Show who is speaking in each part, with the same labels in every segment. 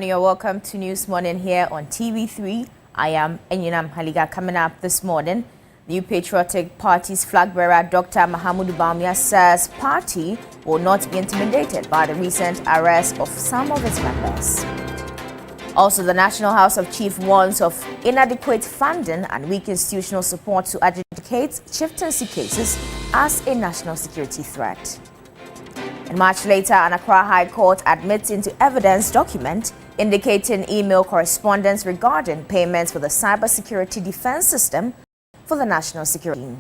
Speaker 1: morning or welcome to News Morning here on TV3. I am Enyinam Haliga. Coming up this morning, New Patriotic Party's flag bearer Dr. Mahamudu Bawumia says party will not be intimidated by the recent arrest of some of its members. Also, the National House of Chiefs warns of inadequate funding and weak institutional support to adjudicate chieftaincy cases as a national security threat. And much later, an Accra High Court admits into evidence document indicating email correspondence regarding payments for the cybersecurity defense system for the national security.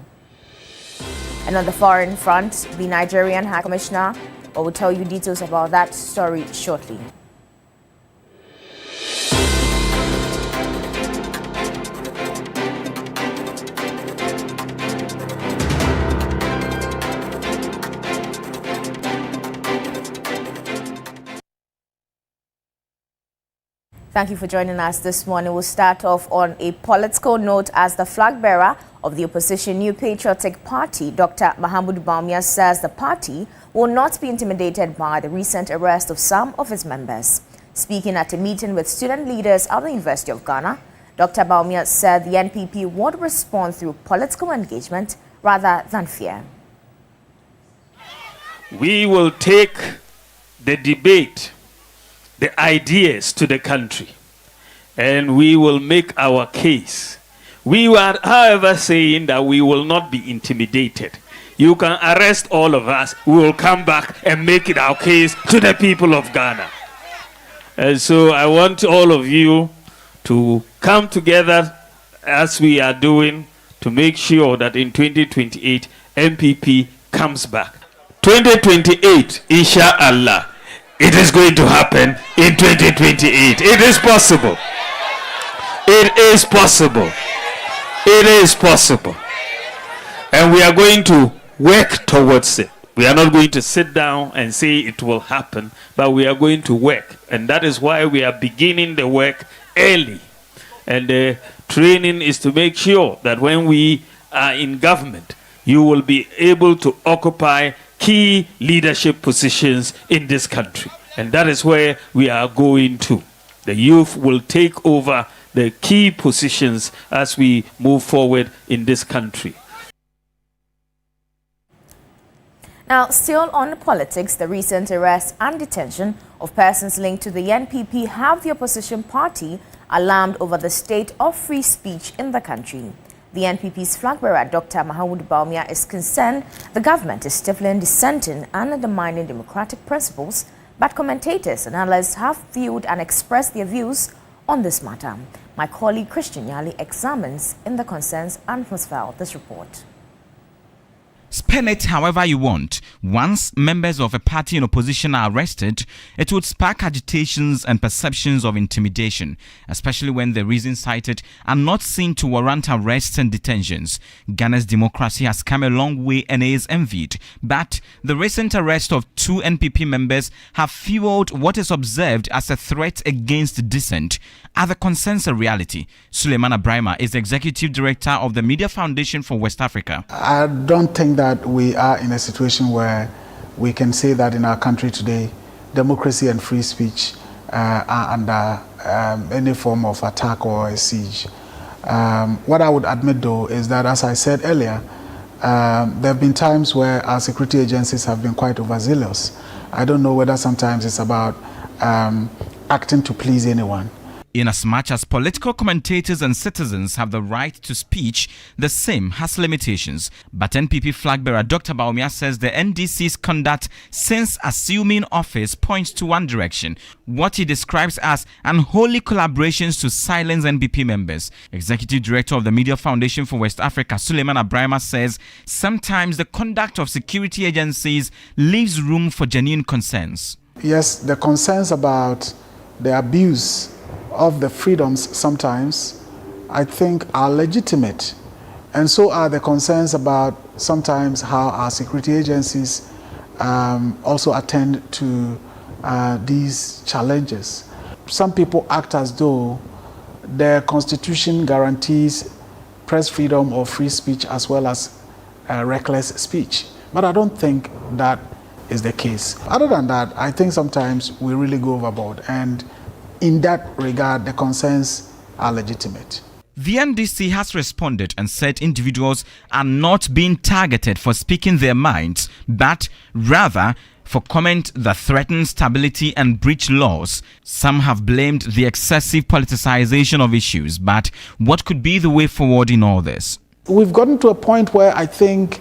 Speaker 1: And on the foreign front, the Nigerian High Commissioner will tell you details about that story shortly. Thank you for joining us this morning. We'll start off on a political note as the flag bearer of the opposition New Patriotic Party, Dr. Mahamudu Bawumia, says the party will not be intimidated by the recent arrest of some of its members. Speaking at a meeting with student leaders at the University of Ghana, Dr. Bawumia said the NPP would respond through political engagement rather than fear.
Speaker 2: We will take the debate, the ideas to the country, and we will make our case. We are, however, saying that we will not be intimidated. You can arrest all of us. We will come back and make it our case to the people of Ghana. And so I want all of you to come together as we are doing to make sure that in 2028 MPP comes back. 2028, inshallah. It is going to happen in 2028. It is possible. It is possible. It is possible. And we are going to work towards it. We are not going to sit down and say it will happen, but we are going to work. And that is why we are beginning the work early. And the training is to make sure that when we are in government, you will be able to occupy key leadership positions in this country. And that is where we are going to. The youth will take over the key positions as we move forward in this country.
Speaker 1: Now, still on politics, the recent arrest and detention of persons linked to the NPP have the opposition party alarmed over the state of free speech in the country. The NPP's flag bearer, Dr. Mahamudu Bawumia, is concerned the government is stifling dissenting and undermining democratic principles, but commentators and analysts have viewed and expressed their views on this matter. My colleague Christian Yali examines in the concerns and has filed this report.
Speaker 3: Spin it however you want. Once members of a party in opposition are arrested, it would spark agitations and perceptions of intimidation, especially when the reasons cited are not seen to warrant arrests and detentions. Ghana's democracy has come a long way and is envied, but the recent arrest of 2 NPP members have fueled what is observed as a threat against dissent. Are the concerns a reality? Suleiman Abrahima is the Executive Director of the Media Foundation for West Africa.
Speaker 4: I don't think that we are in a situation where we can say that in our country today, democracy and free speech are under any form of attack or a siege. What I would admit, though, is that, as I said earlier, there have been times where our security agencies have been quite overzealous. I don't know whether sometimes it's about acting to please anyone.
Speaker 3: Inasmuch as political commentators and citizens have the right to speech, the same has limitations. But NPP flag bearer Dr. Bawumia says the NDC's conduct since assuming office points to one direction, what he describes as unholy collaborations to silence NPP members. Executive Director of the Media Foundation for West Africa, Suleiman Abrahima, says sometimes the conduct of security agencies leaves room for genuine concerns.
Speaker 4: Yes, the concerns about the abuse of the freedoms sometimes, I think, are legitimate. And so are the concerns about sometimes how our security agencies also attend to these challenges. Some people act as though the Constitution guarantees press freedom or free speech as well as reckless speech. But I don't think that is the case. Other than that, I think sometimes we really go overboard. And in that regard, the concerns are legitimate.
Speaker 3: The NDC has responded and said individuals are not being targeted for speaking their minds, but rather for comment that threaten stability and breach laws. Some have blamed the excessive politicization of issues, but what could be the way forward in all this?
Speaker 4: We've gotten to a point where I think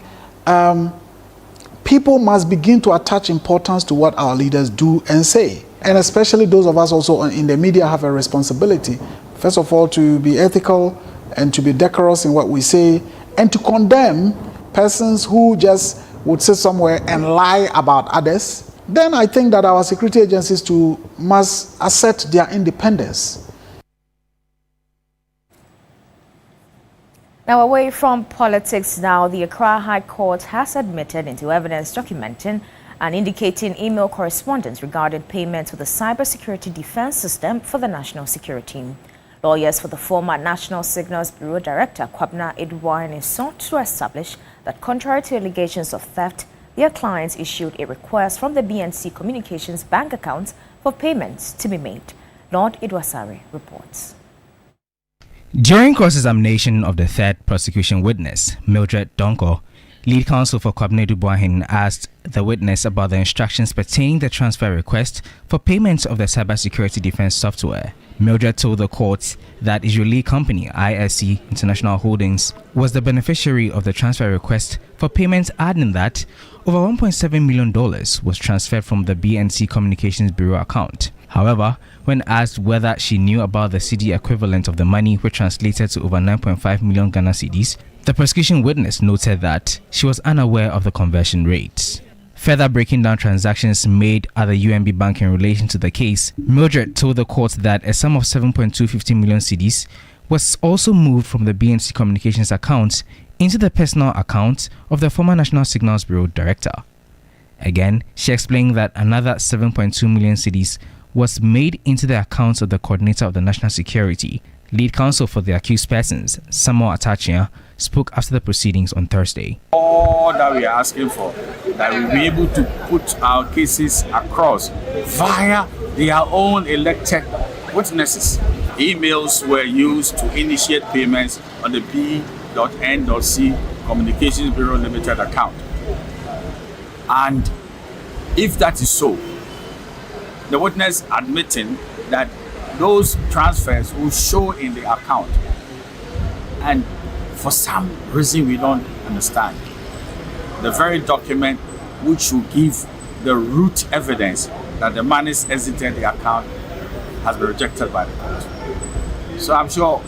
Speaker 4: people must begin to attach importance to what our leaders do and say. And especially those of us also in the media have a responsibility, first of all, to be ethical and to be decorous in what we say, and to condemn persons who just would sit somewhere and lie about others. Then I think that our security agencies too must assert their independence.
Speaker 1: Now, away from politics now, the Accra High Court has admitted into evidence documenting and indicating email correspondence regarding payments for the cybersecurity defense system for the national security. Lawyers for the former National Signals Bureau Director, Kwabena Edouard, sought to establish that contrary to allegations of theft, their clients issued a request from the BNC Communications bank accounts for payments to be made. Lord Idwasare reports.
Speaker 5: During cross-examination of the third prosecution witness, Mildred Donko, lead counsel for Kwabena Edouard, asked the witness about the instructions pertaining the transfer request for payment of the cybersecurity defense software. Mildred told the court that Israeli company ISC International Holdings was the beneficiary of the transfer request for payment, adding that over $1.7 million was transferred from the BNC Communications Bureau account. However, when asked whether she knew about the CD equivalent of the money, which translated to over 9.5 million Ghana cedis, the prosecution witness noted that she was unaware of the conversion rates. Further breaking down transactions made at the UMB Bank in relation to the case, Mildred told the court that a sum of 7.250 million cedis was also moved from the BNC Communications account into the personal account of the former National Signals Bureau Director. Again, she explained that another 7.2 million cedis was made into the accounts of the coordinator of the national security. Lead counsel for the accused persons, Samuel Atachia, spoke after the proceedings on Thursday.
Speaker 6: All that we are asking for, that we be able to put our cases across via their own elected witnesses. Emails were used to initiate payments on the B.N.C Communications Bureau Limited account. And if that is so, the witness admitting that those transfers will show in the account, and for some reason we don't understand, the very document which will give the root evidence that the monies exited the account has been rejected by the court. So I'm sure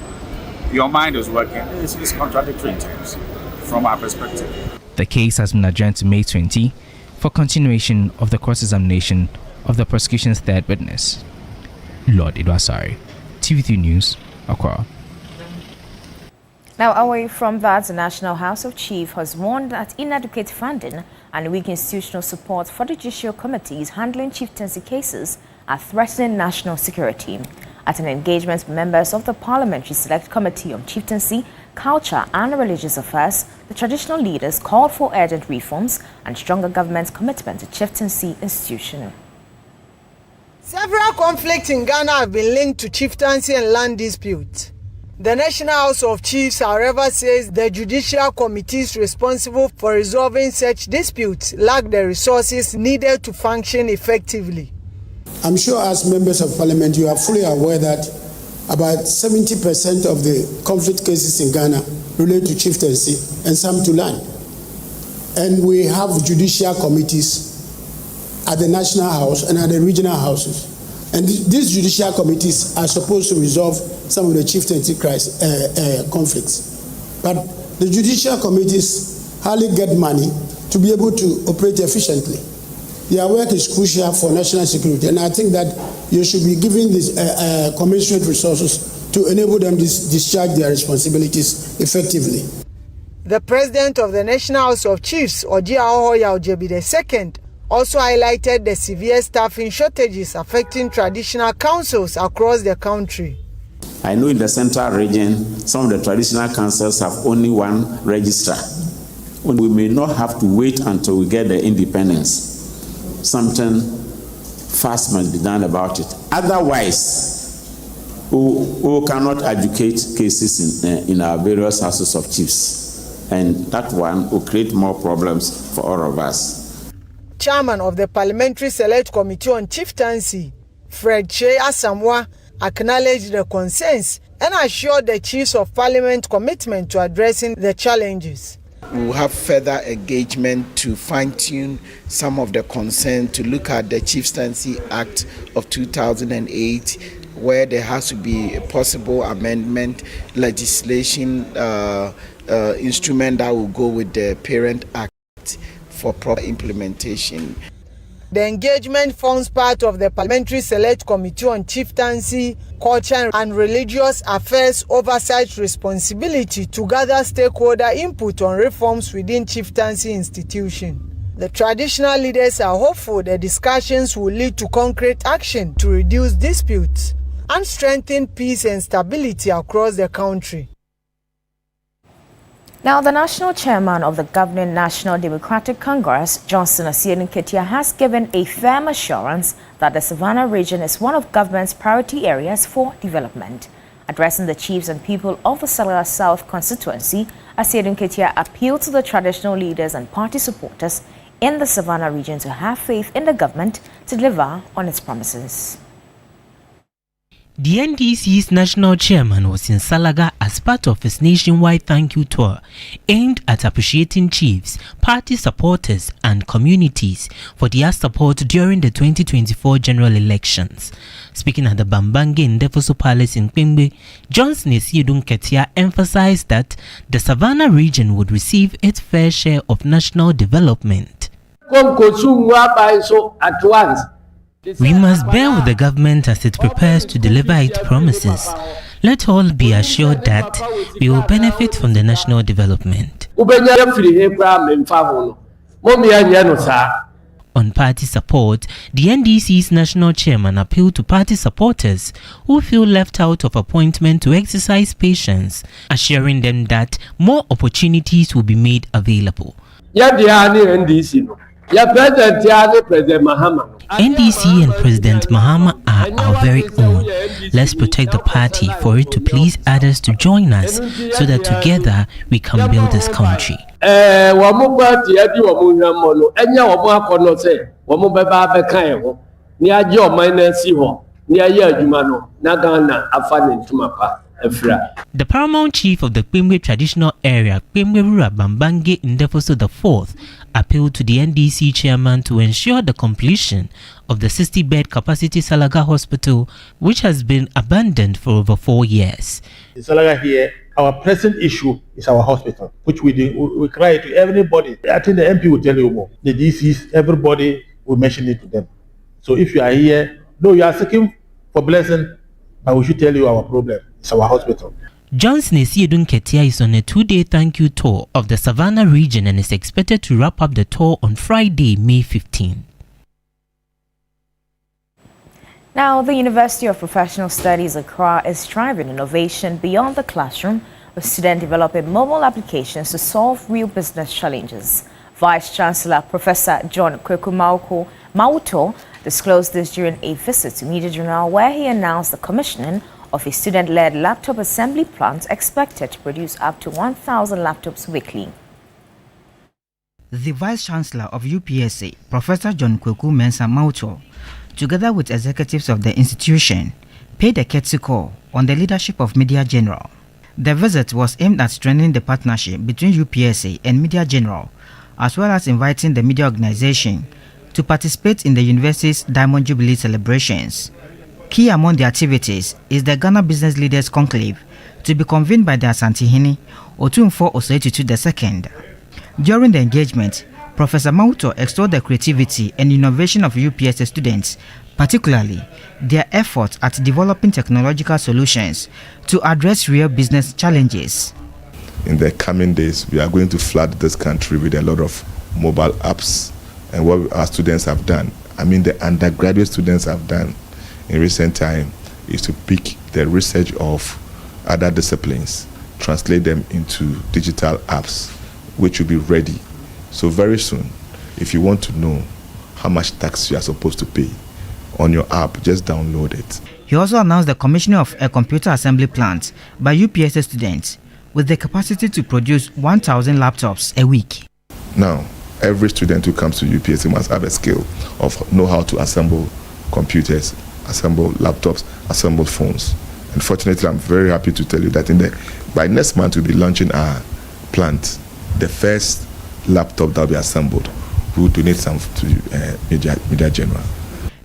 Speaker 6: your mind is working. It's contradictory in terms from our perspective.
Speaker 5: The case has been adjourned to May 20 for continuation of the cross-examination of the prosecution's third witness. Lord Idwasare, TV3 News, Accra.
Speaker 1: Now, away from that, the National House of Chiefs has warned that inadequate funding and weak institutional support for the judicial committees handling chieftaincy cases are threatening national security. At an engagement with members of the Parliamentary Select Committee on Chieftaincy, Culture and Religious Affairs, the traditional leaders called for urgent reforms and stronger government commitment to chieftaincy institution.
Speaker 7: Several conflicts in Ghana have been linked to chieftaincy and land disputes. The National House of Chiefs, however, says the judicial committees responsible for resolving such disputes lack the resources needed to function effectively.
Speaker 8: I'm sure as members of parliament you are fully aware that about 70% of the conflict cases in Ghana relate to chieftaincy and some to land. And we have judicial committees at the National House and at the regional houses. And these judicial committees are supposed to resolve some of the chieftaincy conflicts. But the judicial committees hardly get money to be able to operate efficiently. Their work is crucial for national security, and I think that you should be giving these commensurate resources to enable them to discharge their responsibilities effectively.
Speaker 7: The president of the National House of Chiefs, Oji Ahoya Ojebi II, also highlighted the severe staffing shortages affecting traditional councils across the country.
Speaker 9: I know in the central region, some of the traditional councils have only one registrar. We may not have to wait until we get the independence. Something fast must be done about it. Otherwise, who cannot adjudicate cases in our various houses of chiefs. And that one will create more problems for all of us.
Speaker 7: Chairman of the Parliamentary Select Committee on Chieftaincy, Fred Che Asamoah, acknowledged the concerns and assured the Chiefs of Parliament commitment to addressing the challenges.
Speaker 10: We will have further engagement to fine-tune some of the concerns, to look at the Chieftaincy Act of 2008, where there has to be a possible amendment, legislation, instrument that will go with the Parent Act for proper implementation.
Speaker 7: The engagement forms part of the Parliamentary Select Committee on Chieftaincy, Culture and Religious Affairs Oversight responsibility to gather stakeholder input on reforms within chieftaincy institution. The traditional leaders are hopeful the discussions will lead to concrete action to reduce disputes and strengthen peace and stability across the country.
Speaker 1: Now, the national chairman of the governing National Democratic Congress, Johnson Asiedun Ketia, has given a firm assurance that the Savannah region is one of government's priority areas for development. Addressing the chiefs and people of the Salaga South constituency, Asiedun Ketia appealed to the traditional leaders and party supporters in the Savannah region to have faith in the government to deliver on its promises.
Speaker 11: The NDC's national chairman was in Salaga as part of his nationwide thank you tour aimed at appreciating chiefs, party supporters and communities for their support during the 2024 general elections. Speaking at the Bambange Ndefoso Palace in Kwembe, Johnson Asiedun Ketia emphasized that the Savannah region would receive its fair share of national development. We must bear with the government as it prepares to deliver its promises. Let all be assured that we will benefit from the national development. On party support, the NDC's national chairman appealed to party supporters who feel left out of appointment to exercise patience, assuring them that more opportunities will be made available. NDC and President Mahama are our very own. Let's protect the party for it to please others to join us so that together we can build this country. The paramount chief of the Kwembe traditional area, Kwembe Rura Bambange Ndefoso IV, appealed to the NDC chairman to ensure the completion of the 60-bed capacity Salaga Hospital, which has been abandoned for over 4 years.
Speaker 12: In Salaga here, our present issue is our hospital, which we cry to everybody. I think the MP will tell you more. The DCs, everybody will mention it to them. So if you are here, no, you are seeking for blessing, but we should tell you our problem. It's our hospital.
Speaker 11: Johnson Asiedun Ketia is on a 2-day thank you tour of the Savannah region and is expected to wrap up the tour on Friday, May 15.
Speaker 1: Now, the University of Professional Studies Accra is driving innovation beyond the classroom, with students developing mobile applications to solve real business challenges. Vice Chancellor Professor John Kweku Mauto disclosed this during a visit to Media Journal, where he announced the commissioning of a student-led laptop assembly plant expected to produce up to 1,000 laptops weekly.
Speaker 13: The Vice-Chancellor of UPSA, Professor John Kweku Mauto, together with executives of the institution, paid a courtesy call on the leadership of Media General. The visit was aimed at strengthening the partnership between UPSA and Media General, as well as inviting the media organization to participate in the university's Diamond Jubilee celebrations. Key among the activities is the Ghana Business Leaders Conclave, to be convened by the Asantehene Otumfuo Osei-Tutu II. During the engagement, Professor Mauto extolled the creativity and innovation of UPSA students, particularly their efforts at developing technological solutions to address real business challenges.
Speaker 14: In the coming days, we are going to flood this country with a lot of mobile apps, and what our students have done, the undergraduate students have done in recent time, is to pick the research of other disciplines, translate them into digital apps, which will be ready. So very soon, if you want to know how much tax you are supposed to pay on your app, just download it.
Speaker 13: He also announced the commissioning of a computer assembly plant by UPSA students with the capacity to produce 1,000 laptops a week.
Speaker 14: Now, every student who comes to UPSA must have a skill of know how to assemble computers, assemble laptops, assemble phones. Unfortunately, I'm very happy to tell you that by next month we'll be launching our plant. The first laptop that will be assembled, we will donate some to Media General.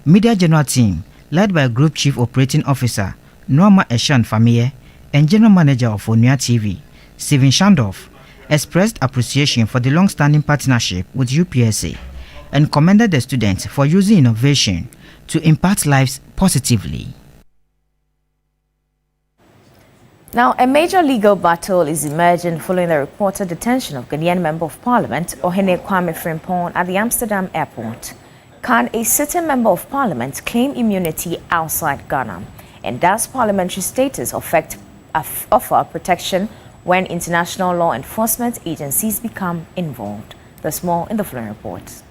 Speaker 13: Media General team, led by Group Chief Operating Officer Norma Eshan Famiye and General Manager of Onua TV, Steven Shandorf, expressed appreciation for the long-standing partnership with UPSA and commended the students for using innovation to impact lives positively.
Speaker 1: Now, a major legal battle is emerging following the reported detention of Ghanaian Member of Parliament Ohene Kwame Frimpong at the Amsterdam airport. Can a sitting Member of Parliament claim immunity outside Ghana? And does parliamentary status offer protection when international law enforcement agencies become involved? There's more in the following report.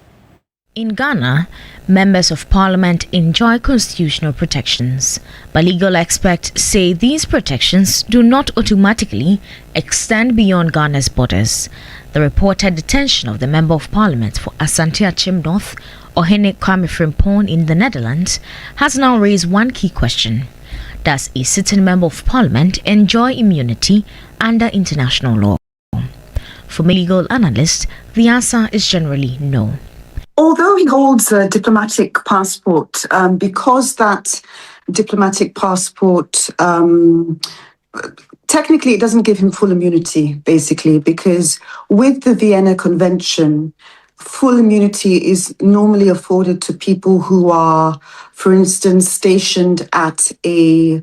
Speaker 15: In Ghana, members of parliament enjoy constitutional protections, but legal experts say these protections do not automatically extend beyond Ghana's borders. The reported detention of the member of parliament for Asante Achim North, Ohene Kwame Frimpong in the Netherlands, has now raised one key question. Does a sitting member of parliament enjoy immunity under international law? For legal analysts, the answer is generally no.
Speaker 16: Although he holds a diplomatic passport, because that diplomatic passport, technically it doesn't give him full immunity, basically, because with the Vienna Convention, full immunity is normally afforded to people who are, for instance, stationed at a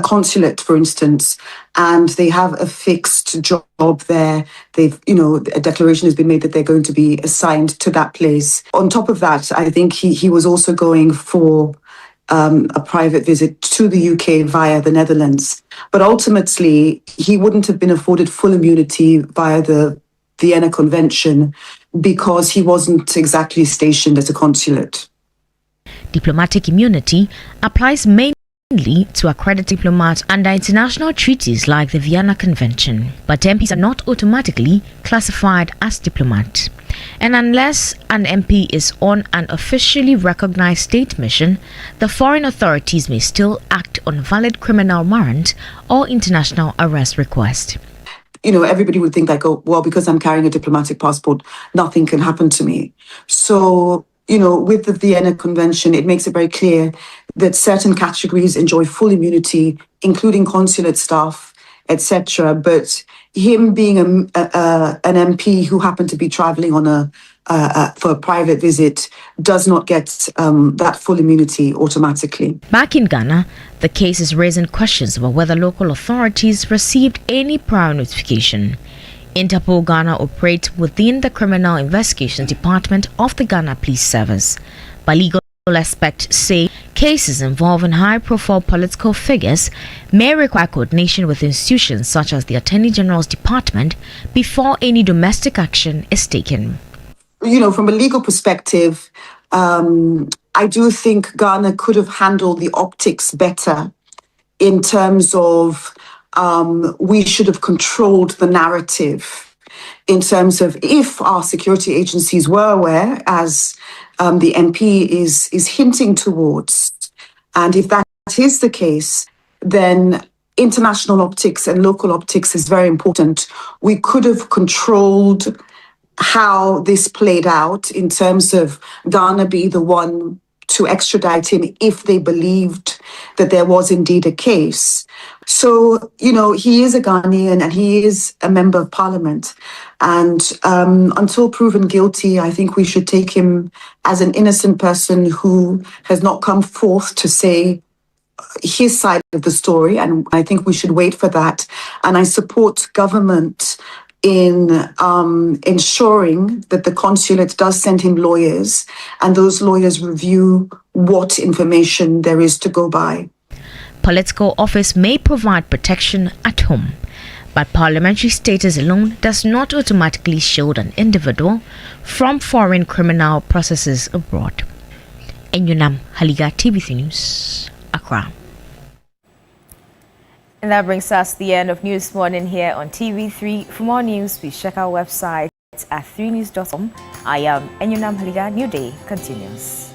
Speaker 16: consulate, for instance, and they have a fixed job there. They've, a declaration has been made that they're going to be assigned to that place. On top of that, I think he was also going for a private visit to the UK via the Netherlands. But ultimately, he wouldn't have been afforded full immunity via the Vienna Convention because he wasn't exactly stationed at a consulate.
Speaker 15: Diplomatic immunity applies mainly to accredited diplomats under international treaties like the Vienna Convention, but MPs are not automatically classified as diplomats. And unless an MP is on an officially recognized state mission, the foreign authorities may still act on valid criminal warrant or international arrest request.
Speaker 16: Everybody would think like, oh, well, because I'm carrying a diplomatic passport, nothing can happen to me. So, with the Vienna Convention, it makes it very clear that certain categories enjoy full immunity, including consulate staff, etc. But him being an MP who happened to be traveling on for a private visit does not get that full immunity automatically.
Speaker 15: Back in Ghana, the case is raising questions about whether local authorities received any prior notification. Interpol Ghana operates within the Criminal Investigation Department of the Ghana Police Service, but legal experts say cases involving high-profile political figures may require coordination with institutions such as the Attorney General's Department before any domestic action is taken.
Speaker 16: From a legal perspective, I do think Ghana could have handled the optics better in terms of we should have controlled the narrative in terms of if our security agencies were aware, as the MP is hinting towards, and if that is the case, then international optics and local optics is very important. We could have controlled how this played out in terms of Ghana be the one to extradite him if they believed that there was indeed a case. So, he is a Ghanaian and he is a member of parliament. And until proven guilty, I think we should take him as an innocent person who has not come forth to say his side of the story. And I think we should wait for that. And I support government in ensuring that the consulate does send him lawyers and those lawyers review what information there is to go by.
Speaker 15: Political office may provide protection at home, but parliamentary status alone does not automatically shield an individual from foreign criminal processes abroad. Enyunam Haliga, TV3 News, Accra.
Speaker 1: And that brings us to the end of News Morning here on TV3. For more news, please check our website at 3news.com. I am Enyunam Haliga. New Day continues.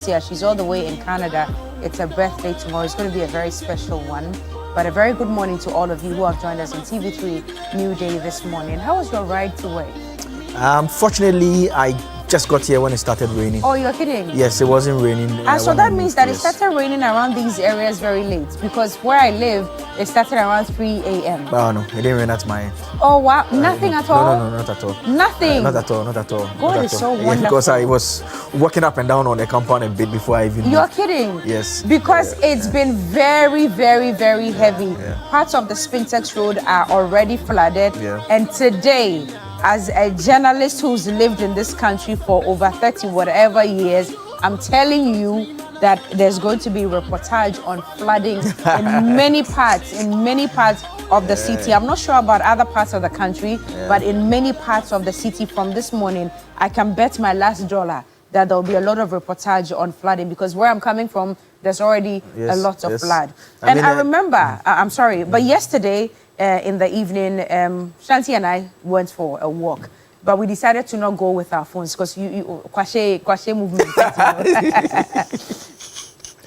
Speaker 17: Yeah, she's all the way in Canada. It's her birthday tomorrow. It's going to be a very special one. But a very good morning to all of you who have joined us on TV3 Newday this morning. How was your ride to work?
Speaker 18: Fortunately, I just got here when it started raining.
Speaker 17: Oh, you're kidding?
Speaker 18: Yes, it wasn't raining.
Speaker 17: So that means that it started raining around these areas very late, because where I live, it started around 3 a.m.
Speaker 18: Oh, no, it didn't rain at my end.
Speaker 17: Oh, wow. Nothing at all?
Speaker 18: No, not at all.
Speaker 17: Nothing?
Speaker 18: Not at all, not at all.
Speaker 17: God is so wonderful.
Speaker 18: Because I was walking up and down on the compound a bit before I even...
Speaker 17: You're kidding?
Speaker 18: Yes.
Speaker 17: Because it's been very, very, very heavy. Parts of the Spintex Road are already flooded. And today, as a journalist who's lived in this country for over 30 whatever years, I'm telling you that there's going to be reportage on flooding in many parts of the city. I'm not sure about other parts of the country, but in many parts of the city from this morning, I can bet my last dollar that there'll be a lot of reportage on flooding, because where I'm coming from, there's already a lot of flood. I remember, I'm sorry, but yesterday, in the evening, Shanti and I went for a walk, but we decided to not go with our phones because Kwashe movement.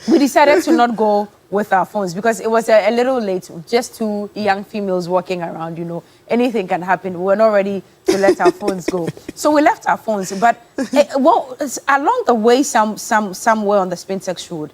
Speaker 17: We decided to not go with our phones because it was a little late. Just two young females walking around, you know, anything can happen. We were not ready to let our phones go, so we left our phones. But along the way, somewhere on the Spintex Road,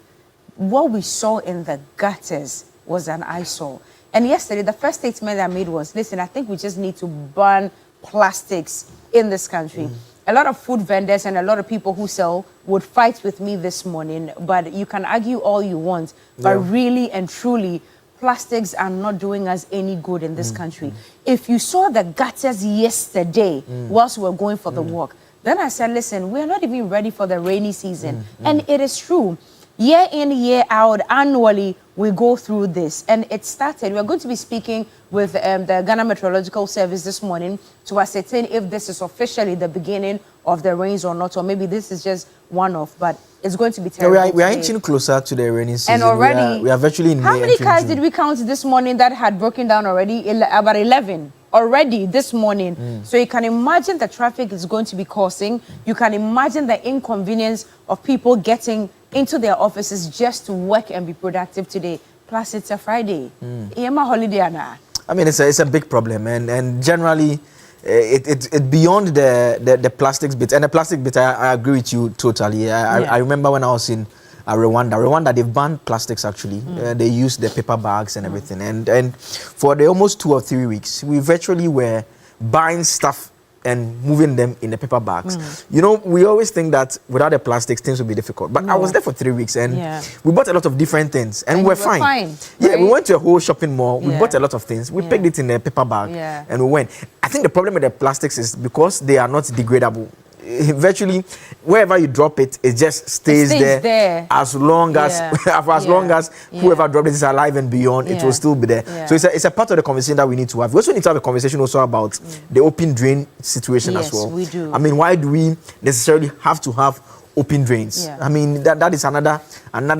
Speaker 17: what we saw in the gutters was an eyesore. And yesterday, the first statement I made was, listen, I think we just need to ban plastics in this country. A lot of food vendors and a lot of people who sell would fight with me this morning, but you can argue all you want. But really and truly, plastics are not doing us any good in this country. If you saw the gutters yesterday whilst we were going for the walk, then I said, listen, we're not even ready for the rainy season. And it is true. Year in, year out, annually, we go through this. And it started. We're going to be speaking with the Ghana Meteorological Service this morning to ascertain if this is officially the beginning of the rains or not, or maybe this is just one-off, but it's going to be terrible.
Speaker 18: We are inching closer to the rainy season.
Speaker 17: And already,
Speaker 18: we are virtually in May.
Speaker 17: How many cars did we count this morning that had broken down already? About 11 already this morning. So you can imagine the traffic is going to be causing. You can imagine the inconvenience of people getting into their offices just to work and be productive today. Plus, it's a Friday. Holiday.
Speaker 18: I mean, it's a big problem, and generally, it beyond the plastics bit. And the plastic bit, I agree with you totally. I remember when I was in Rwanda, they've banned plastics actually. They use the paper bags and everything. And for the almost 2 or 3 weeks, we virtually were buying stuff and moving them in the paper bags. You know, we always think that without the plastics, things would be difficult. But I was there for 3 weeks and we bought a lot of different things and we're fine. Yeah, we went to a whole shopping mall. We bought a lot of things. We packed it in a paper bag and we went. I think the problem with the plastics is because they are not degradable. Virtually, wherever you drop it, it just stays there as long as long as whoever dropped it is alive and beyond, it will still be there. So it's a part of the conversation that we need to have. We also need to have a conversation also about the open drain situation as well.
Speaker 17: We do.
Speaker 18: I mean, why do we necessarily have to have open drains? I mean, that is another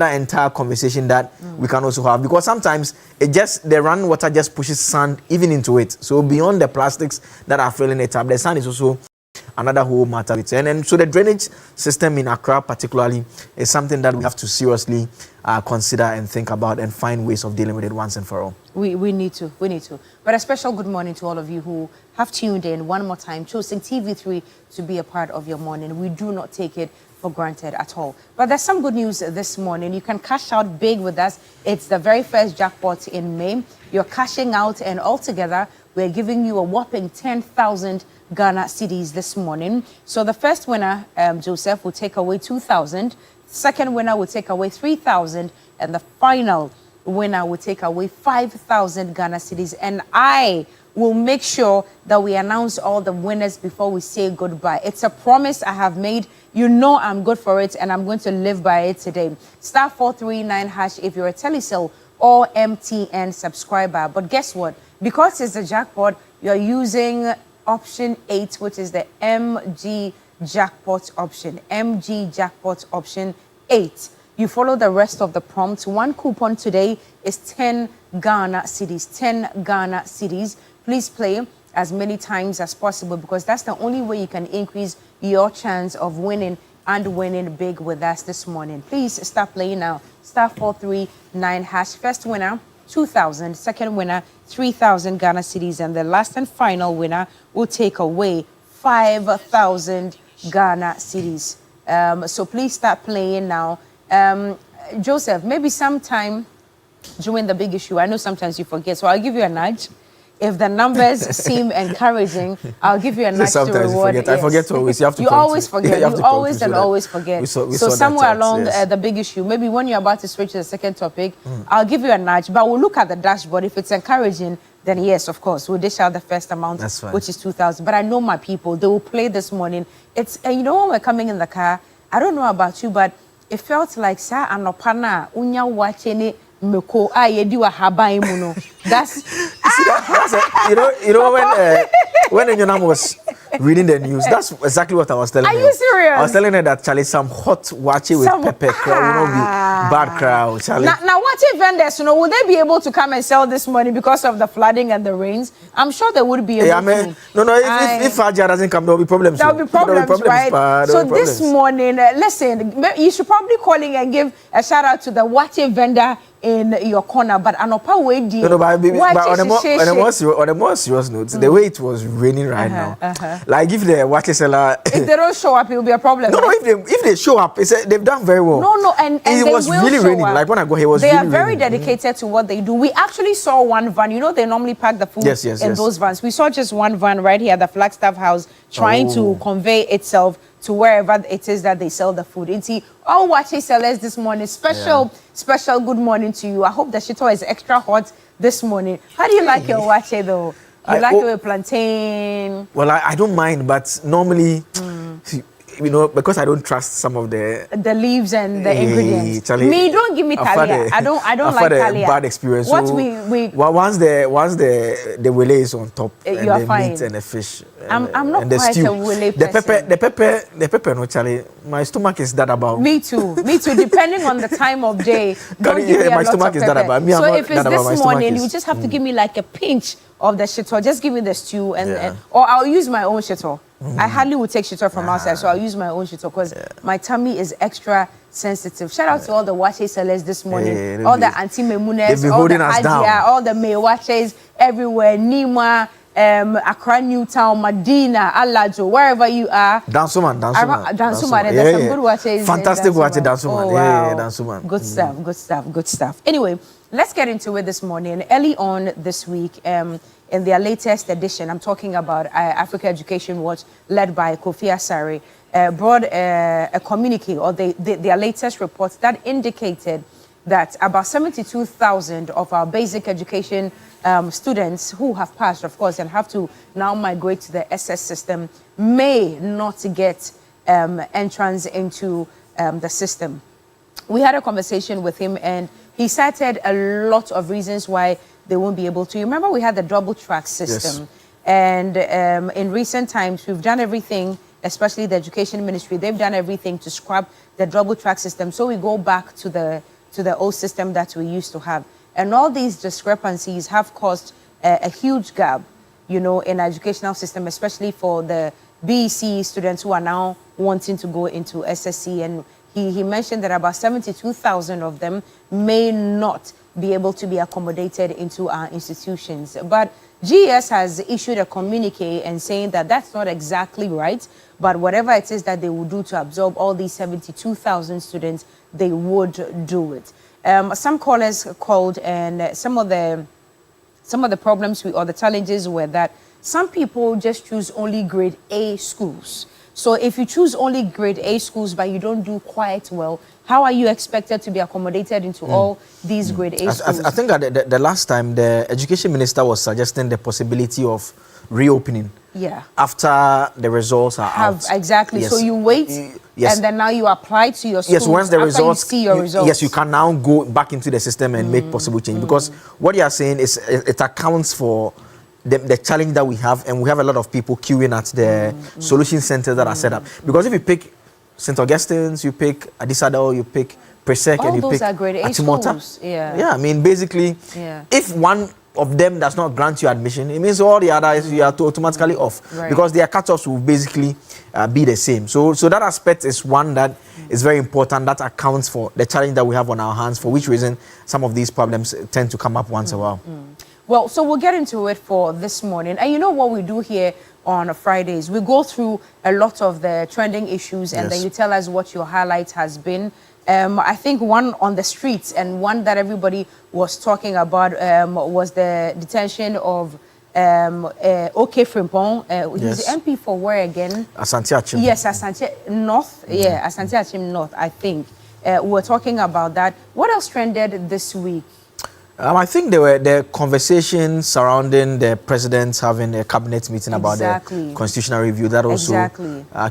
Speaker 18: entire conversation that we can also have, because sometimes the running water just pushes sand even into it. So beyond the plastics that are filling it up, the sand is also another whole matter. And so the drainage system in Accra particularly is something that we have to seriously consider and think about and find ways of dealing with it once and for all.
Speaker 17: We need to. But a special good morning to all of you who have tuned in one more time, choosing TV3 to be a part of your morning. We do not take it for granted at all. But there's some good news this morning. You can cash out big with us. It's the very first jackpot in May. You're cashing out, and altogether, we're giving you a whopping 10,000 Ghana cedis this morning. So the first winner, Joseph, will take away 2,000. Second winner will take away 3,000. And the final winner will take away 5,000 Ghana cedis. And I will make sure that we announce all the winners before we say goodbye. It's a promise I have made. You know I'm good for it, and I'm going to live by it today. *439# if you're a Telecel or MTN subscriber. But guess what? Because it's a jackpot, you're using option 8, which is the MG jackpot option. MG jackpot option 8. You follow the rest of the prompts. One coupon today is 10 Ghana cedis. 10 Ghana cedis. Please play as many times as possible, because that's the only way you can increase your chance of winning and winning big with us this morning. Please start playing now. Star 439 hash. First winner, 2,000. Second winner, 3,000 Ghana cedis. And the last and final winner will take away 5,000 Ghana cedis. So please start playing now. Joseph, maybe sometime during the big issue, I know sometimes you forget, so I'll give you a nudge. If the numbers seem encouraging, I'll give you a nudge to reward.
Speaker 18: Yes. I forget to always. You have to.
Speaker 17: You always forget. You
Speaker 18: always
Speaker 17: always forget. So somewhere along the big issue, maybe when you're about to switch to the second topic, I'll give you a nudge. But we'll look at the dashboard. If it's encouraging, then yes, of course, we'll dish out the first amount, which is 2,000. But I know my people; they will play this morning. It's when we're coming in the car. I don't know about you, but it felt like sa anopana unya watching meko ayedi wa habai muno. That's
Speaker 18: you know when Enyonam was reading the news, that's exactly what I was telling her.
Speaker 17: Are you serious?
Speaker 18: I was telling her that Charlie, some hot wachi with pepper crowd will not be bad crowd. Charlie.
Speaker 17: Now what vendors, will they be able to come and sell this money because of the flooding and the rains? I'm sure they would be able to.
Speaker 18: No, if Faja doesn't come, there will be problems.
Speaker 17: There will be problems, right? So this morning, listen, you should probably call in and give a shout out to the wachi vendor in your corner, but Anopa way deal.
Speaker 18: No, but on a more serious note, the way it was raining right now, like if the water seller,
Speaker 17: if they don't show up, it will be a problem.
Speaker 18: No, if they show up, they've done very well.
Speaker 17: No, and
Speaker 18: it was really raining. Like when I go here, it was
Speaker 17: they
Speaker 18: really
Speaker 17: are very
Speaker 18: raining.
Speaker 17: dedicated to what they do. We actually saw one van. They normally pack the food in those vans. We saw just one van right here at the Flagstaff House trying to convey itself to wherever it is that they sell the food. And see, all wache sellers this morning, special good morning to you. I hope the shito is extra hot this morning. How do you like your wache though? You like it with plantain?
Speaker 18: Well, I don't mind, but normally, because I don't trust some of the
Speaker 17: leaves and the ingredients.
Speaker 18: Charlie,
Speaker 17: don't give me talia. I don't like talia.
Speaker 18: Bad experience.
Speaker 17: What
Speaker 18: so once the wele is on top and the
Speaker 17: fine.
Speaker 18: Meat and the fish.
Speaker 17: I'm not
Speaker 18: and the
Speaker 17: quite
Speaker 18: stew.
Speaker 17: a wele person.
Speaker 18: The pepper, no, Charlie. My stomach is that about.
Speaker 17: Me too. Depending on the time of day. Don't give me
Speaker 18: my
Speaker 17: a lot
Speaker 18: stomach
Speaker 17: of
Speaker 18: is
Speaker 17: pepper.
Speaker 18: that about. Me,
Speaker 17: so if it's this morning,
Speaker 18: you
Speaker 17: just have to give me like a pinch of the shito. Just give me the stew or I'll use my own shito. I hardly would take shito from outside, so I'll use my own shito because my tummy is extra sensitive. Shout out to all the wache sellers this morning, all the Auntie Memunes, all the Hajia, all the Mewaches everywhere, Nima, Accra, Newtown, Medina, Alajo, wherever you are.
Speaker 18: Dansuman.
Speaker 17: There's some good waches.
Speaker 18: Fantastic wache, Dansuman.
Speaker 17: Oh, wow.
Speaker 18: Dansuman.
Speaker 17: Good stuff. Anyway, let's get into it this morning. Early on this week, in their latest edition, I'm talking about Africa Education Watch, led by Kofi Asare, brought a communique, or their latest report that indicated that about 72,000 of our basic education students who have passed, of course, and have to now migrate to the SS system may not get entrance into the system. We had a conversation with him, and he cited a lot of reasons why they won't be able to. You remember we had the double track system, and in recent times we've done everything, especially the education ministry, they've done everything to scrap the double track system, so we go back to the old system that we used to have. And all these discrepancies have caused a huge gap, in the educational system, especially for the BEC students who are now wanting to go into SSC. And he mentioned that about 72,000 of them may not be able to be accommodated into our institutions. But GES has issued a communique and saying that that's not exactly right, but whatever it is that they will do to absorb all these 72,000 students, they would do it. Some callers called, and some of the problems or the challenges were that some people just choose only grade A schools. So if you choose only grade A schools but you don't do quite well, how are you expected to be accommodated into all these grade A schools?
Speaker 18: I think that the last time the education minister was suggesting the possibility of reopening.
Speaker 17: Yeah.
Speaker 18: After the results are out.
Speaker 17: Exactly. Yes. So you wait, and then now you apply to your school.
Speaker 18: Yes, once the results,
Speaker 17: see your results.
Speaker 18: Yes, you can now go back into the system and make possible change. Because what you are saying is it accounts for the challenge that we have, and we have a lot of people queuing at the solution centers that are set up. Because if you pick St. Augustine's, you pick Adisadel, you pick Presec, and you pick
Speaker 17: Atimota.
Speaker 18: Yeah, I mean, basically, if one of them does not grant you admission, it means all the others you are automatically off, because their cutoffs will basically be the same. So that aspect is one that is very important, that accounts for the challenge that we have on our hands, for which reason some of these problems tend to come up once a while.
Speaker 17: Well, so we'll get into it for this morning. And you know what we do here on Fridays? We go through a lot of the trending issues, and then you tell us what your highlight has been. I think one on the streets and one that everybody was talking about was the detention of OK Frimpong. He's the MP for where again?
Speaker 18: Asante Achim.
Speaker 17: Yes, Asante North. Yeah, Asante Achim North, I think. We're talking about that. What else trended this week?
Speaker 18: I think there were the conversations surrounding the president having a cabinet meeting about the constitutional review. That also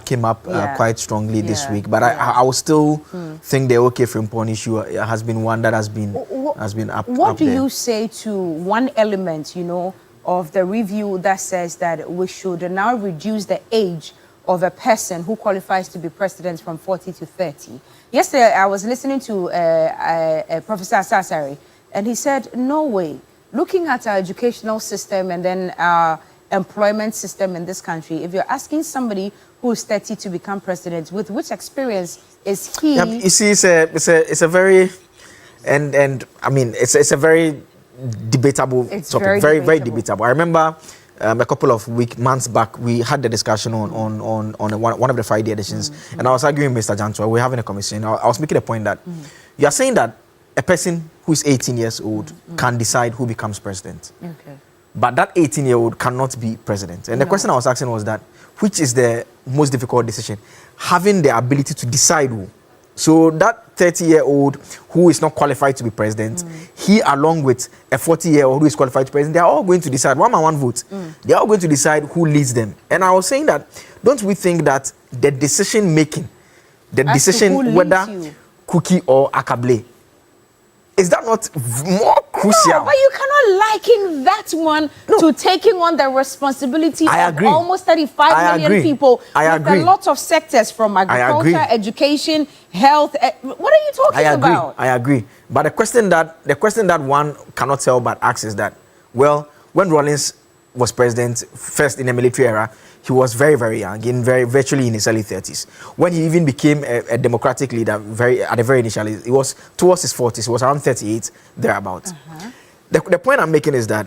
Speaker 18: came up quite strongly this week. But I will still think the OK Frimpong issue has been one that has been up.
Speaker 17: What do you say to one element, you know, of the review that says that we should now reduce the age of a person who qualifies to be president from 40 to 30? Yesterday, I was listening to Professor Asasari, and he said, no way. Looking at our educational system and then our employment system in this country, if you're asking somebody who's 30 to become president, with which experience is he?
Speaker 18: Yeah, you see, it's a very, and I mean, it's a very debatable topic, very debatable. I remember a couple of months back, we had the discussion on one of the Friday editions, and I was arguing with Mr. Jantua. We were having a conversation. I was making a point that you are saying that a person who is 18 years old can decide who becomes president.
Speaker 17: Okay.
Speaker 18: But that 18-year-old cannot be president. And the question I was asking was that, which is the most difficult decision? Having the ability to decide who. So that 30-year-old who is not qualified to be president, he along with a 40-year-old who is qualified to be president, they are all going to decide, one man, one vote. They are all going to decide who leads them. And I was saying that, don't we think that the decision making, the decision whether Cookie or Akable, is that not more crucial?
Speaker 17: No, but you cannot liken that one to taking on the responsibility of almost 35 million people with a lot of sectors, from agriculture, education, health. What are you talking about?
Speaker 18: I agree. But the question that one cannot tell but ask is that, well, when Rawlings was president, first in the military era, he was very, very young, virtually in his early 30s. When he even became a democratic leader, at the very initially, it was towards his 40s. He was around 38, thereabouts. The point I'm making is that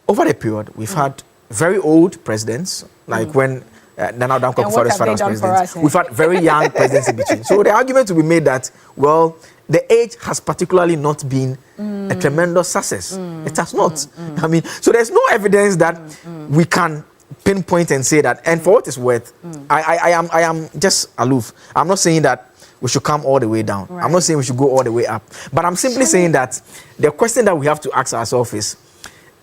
Speaker 18: over the period, we've had very old presidents, like when Nana Danko Kufuor's father was president. We've had very young presidents in between. So the argument to be made that, well, the age has particularly not been a tremendous success. It has not. I mean, so there's no evidence that we can pinpoint and say that. And for what it's worth, I am just aloof. I'm not saying that we should come all the way down. I'm not saying we should go all the way up. But I'm simply saying that the question that we have to ask ourselves is,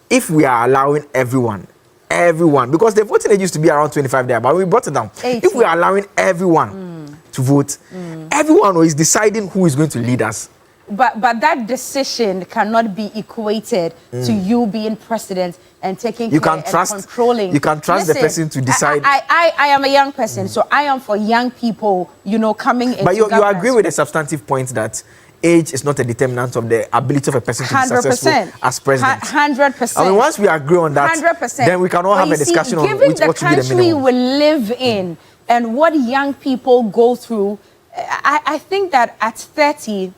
Speaker 18: if we are allowing everyone, because the voting age used to be around 25 there, but we brought it down. 18. If we are allowing everyone to vote, everyone is deciding who is going to lead us.
Speaker 17: But that decision cannot be equated to you being president and taking care and controlling.
Speaker 18: You can trust the person to decide.
Speaker 17: I am a young person, so I am for young people, you know, coming into
Speaker 18: But you agree with the substantive point that age is not a determinant of the ability of a person to be successful as president.
Speaker 17: 100%.
Speaker 18: I mean, once we agree on that,
Speaker 17: 100%.
Speaker 18: then we can all have a discussion on what should be the minimum. Given the country
Speaker 17: we live in and what young people go through, I think that at 30,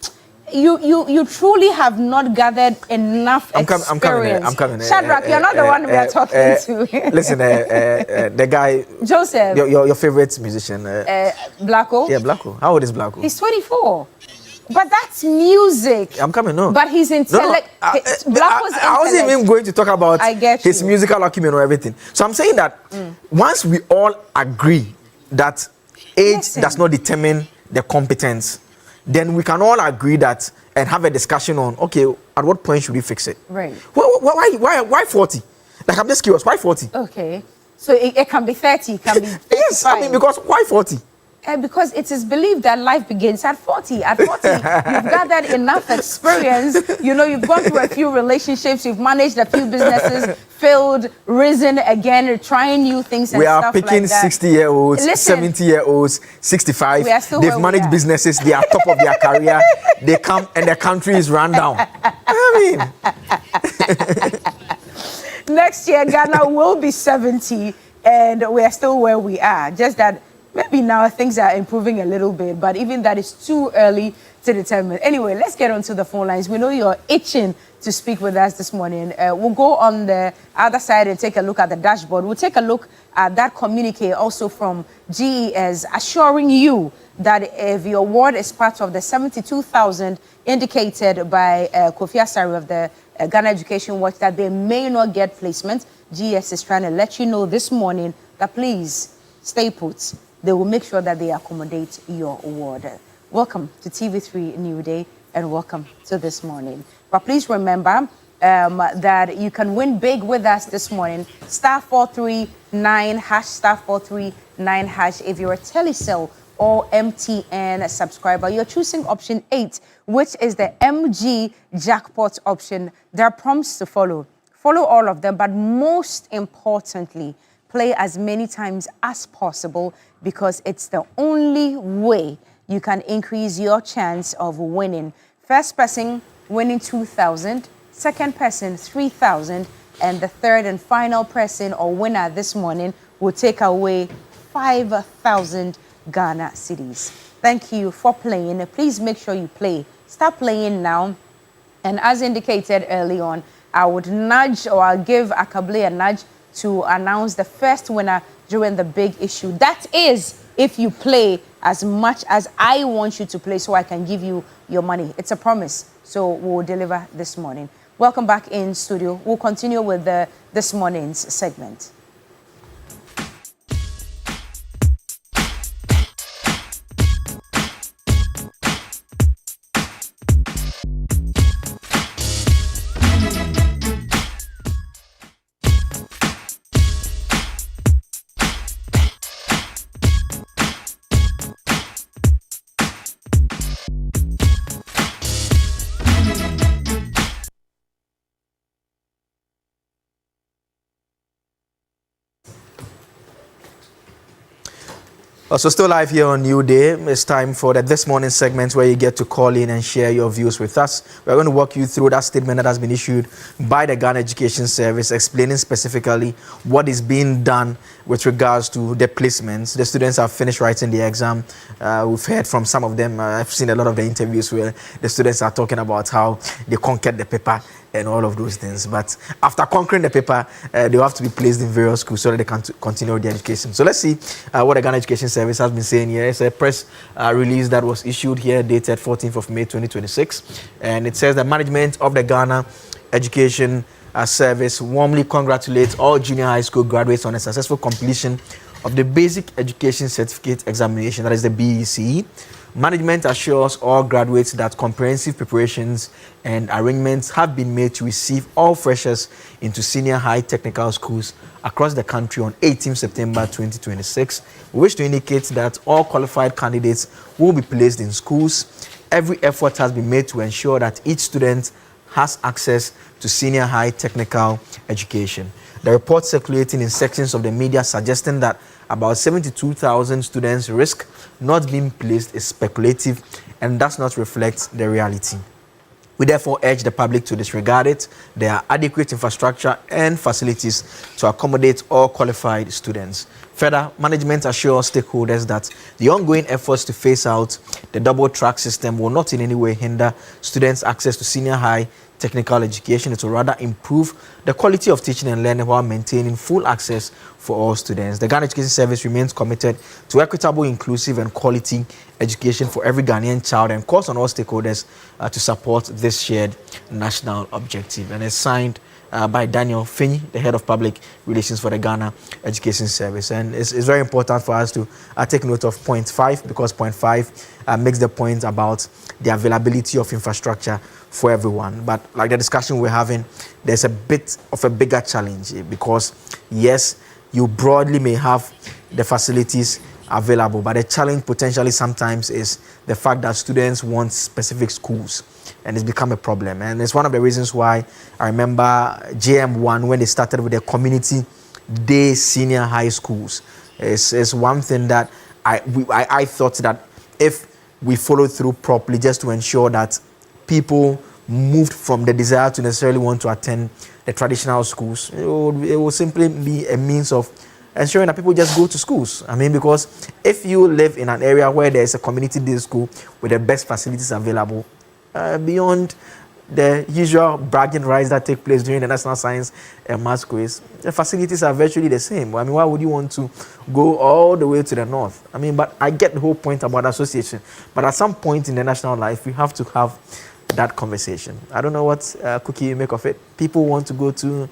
Speaker 17: you truly have not gathered enough experience.
Speaker 18: I'm coming.
Speaker 17: Shadrach, you're not the one we are talking to.
Speaker 18: Listen, the guy,
Speaker 17: Joseph,
Speaker 18: your favorite musician,
Speaker 17: Blacko.
Speaker 18: Yeah, Blacko. How old is Blacko?
Speaker 17: He's 24. But that's music.
Speaker 18: I'm coming, no.
Speaker 17: But his intellect. Blacko's intellect.
Speaker 18: I wasn't even going to talk about his musical acumen or everything. So I'm saying that once we all agree that age does not determine the competence, then we can all agree that and have a discussion on, okay, at what point should we fix it?
Speaker 17: Right.
Speaker 18: Why 40? Like, I'm just curious, why 40?
Speaker 17: Okay. So it can be 30, it can be 55.
Speaker 18: Yes, I mean, because why 40?
Speaker 17: Because it is believed that life begins at 40. At 40, you've gathered enough experience. You know, you've gone through a few relationships, you've managed a few businesses, failed, risen again, trying new things and stuff like that.
Speaker 18: We are picking 60-year-olds, 70-year-olds, 65. They've managed businesses. They are top of their career. They come and the country is run down. I mean...
Speaker 17: year, Ghana will be 70, and we are still where we are. Just that maybe now things are improving a little bit, but even that is too early to determine. Anyway, let's get onto the phone lines. We know you're itching to speak with us this morning. We'll go on the other side and take a look at the dashboard. We'll take a look at that communique also from GES assuring you that if your ward is part of the 72,000 indicated by Kofi Asare of the Ghana Education Watch, that they may not get placement. GES is trying to let you know this morning that please stay put. They will make sure that they accommodate your ward. Welcome to TV3 Newday and welcome to this morning. But please remember that you can win big with us this morning. *439# *439#. If you're a Telecel or MTN subscriber, you're choosing option 8, which is the MG jackpot option. There are prompts to follow. Follow all of them, but most importantly, play as many times as possible because it's the only way you can increase your chance of winning. First person winning 2,000, second person 3,000, and the third and final person or winner this morning will take away 5,000 Ghana cedis. Thank you for playing. Please make sure you play. Start playing now. And as indicated early on, I would nudge or I'll give Akable a nudge to announce the first winner during the big issue. That is, if you play as much as I want you to play so I can give you your money. It's a promise. So we'll deliver this morning. Welcome back in studio. We'll continue with this morning's segment.
Speaker 18: So still live here on New Day. It's time for This Morning segment where you get to call in and share your views with us. We're going to walk you through that statement that has been issued by the Ghana Education Service explaining specifically what is being done with regards to the placements. The students have finished writing the exam. We've heard from some of them. I've seen a lot of the interviews where the students are talking about how they conquered the paper and all of those things. But after conquering the paper, they have to be placed in various schools so that they can continue their education. So let's see what the Ghana Education Service has been saying here. It's a press release that was issued here dated 14th of May 2026. And it says the management of the Ghana Education Service warmly congratulates all junior high school graduates on a successful completion of the Basic Education Certificate Examination, that is the BECE. Management assures all graduates that comprehensive preparations and arrangements have been made to receive all freshers into senior high technical schools across the country on 18 September 2026. We wish to indicate that all qualified candidates will be placed in schools. Every effort has been made to ensure that each student has access to senior high technical education. The report circulating in sections of the media suggesting that about 72,000 students risk not being placed is speculative and does not reflect the reality. We therefore urge the public to disregard it. There are adequate infrastructure and facilities to accommodate all qualified students. Further, management assures stakeholders that the ongoing efforts to phase out the double track system will not in any way hinder students' access to senior high technical education. It will rather improve the quality of teaching and learning while maintaining full access for all students. The Ghana Education Service remains committed to equitable, inclusive and quality education for every Ghanaian child and calls on all stakeholders to support this shared national objective. And it's signed by Daniel Finyi, the head of public relations for the Ghana Education Service. And it's very important for us to take note of point 5 because point 5 makes the point about the availability of infrastructure for everyone. But like the discussion we're having, there's a bit of a bigger challenge because yes, you broadly may have the facilities available, but the challenge potentially sometimes is the fact that students want specific schools, and it's become a problem. And it's one of the reasons why I remember JM1 when they started with the community day senior high schools. It's one thing that I thought that if we follow through properly just to ensure that people moved from the desire to necessarily want to attend the traditional schools. It will simply be a means of ensuring that people just go to schools. I mean, because if you live in an area where there is a community day school with the best facilities available, beyond the usual bragging rights that take place during the National Science and Maths quiz, the facilities are virtually the same. I mean, why would you want to go all the way to the north? I mean, but I get the whole point about association. But at some point in the national life, we have to have that conversation. I don't know what Cookie you make of it. People want to go to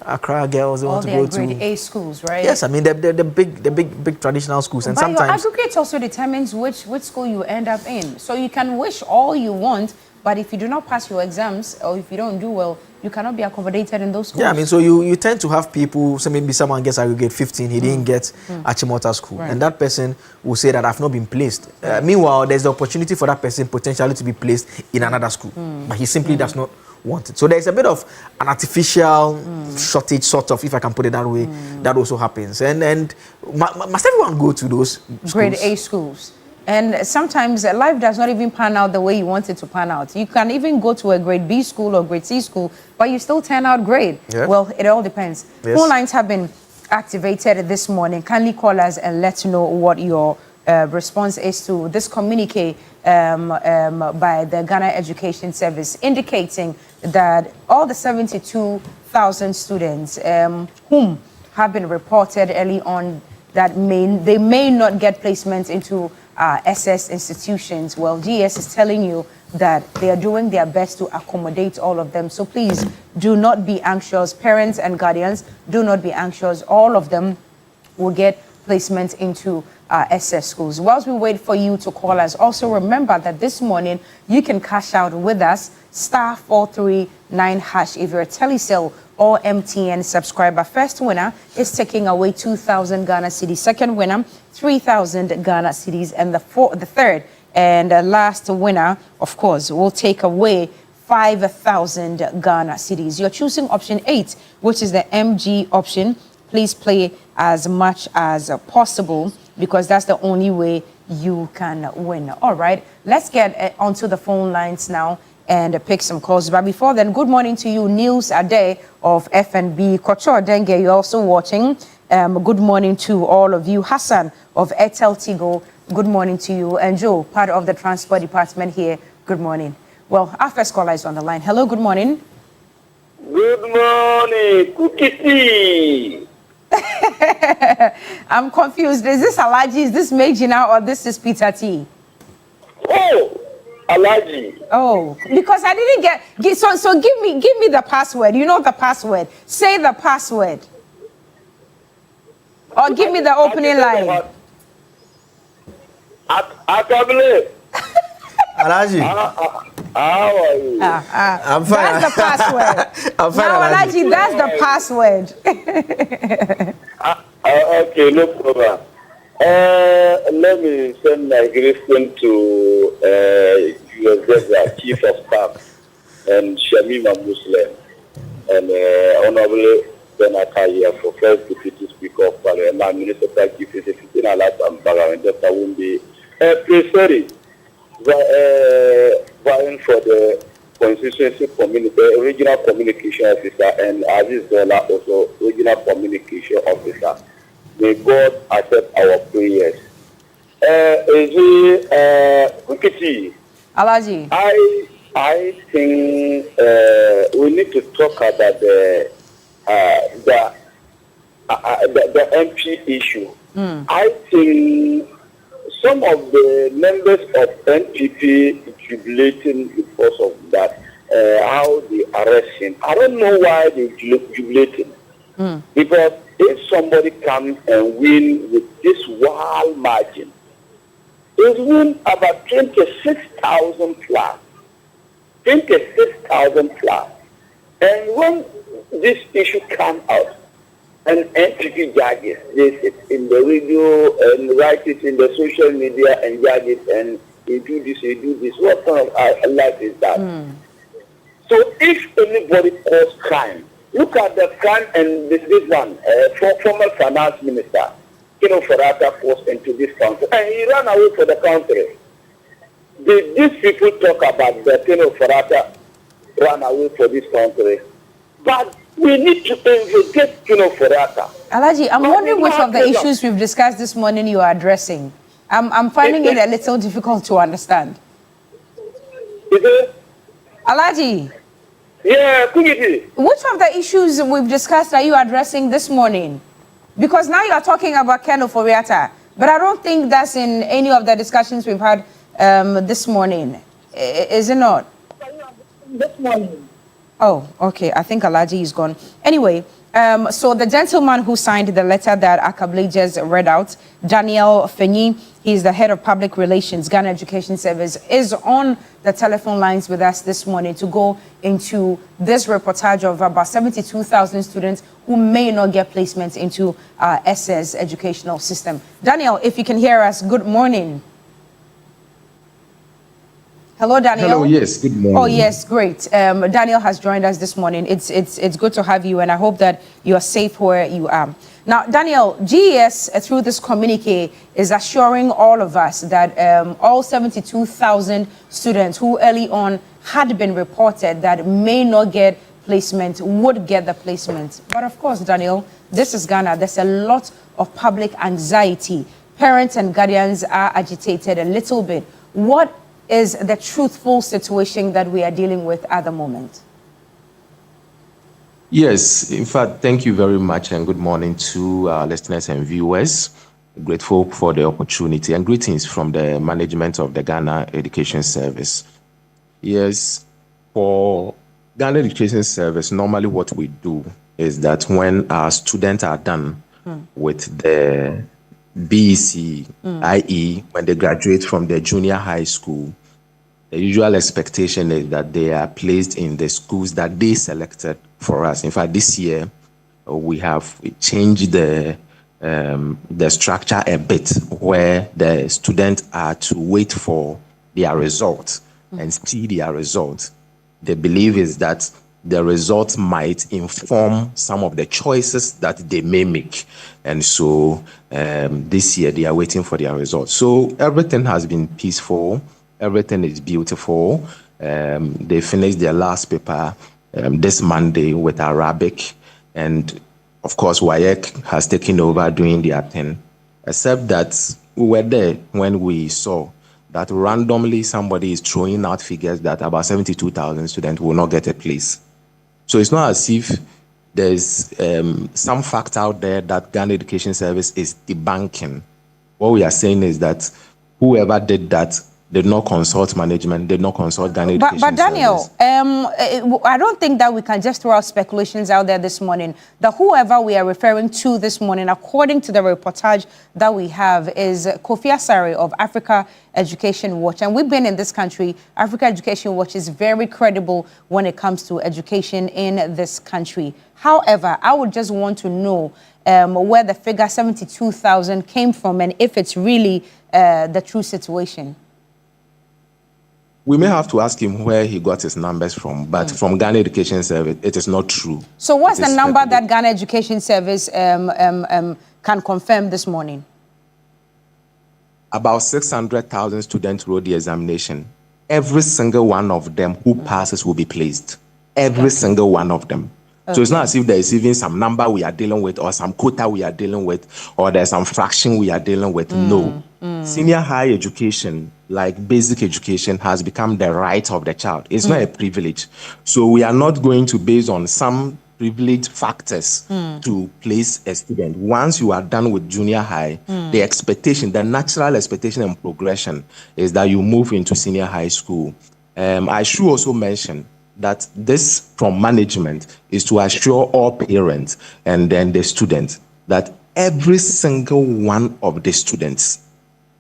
Speaker 18: Accra girls, they want to go to
Speaker 17: grade A schools, right?
Speaker 18: Yes, I mean the big traditional schools, and
Speaker 17: but
Speaker 18: sometimes
Speaker 17: your aggregate also determines which school you end up in. So you can wish all you want, but if you do not pass your exams or if you don't do well, you cannot be accommodated in those schools.
Speaker 18: Yeah, I mean, so you tend to have people, so maybe someone gets aggregate 15, he didn't get Achimota school, right. And that person will say that I've not been placed. Meanwhile, there's the opportunity for that person potentially to be placed in another school, but he simply does not want it. So there's a bit of an artificial shortage, sort of, if I can put it that way, that also happens. And must everyone go to those schools?
Speaker 17: Grade A schools? And sometimes life does not even pan out the way you want it to pan out. You can even go to a grade B school or grade C school, but you still turn out great. Yeah. Well, it all depends. Yes. Phone lines have been activated this morning. Kindly call us and let know what your response is to this communique by the Ghana Education Service indicating that all the 72,000 students whom have been reported early on that they may not get placements into SS institutions. Well, GS is telling you that they are doing their best to accommodate all of them. So please do not be anxious. Parents and guardians, do not be anxious. All of them will get placements into SS schools. Whilst we wait for you to call us, also remember that this morning you can cash out with us *439# if you're a Telecel or MTN subscriber. First winner is taking away 2,000 Ghana cedis. Second winner, 3,000 Ghana cedis. And the third and last winner, of course, will take away 5,000 Ghana cedis. You're choosing option 8, which is the MG option. Please play as much as possible because that's the only way you can win. All right, let's get onto the phone lines now and pick some calls. But before then, good morning to you, Niels Ade of FNB. Kocho Denge, you're also watching. Good morning to all of you. Hassan of Airtel Tigo, good morning to you. And Joe, part of the transport department here, good morning. Well, our first caller is on the line. Hello, good morning.
Speaker 19: Good morning, Cookie.
Speaker 17: I'm confused. Is this Alaji? Is this Mejina or this is Peter T?
Speaker 19: Oh, Alaji.
Speaker 17: Oh, because I didn't get so give me the password. You know the password. Say the password. Or give me the opening line.
Speaker 18: Alaji.
Speaker 19: How are you?
Speaker 18: I'm fine.
Speaker 17: That's the password.
Speaker 18: I'm fine.
Speaker 17: No, Alaji, that's the password.
Speaker 19: Okay, no problem. Let me send my greeting to your Chief of Staff and Shamima Muslim and Honorable Benaka here for First Deputy Speaker of Parliament, Minister of Chief Executive and Parliament, Dr. Wumbi. Preferring vying for the constituency regional communication officer and Aziz Zola also regional communication officer. May God accept our prayers. Kukiti,
Speaker 17: Alaji.
Speaker 19: I think we need to talk about the MP issue. I think some of the members of NPP jubilating because of that, how they arrest him. I don't know why they jubilating. Because if somebody comes and win with this wild margin, it's win about 26,000 plus. 26,000 plus. And when this issue comes out, and NPP judges, they sit in the radio and write it in the social media and judge it, and you do this, you do this. What kind of life is that? So if anybody calls crime, look at the crime and this one, former finance minister, Farata forced into this country, and he ran away for the country. These people talk about the Farata run away for this country. But we need to investigate for that.
Speaker 17: Alaji, I'm wondering which of the issues we've discussed this morning you are addressing. I'm finding it a little difficult to understand. Alaji.
Speaker 19: Yeah,
Speaker 17: which of the issues we've discussed are you addressing this morning? Because now you are talking about Ken Oforiatta, but I don't think that's in any of the discussions we've had this morning. Is it not?
Speaker 19: This morning.
Speaker 17: Oh, okay. I think Alaji is gone. Anyway, so the gentleman who signed the letter that Akabli just read out, Daniel Fenyi, he's the head of public relations, Ghana Education Service, is on the telephone lines with us this morning to go into this reportage of about 72,000 students who may not get placements into SS educational system. Daniel, if you can hear us, good morning. Hello, Daniel.
Speaker 20: Hello, yes, good morning.
Speaker 17: Oh, yes, great. Daniel has joined us this morning. It's good to have you, and I hope that you are safe where you are. Now, Daniel, GES, through this communique, is assuring all of us that all 72,000 students who early on had been reported that may not get placement would get the placement. But of course, Daniel, this is Ghana. There's a lot of public anxiety. Parents and guardians are agitated a little bit. What is the truthful situation that we are dealing with at the moment?
Speaker 20: Yes, in fact, thank you very much and good morning to our listeners and viewers. Grateful for the opportunity and greetings from the management of the Ghana Education Service. Yes, for Ghana Education Service, normally what we do is that when our students are done with the BEC, i.e., when they graduate from the junior high school, the usual expectation is that they are placed in the schools that they selected for us. In fact, this year, we have changed the structure a bit, where the students are to wait for their results and see their results. The belief is that the results might inform some of the choices that they may make. And so this year, they are waiting for their results. So everything has been peaceful. Everything is beautiful. They finished their last paper this Monday with Arabic. And of course, WAEC has taken over doing their thing. Except that we were there when we saw that randomly somebody is throwing out figures that about 72,000 students will not get a place. So it's not as if there's some fact out there that Ghana Education Service is debunking. What we are saying is that whoever did that did not consult management, did not consult Ghana Education
Speaker 17: But Daniel,
Speaker 20: Service.
Speaker 17: I don't think that we can just throw out speculations out there this morning. The whoever we are referring to this morning, according to the reportage that we have, is Kofi Asare of Africa Education Watch. And we've been in this country. Africa Education Watch is very credible when it comes to education in this country. However, I would just want to know where the figure 72,000 came from and if it's really the true situation.
Speaker 20: We may have to ask him where he got his numbers from, but from Ghana Education Service, it is not true.
Speaker 17: So what's the number that Ghana Education Service can confirm this morning?
Speaker 20: About 600,000 students wrote the examination. Every single one of them who passes will be placed. Every single one of them. Okay. So it's not as if there is even some number we are dealing with or some quota we are dealing with or there's some fraction we are dealing with. No. Senior high education, like basic education, has become the right of the child. It's not a privilege. So we are not going to base on some privileged factors to place a student. Once you are done with junior high, the expectation, the natural expectation and progression is that you move into senior high school. I should also mention that this from management is to assure all parents and then the students that every single one of the students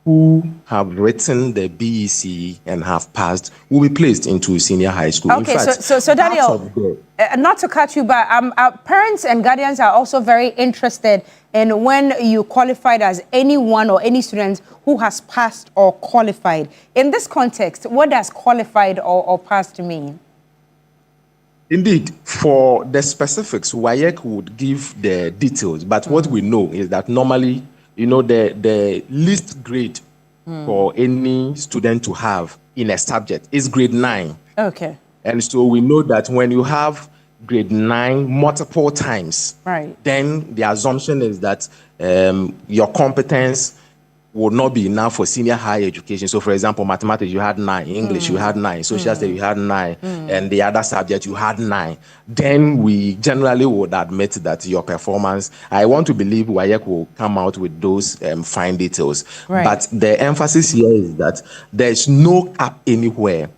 Speaker 20: who have written the BEC and have passed will be placed into senior high school.
Speaker 17: Okay,
Speaker 20: in fact,
Speaker 17: so Daniel, not to cut you, but parents and guardians are also very interested in when you qualified as anyone or any student who has passed or qualified. In this context, what does qualified or passed mean?
Speaker 20: Indeed, for the specifics, WAEC would give the details, but what we know is that normally, you know, the least grade for any student to have in a subject is grade 9.
Speaker 17: Okay.
Speaker 20: And so we know that when you have grade 9 multiple times,
Speaker 17: right,
Speaker 20: then the assumption is that your competence would not be enough for senior higher education. So, for example, mathematics, you had 9, English, you had 9, social studies, you had 9, and the other subject, you had 9. Then we generally would admit that your performance, I want to believe WAEC will come out with those fine details.
Speaker 17: Right.
Speaker 20: But the emphasis here is that there's no cap anywhere.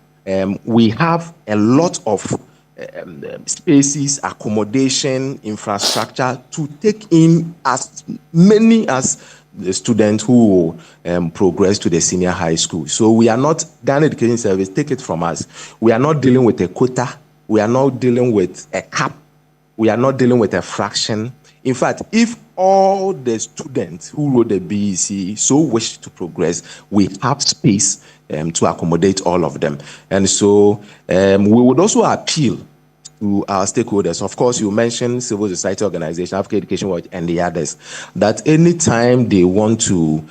Speaker 20: We have a lot of spaces, accommodation, infrastructure to take in as many as the students who progress to the senior high school. So we are not, Ghana Education Service, take it from us, we are not dealing with a quota, we are not dealing with a cap, we are not dealing with a fraction. In fact, if all the students who wrote the BEC so wish to progress, we have space to accommodate all of them. And so we would also appeal to our stakeholders. Of course, you mentioned civil society organization, African Education Watch, and the others, that anytime they want to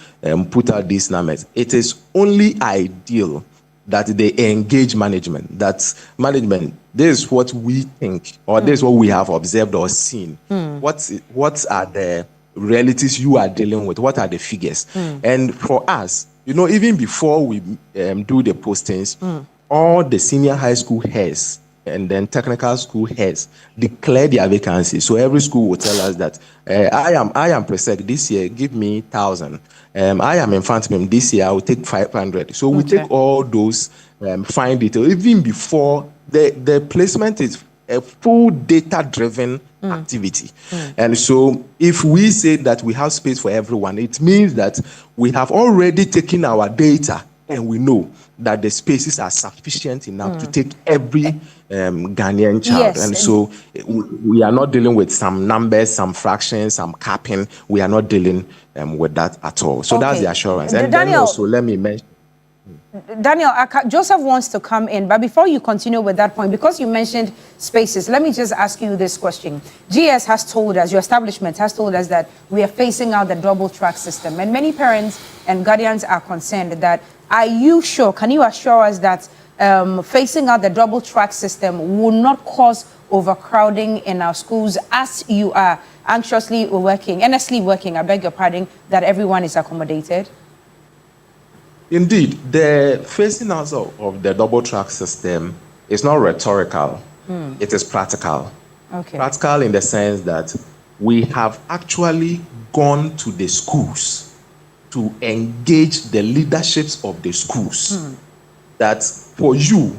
Speaker 20: put out these numbers, it is only ideal that they engage management. That management, this is what we think, or this is what we have observed or seen. What are the realities you are dealing with? What are the figures? And for us, you know, even before we do the postings, all the senior high school heads and then technical school heads declare their vacancies. So every school will tell us that I am Presec this year, give me 1,000. I am Infantimum this year, I will take 500. So we take all those fine details even before the placement is a full data-driven activity. And so if we say that we have space for everyone, it means that we have already taken our data and we know that the spaces are sufficient enough to take every Ghanaian child.
Speaker 17: Yes,
Speaker 20: and so we are not dealing with some numbers, some fractions, some capping. We are not dealing with that at all. So that's the assurance. And
Speaker 17: Daniel,
Speaker 20: then also let me mention.
Speaker 17: Daniel, Joseph wants to come in, but before you continue with that point, because you mentioned spaces, let me just ask you this question. GS has told us, your establishment has told us that we are phasing out the double track system, and many parents and guardians are concerned that, are you sure, can you assure us that phasing out the double track system will not cause overcrowding in our schools as you are earnestly working, I beg your pardon, that everyone is accommodated?
Speaker 20: Indeed, the phasing out of the double track system is not rhetorical, it is practical.
Speaker 17: Okay.
Speaker 20: Practical in the sense that we have actually gone to the schools to engage the leaderships of the schools. That for you,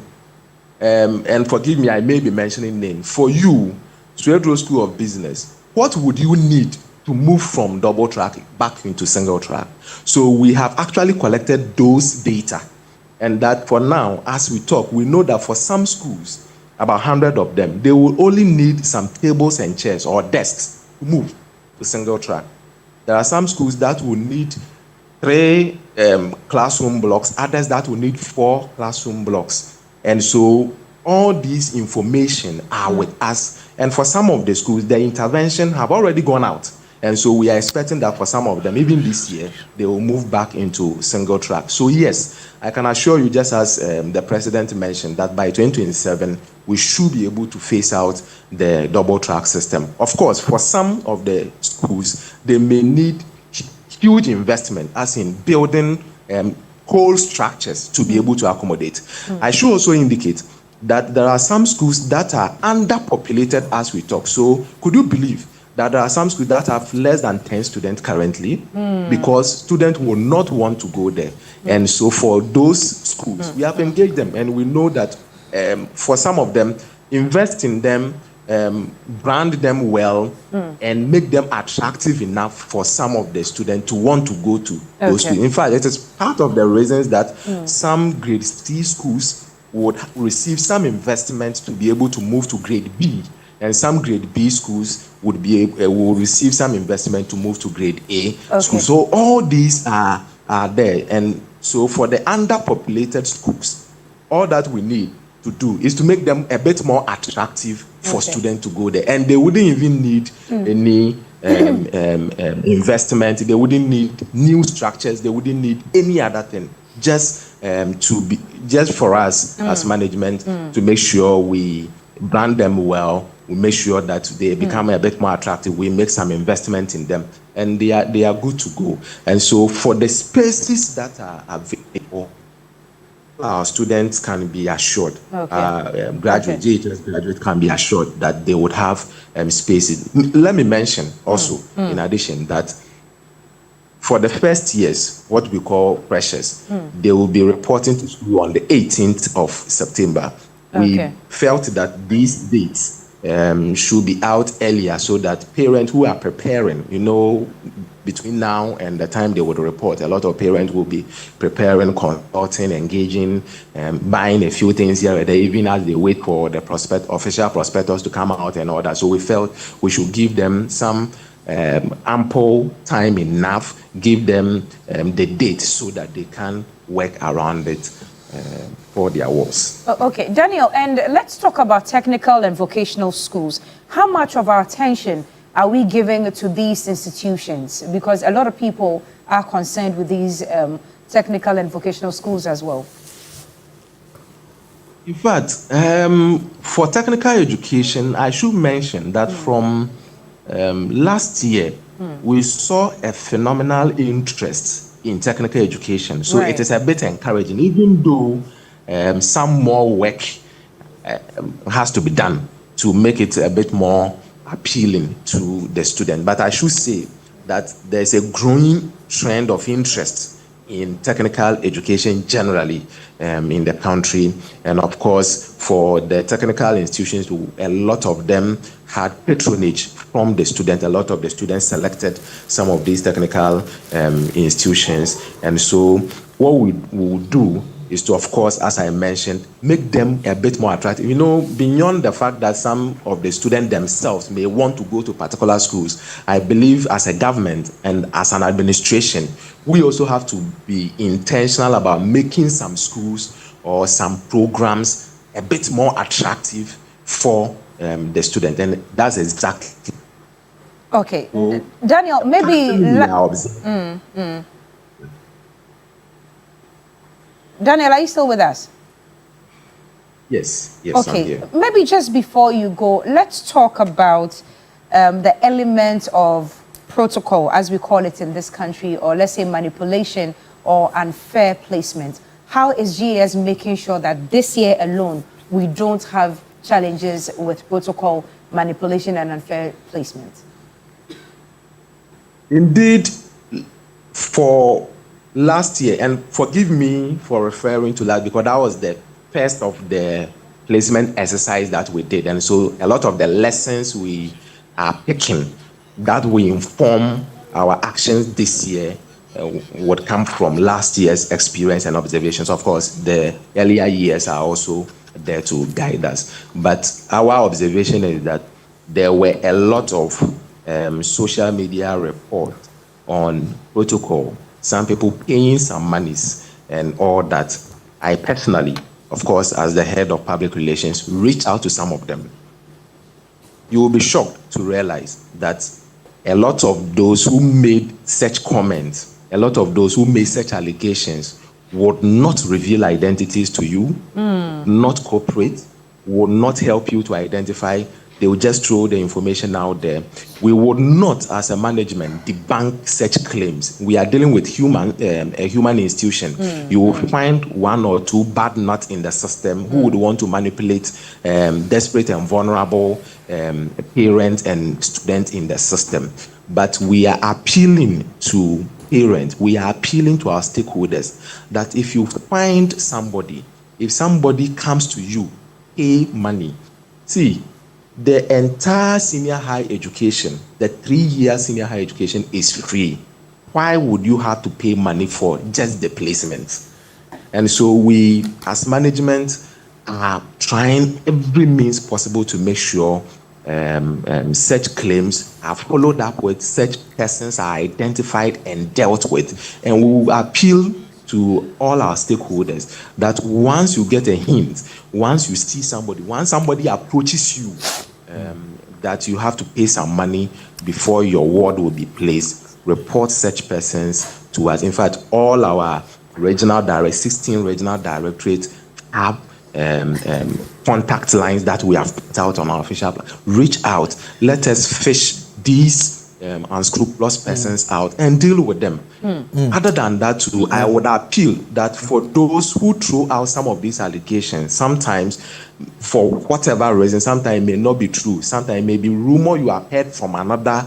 Speaker 20: and forgive me, I may be mentioning names, for you, Suedro School of Business, what would you need to move from double track back into single track? So we have actually collected those data, and that for now, as we talk, we know that for some schools, about 100 of them, they will only need some tables and chairs or desks to move to single track. There are some schools that will need 3 classroom blocks, others that will need 4 classroom blocks. And so all these information are with us. And for some of the schools, the intervention have already gone out. And so we are expecting that for some of them, even this year, they will move back into single track. So yes, I can assure you, just as the president mentioned, that by 2027, we should be able to phase out the double track system. Of course, for some of the schools, they may need huge investment, as in building whole structures to be able to accommodate. I should also indicate that there are some schools that are underpopulated as we talk. So could you believe that there are some schools that have less than 10 students currently because students will not want to go there. And so for those schools, we have engaged them, and we know that for some of them, invest in them, brand them well, and make them attractive enough for some of the students to want to go to those schools. In fact, it is part of the reasons that some grade C schools would receive some investment to be able to move to grade B, and some grade B schools would will receive some investment to move to grade A schools. So all these are there. And so for the underpopulated schools, all that we need to do is to make them a bit more attractive for students to go there. And they wouldn't even need any investment. They wouldn't need new structures. They wouldn't need any other thing. Just just for us as management to make sure we brand them well, we make sure that they become a bit more attractive, we make some investment in them, and they are good to go. And so for the spaces that are available, our students can be assured, graduates can be assured that they would have spaces. Let me mention also, in addition, that for the first years, what we call freshers, they will be reporting to school on the 18th of September. We felt that these dates should be out earlier so that parents who are preparing, between now and the time they would report, a lot of parents will be preparing, consulting, engaging, buying a few things here and there, even as they wait for the official prospectus to come out and all that. So we felt we should give them some ample time enough, give them the date so that they can work around it for their works.
Speaker 17: Okay, Daniel, and let's talk about technical and vocational schools. How much of our attention are we giving to these institutions? Because a lot of people are concerned with these technical and vocational schools as well.
Speaker 20: In fact, for technical education, I should mention that from last year, we saw a phenomenal interest in technical education. So it is a bit encouraging, even though some more work has to be done to make it a bit more appealing to the student. But I should say that there's a growing trend of interest in technical education generally in the country. And of course, for the technical institutions, a lot of them had patronage from the students. A lot of the students selected some of these technical institutions. And so what we will do is to, of course, as I mentioned, make them a bit more attractive. Beyond the fact that some of the students themselves may want to go to particular schools, I believe as a government and as an administration, we also have to be intentional about making some schools or some programs a bit more attractive for the student. And that's exactly.
Speaker 17: Okay. Daniel, maybe... Daniel, are you still with us?
Speaker 20: Yes,
Speaker 17: okay.
Speaker 20: I'm here.
Speaker 17: Maybe just before you go, let's talk about the element of protocol, as we call it in this country, or let's say manipulation or unfair placement. How is GES making sure that this year alone, we don't have challenges with protocol manipulation and unfair placement?
Speaker 20: Indeed, for last year, and forgive me for referring to that because that was the first of the placement exercise that we did. And so a lot of the lessons we are picking that will inform our actions this year would come from last year's experience and observations. Of course, the earlier years are also there to guide us. But our observation is that there were a lot of social media reports on protocol, some people paying some monies and all that. I personally, of course, as the head of public relations, reached out to some of them. You will be shocked to realize that a lot of those who made such comments, a lot of those who made such allegations would not reveal identities to you, not cooperate, would not help you to identify. They will just throw the information out there. We would not, as a management, debunk such claims. We are dealing with a human institution. You will find one or two bad nuts in the system who would want to manipulate desperate and vulnerable parents and students in the system. But we are appealing to parents, we are appealing to our stakeholders that if you find somebody, if somebody comes to you, pay money. See, the entire senior high education, the 3-year senior high education is free. Why would you have to pay money for just the placement? And so we, as management, are trying every means possible to make sure such claims are followed up with, such persons are identified and dealt with. And we will appeal to all our stakeholders that once you get a hint, once you see somebody, once somebody approaches you, that you have to pay some money before your word will be placed, report such persons to us. In fact, all our 16 regional directorates have contact lines that we have put out on our official plan. Reach out. Let us fish these unscrupulous persons out and deal with them. Other than that, too, I would appeal that for those who throw out some of these allegations, sometimes for whatever reason, sometimes it may not be true, sometimes it may be rumor you have heard from another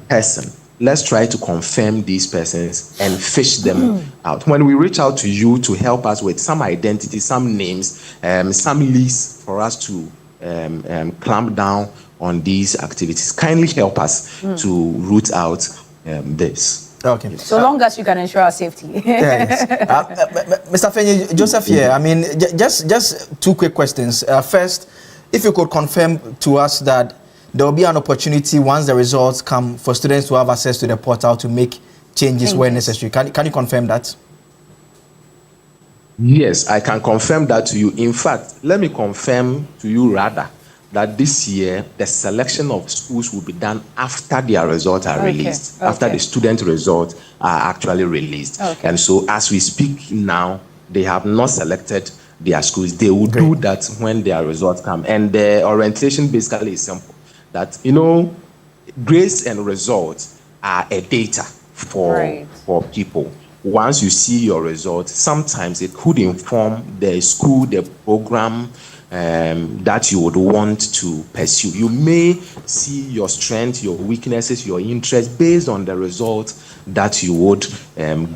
Speaker 20: person. Let's try to confirm these persons and fish them out. When we reach out to you to help us with some identity, some names, some lists for us to clamp down on these activities, kindly help us to root out this.
Speaker 17: Okay. So long as you can ensure our safety.
Speaker 18: Yes. Mr. Fenye, Joseph here. I mean, just two quick questions. First, if you could confirm to us that there will be an opportunity once the results come for students to have access to the portal to make changes where necessary. Can you confirm that?
Speaker 20: Yes, I can confirm that to you. In fact, let me confirm to you rather that this year the selection of schools will be done after their results are released, after the student results are actually released. And so as we speak now, they have not selected their schools. They will do that when their results come. And the orientation basically is simple, that, you know, grades and results are a data for people. Once you see your results, sometimes it could inform the school, the program that you would want to pursue. You may see your strengths, your weaknesses, your interests based on the results that you would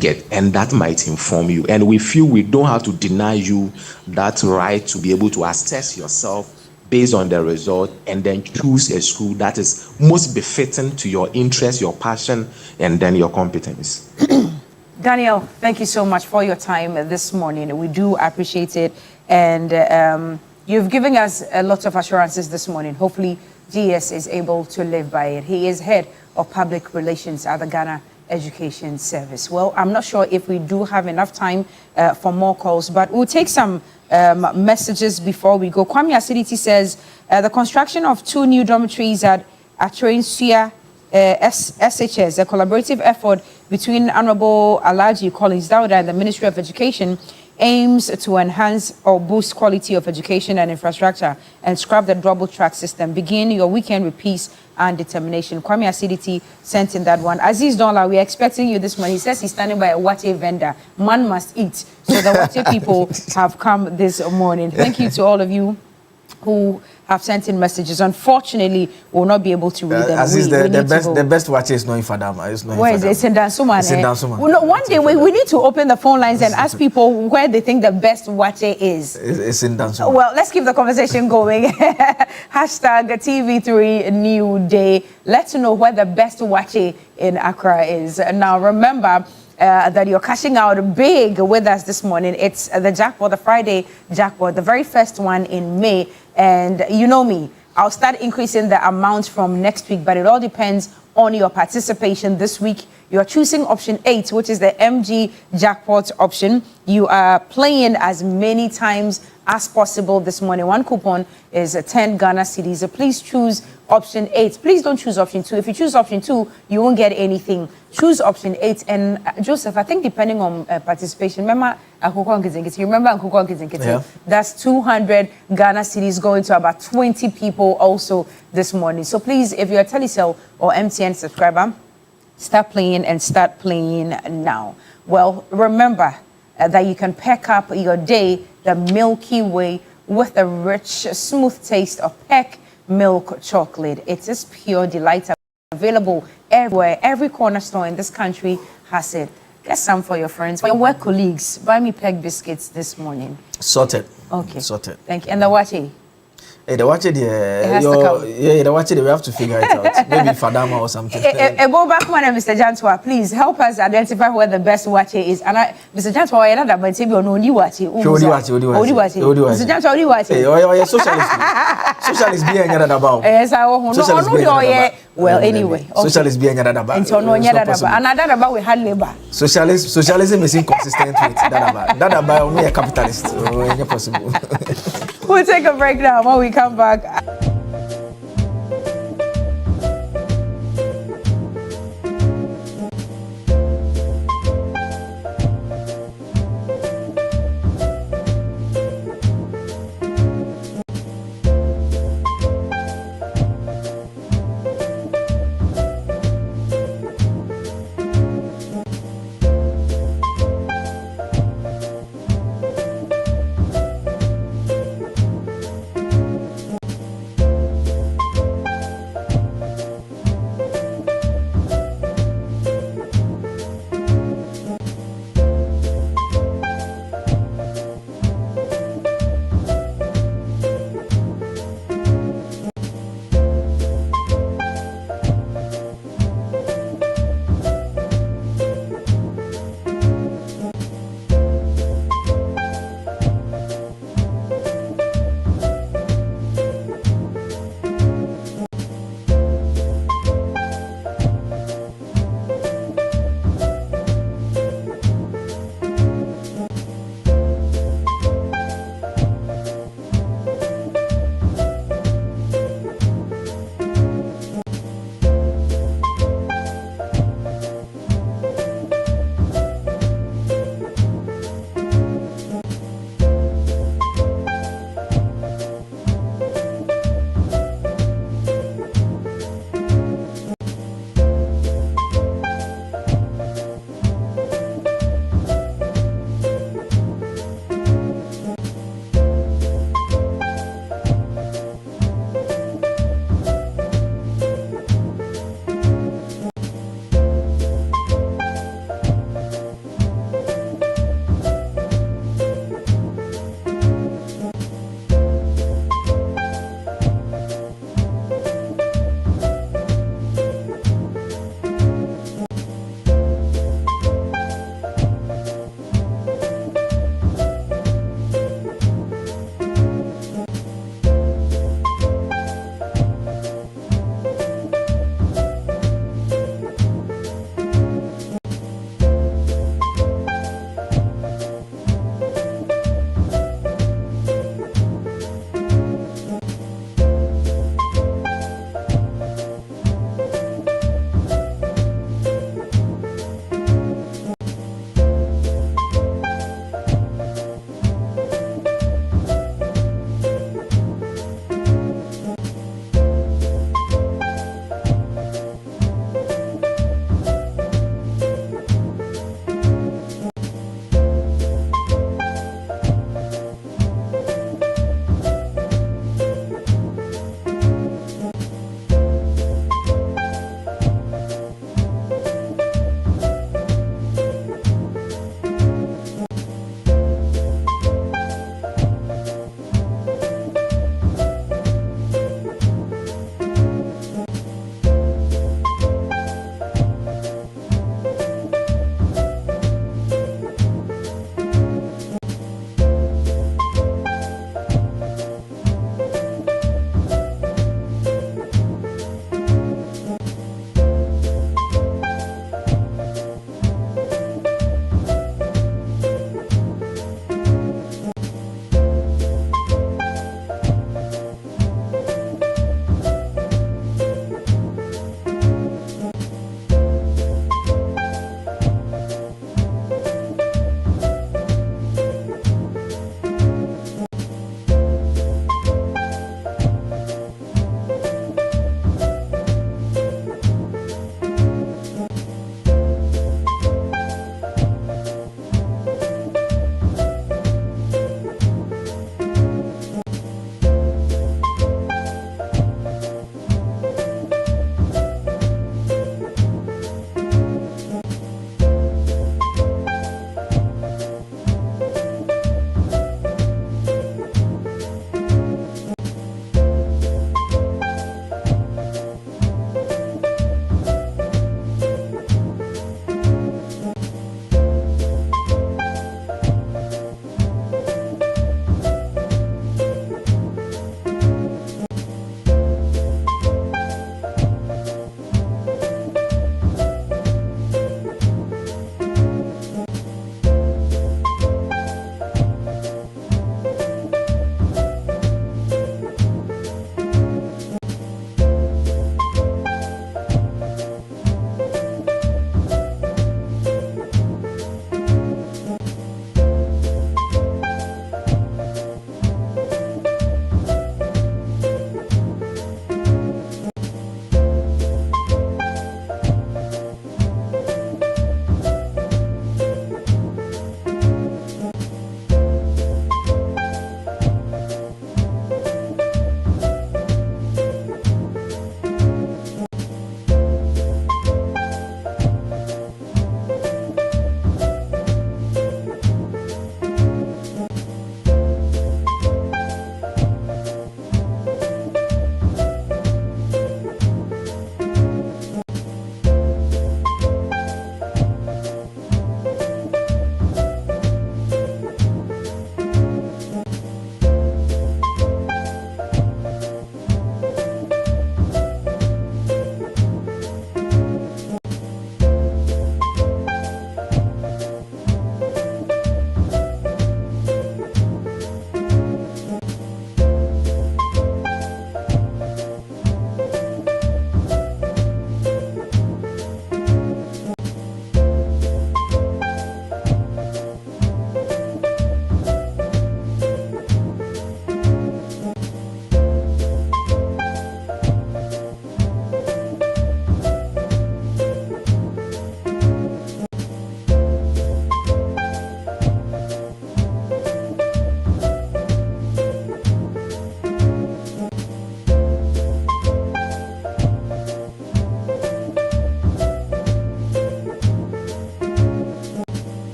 Speaker 20: get, and that might inform you. And we feel we don't have to deny you that right to be able to assess yourself based on the result and then choose a school that is most befitting to your interest, your passion, and then your competence.
Speaker 17: Daniel, thank you so much for your time this morning. We do appreciate it. And you've given us a lot of assurances this morning. Hopefully, GS is able to live by it. He is head of public relations at the Ghana Education Service. Well, I'm not sure if we do have enough time for more calls, but we'll take some messages before we go. Kwame Acidity says the construction of 2 new dormitories at Atrain-Suya SHS, a collaborative effort between Honorable Alhaji Collins Dauda and the Ministry of Education, aims to enhance or boost quality of education and infrastructure and scrap the double track system. Begin your weekend with peace and determination. Kwame Acidity sent in that one. Aziz Donla, we're expecting you this morning. He says he's standing by a Wate vendor. Man must eat. So the Wate people have come this morning. Thank you to all of you who have sent in messages. Unfortunately, we'll not be able to read them.
Speaker 18: Aziz, the best watch is not in Fadama.
Speaker 17: Where is it? It's in Dansuma.
Speaker 18: It's in Dansuma.
Speaker 17: One day we need to open the phone lines and ask people where they think the best watch is.
Speaker 18: It's in Dansuma.
Speaker 17: Well, let's keep the conversation going. Hashtag TV3 Newday. Let's know where the best watch in Accra is. Now, remember that you're cashing out big with us this morning. It's the jackpot, the Friday jackpot, the very first one in May. And you know me, I'll start increasing the amount from next week, but it all depends on your participation this week. You're choosing option 8, which is the MG jackpot option. You are playing as many times as possible this morning. One coupon is 10 Ghana cedis. So please choose option 8. Please don't choose option 2. If you choose option 2, you won't get anything. Choose option 8. And Joseph, I think depending on participation, remember Nkukwa Nkizinkiti? Remember Nkukwa Nkizinkiti? Yeah. That's 200 Ghana cedis going to about 20 people also this morning. So please, if you're a Telecel or MTN subscriber, start playing and start playing now. Well, remember that you can pack up your day the Milky Way with the rich, smooth taste of Peck milk chocolate. It is pure delight, available everywhere. Every corner store in this country has it. Get some for your friends, for your work colleagues. Buy me Peck biscuits this morning.
Speaker 18: Sorted.
Speaker 17: Okay.
Speaker 18: Sorted.
Speaker 17: Thank you. And the wachi?
Speaker 18: Hey, the watch it, the watch it, we have to figure it out. Maybe Fadama or something.
Speaker 17: Go back one, Mr. Jantwa, please help us identify where the best watch is. And Mr. Jantwa, I know that, but maybe only watch it. Mr. Jantwa, only watch it.
Speaker 18: Oh, socialist. Socialist being about.
Speaker 17: Yes, I know. Well, anyway.
Speaker 18: Socialist being about.
Speaker 17: It's no and another about we had labor.
Speaker 18: Socialism is inconsistent with that about only a capitalist. Impossible.
Speaker 17: We'll take a break now. When we come back.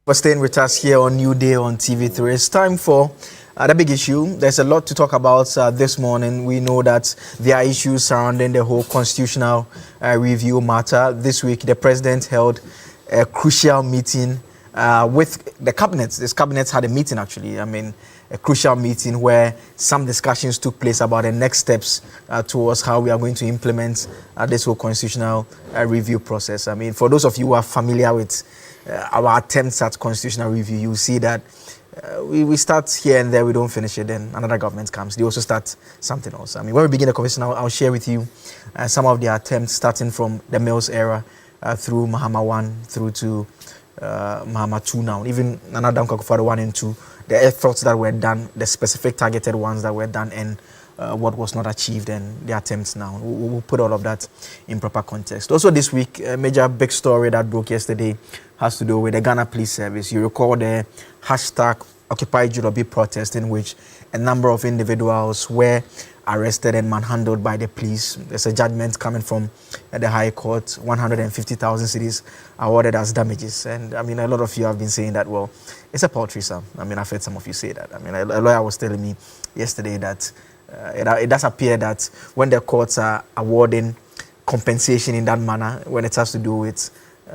Speaker 18: For staying with us here on New Day on TV3. It's time for the big issue. There's a lot to talk about this morning. We know that there are issues surrounding the whole constitutional review matter. This week, the president held a crucial meeting with the cabinet. This cabinet had a meeting, actually. I mean, a crucial meeting where some discussions took place about the next steps towards how we are going to implement this whole constitutional review process. I mean, for those of you who are familiar with our attempts at constitutional review, you see that we start here and there, we don't finish it, then another government comes. They also start something else. I mean, when we begin the conversation, I'll share with you some of the attempts starting from the Mills era through Mahama 1 through to Mahama 2 now, even another Nkakufado 1 and 2, the efforts that were done, the specific targeted ones that were done, and what was not achieved, and the attempts now. We'll put all of that in proper context. Also this week, a major big story that broke yesterday has to do with the Ghana Police Service. You recall the hashtag Occupy Julobi protest in which a number of individuals were arrested and manhandled by the police. There's a judgment coming from the High Court, 150,000 cedis awarded as damages. And I mean, a lot of you have been saying that, well, it's a paltry sum. I mean, I've heard some of you say that. I mean, a lawyer was telling me yesterday that it does appear that when the courts are awarding compensation in that manner, when it has to do with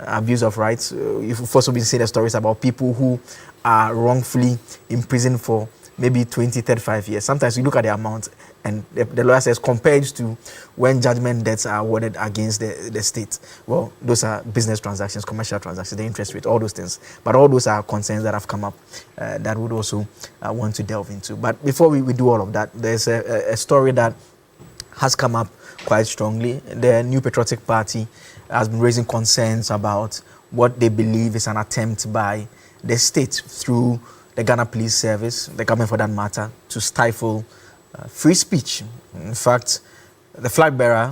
Speaker 18: abuse of rights, you've also been seeing the stories about people who are wrongfully imprisoned for maybe 20, 35 years. Sometimes you look at the amount and the lawyer says compared to when judgment debts are awarded against the state. Well, those are business transactions, commercial transactions, the interest rate, all those things. But all those are concerns that have come up that would also want to delve into. But before we do all of that, there's a story that has come up quite strongly. The New Patriotic Party has been raising concerns about what they believe is an attempt by the state through the Ghana Police Service, the government for that matter, to stifle free speech. In fact, the flag bearer,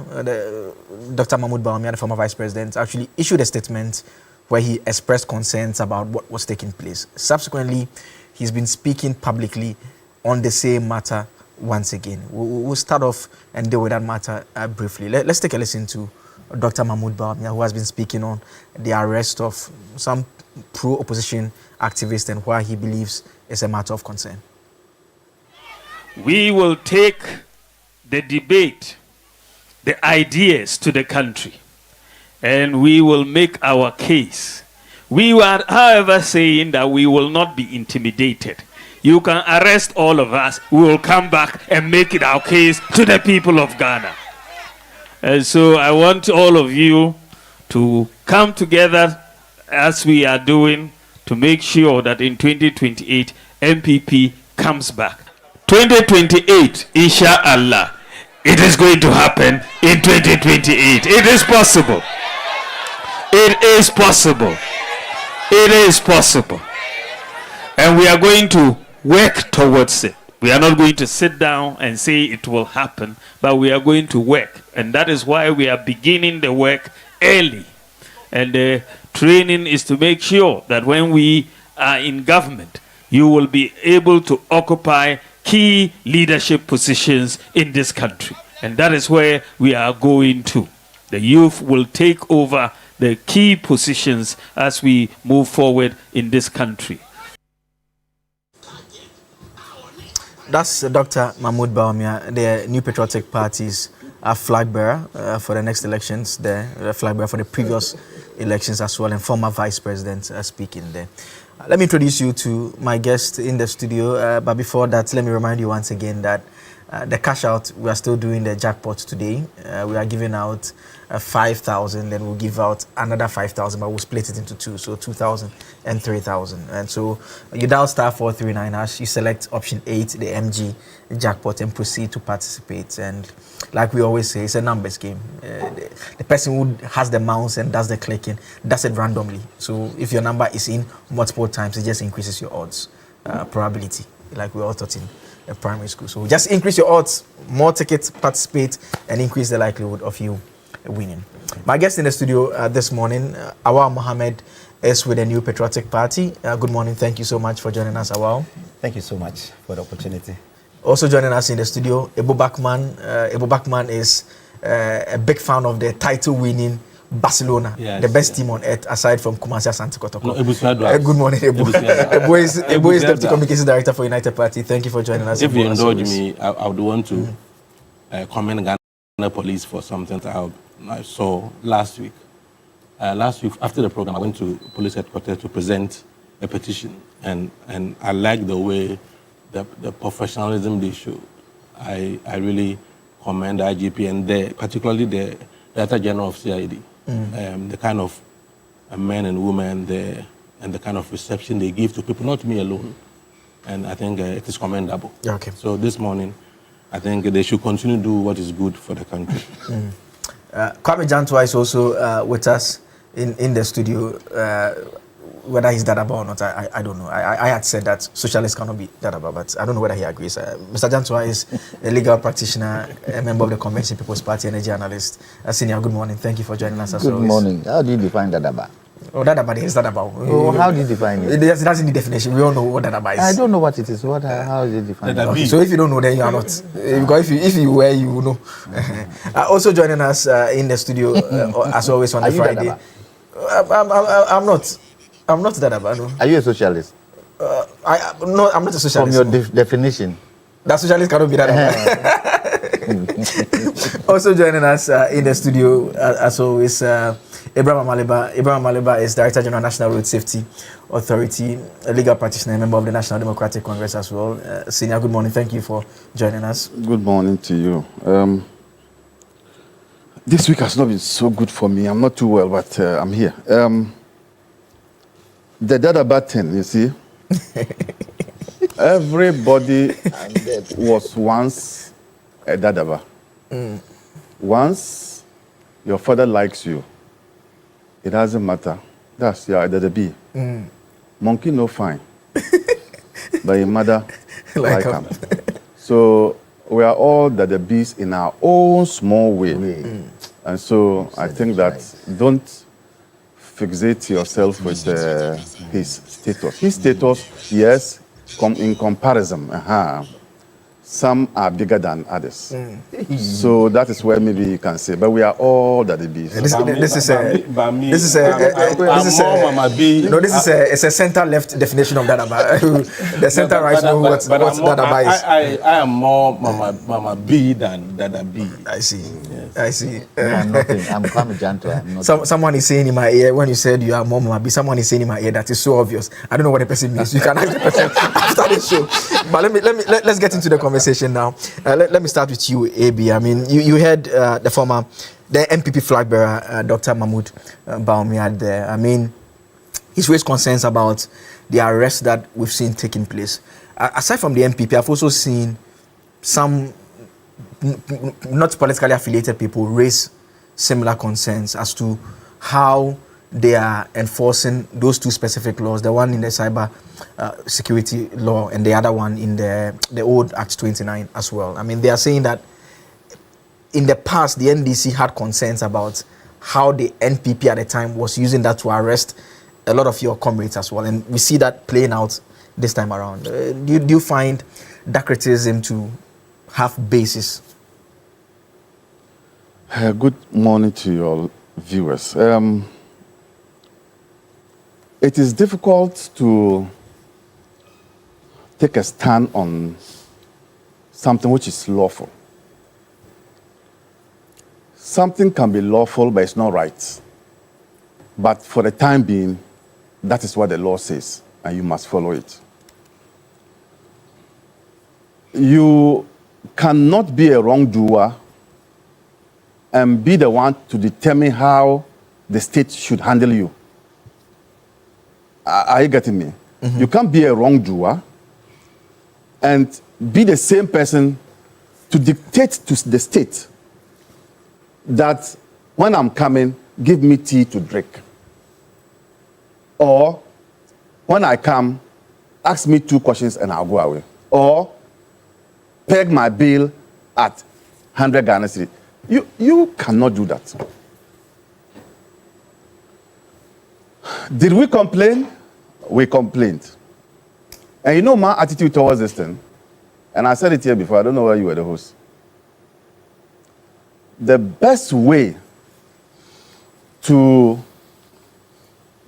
Speaker 18: Dr. Mahmoud Bawumia, the former vice president, actually issued a statement where he expressed concerns about what was taking place. Subsequently, he's been speaking publicly on the same matter once again. We'll start off and deal with that matter briefly. Let's take a listen to Dr. Mahmoud Bawumia, who has been speaking on the arrest of some pro-opposition activists and why he believes it's a matter of concern.
Speaker 2: We will take the debate, the ideas to the country, and we will make our case. We are, however, saying that we will not be intimidated. You can arrest all of us. We will come back and make it our case to the people of Ghana. And so I want all of you to come together as we are doing to make sure that in 2028, MPP comes back. 2028, inshallah, it is going to happen in 2028. It is possible. It is possible. It is possible. And we are going to work towards it. We are not going to sit down and say it will happen, but we are going to work. And that is why we are beginning the work early. And the training is to make sure that when we are in government, you will be able to occupy key leadership positions in this country. And that is where we are going to. The youth will take over the key positions as we move forward in this country.
Speaker 18: That's Dr. Mahmoud Bawumia, the New Patriotic Party's flag bearer for the next elections, the flag bearer for the previous elections as well, and former vice president speaking there. Let me introduce you to my guest in the studio, but before that, let me remind you once again that the cash out, we are still doing the jackpot today. We are giving out 5,000, then we'll give out another 5,000, but we'll split it into two, so 2,000 and 3,000. And so you dial star 439 hash, you select option 8, the MG jackpot, and proceed to participate. And like we always say, it's a numbers game. The person who has the mouse and does the clicking does it randomly. So if your number is in multiple times, it just increases your odds probability, like we all taught in primary school. So just increase your odds, more tickets, participate, and increase the likelihood of you winning. My guest in the studio this morning, Awal Mohammed, is with the New Patriotic Party. Good morning. Thank you so much for joining us, Awal.
Speaker 21: Thank you so much for the opportunity.
Speaker 18: Also joining us in the studio, Ebo Bakman. Ebo Bakman is a big fan of the title-winning Barcelona, the best team on earth aside from Kumasi Asante Kotoko. Good morning, Ebu. Ebu is Deputy Communications Director for United Party. Thank you for joining us.
Speaker 3: If you indulge me, I would want to commend Ghana Police for something that I saw last week. Last week, after the program, I went to police headquarters to present a petition, and I like the way the professionalism they showed. I really commend the IGP and particularly the Director General of CID. The kind of men and women there and the kind of reception they give to people, not me alone. And I think it is commendable.
Speaker 18: Okay.
Speaker 3: So this morning, I think they should continue to do what is good for the country.
Speaker 18: Kwame Jantwa is also with us in the studio. Whether he's Dadaba or not, I don't know. I had said that socialists cannot be Dadaba, but I don't know whether he agrees. Mr. Jantwa is a legal practitioner, a member of the Convention People's Party, energy analyst. Senior, good morning. Thank you for joining us.
Speaker 22: Good morning. How do you define Dadaba?
Speaker 18: Oh, Dadaba is Dadaba.
Speaker 22: Oh, how do you define it?
Speaker 18: That's in the definition. We all know what Dadaba is.
Speaker 22: I don't know what it is. How is it defined?
Speaker 18: Okay, so if you don't know, then you are not. Because if you were, you will know. Also joining us in the studio, as always, on the Friday. I'm not. I'm not Dadaba, no.
Speaker 22: Are you a socialist?
Speaker 18: I'm not a socialist.
Speaker 22: From your definition.
Speaker 18: That socialist cannot be Dadaba. Also joining us in the studio, as always, Abraham Amaliba. Abraham Amaliba is Director General National Road Safety Authority, a legal practitioner, a member of the National Democratic Congress as well. Senior, good morning. Thank you for joining us.
Speaker 23: Good morning to you. This week has not been so good for me. I'm not too well, but I'm here. The Dadaba thing, you see, everybody was once a Dadaba. Once your father likes you, it doesn't matter. That's your Dadabi. Monkey no fine, but your mother like him. So we are all Dadabis in our own small way. And so I think that don't fixate yourself with his status. His status, yes, in comparison, some are bigger than others. So that is where maybe you can say, but we are all that it be.
Speaker 18: This is a center left definition of Dadaba. The center right know what Dadaba is.
Speaker 3: I am more Mama B than Dada B.
Speaker 18: I see.
Speaker 22: Yes.
Speaker 18: I see.
Speaker 22: I'm nothing. I'm Kwame Jantwa.
Speaker 18: Someone is saying in my ear when you said you are more Mama B. Someone is saying in my ear that is so obvious. I don't know what the person means. You can ask the person after the show. But let's get into the conversation now. Let me start with you, AB. I mean, you heard the MPP flag bearer, Dr. Mahmoud Bawumia there. I mean, he's raised concerns about the arrests that we've seen taking place. Aside from the MPP, I've also seen some not politically affiliated people raise similar concerns as to how they are enforcing those two specific laws, the one in the cyber security law and the other one in the old Act 29 as well. I mean, they are saying that in the past, the NDC had concerns about how the NPP at the time was using that to arrest a lot of your comrades as well. And we see that playing out this time around. Do you find that criticism to have basis?
Speaker 23: Good morning to your viewers. It is difficult to take a stand on something which is lawful. Something can be lawful, but it's not right. But for the time being, that is what the law says, and you must follow it. You cannot be a wrongdoer and be the one to determine how the state should handle you. Are you getting me? Mm-hmm. You can't be a wrongdoer and be the same person to dictate to the state that when I'm coming, give me tea to drink. Or when I come, ask me 2 questions and I'll go away. Or peg my bill at 100 Ghana cedi. You cannot do that. Did we complain? We complained. And you know my attitude towards this thing, and I said it here before, I don't know where you were the host. The best way to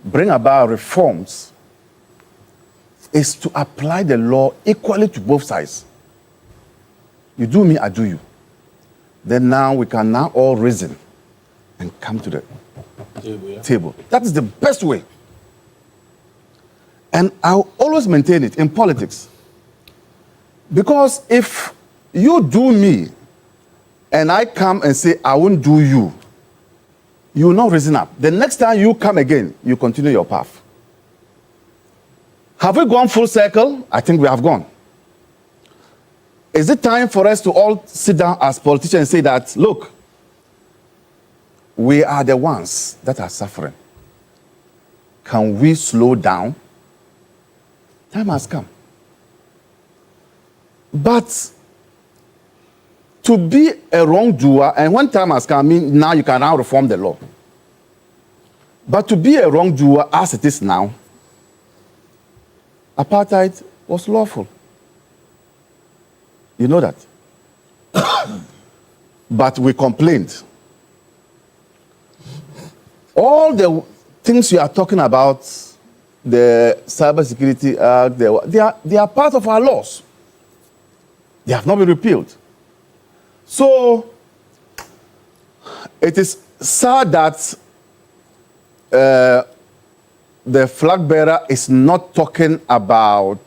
Speaker 23: bring about reforms is to apply the law equally to both sides. You do me, I do you. Then now we can now all reason and come to the table. That is the best way. And I'll always maintain it in politics. Because if you do me and I come and say I won't do you, you will not reason up. The next time you come again, you continue your path. Have we gone full circle? I think we have gone. Is it time for us to all sit down as politicians and say that, look, we are the ones that are suffering. Can we slow down? Time has come. But to be a wrongdoer, and when time has come, I mean, now you can now reform the law. But to be a wrongdoer as it is now, apartheid was lawful. You know that. But we complained. All the things you are talking about, the Cybersecurity Act, they are part of our laws. They have not been repealed. So it is sad that the flag bearer is not talking about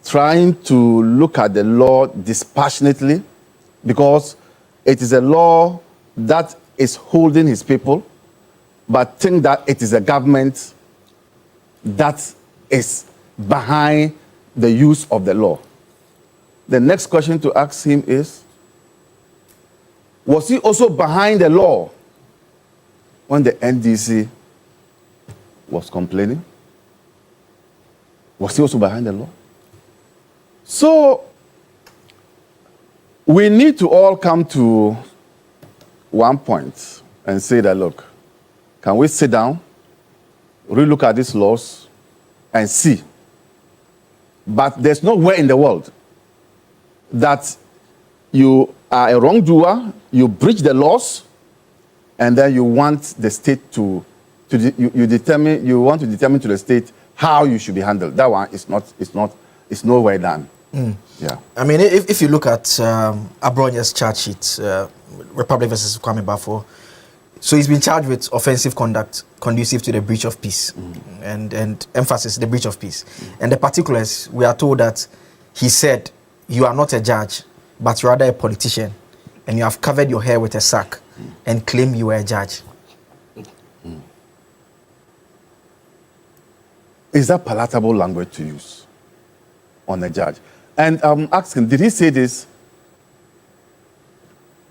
Speaker 23: trying to look at the law dispassionately, because it is a law that is holding his people, but think that it is a government that is behind the use of the law. The next question to ask him is, was he also behind the law when the NDC was complaining? Was he also behind the law? So we need to all come to one point and say that, look, can we sit down, relook at these laws and see? But there's nowhere in the world that you are a wrongdoer, you breach the laws, and then you want the state to want to determine to the state how you should be handled. That one is nowhere done. Yeah.
Speaker 18: I mean, if you look at Abronya's charge sheet, Republic versus Kwame Bafo, so he's been charged with offensive conduct conducive to the breach of peace, and emphasis the breach of peace. And the particulars, we are told that he said, you are not a judge, but rather a politician, and you have covered your hair with a sack and claim you were a judge.
Speaker 23: Is that palatable language to use on a judge? And I'm asking, did he say this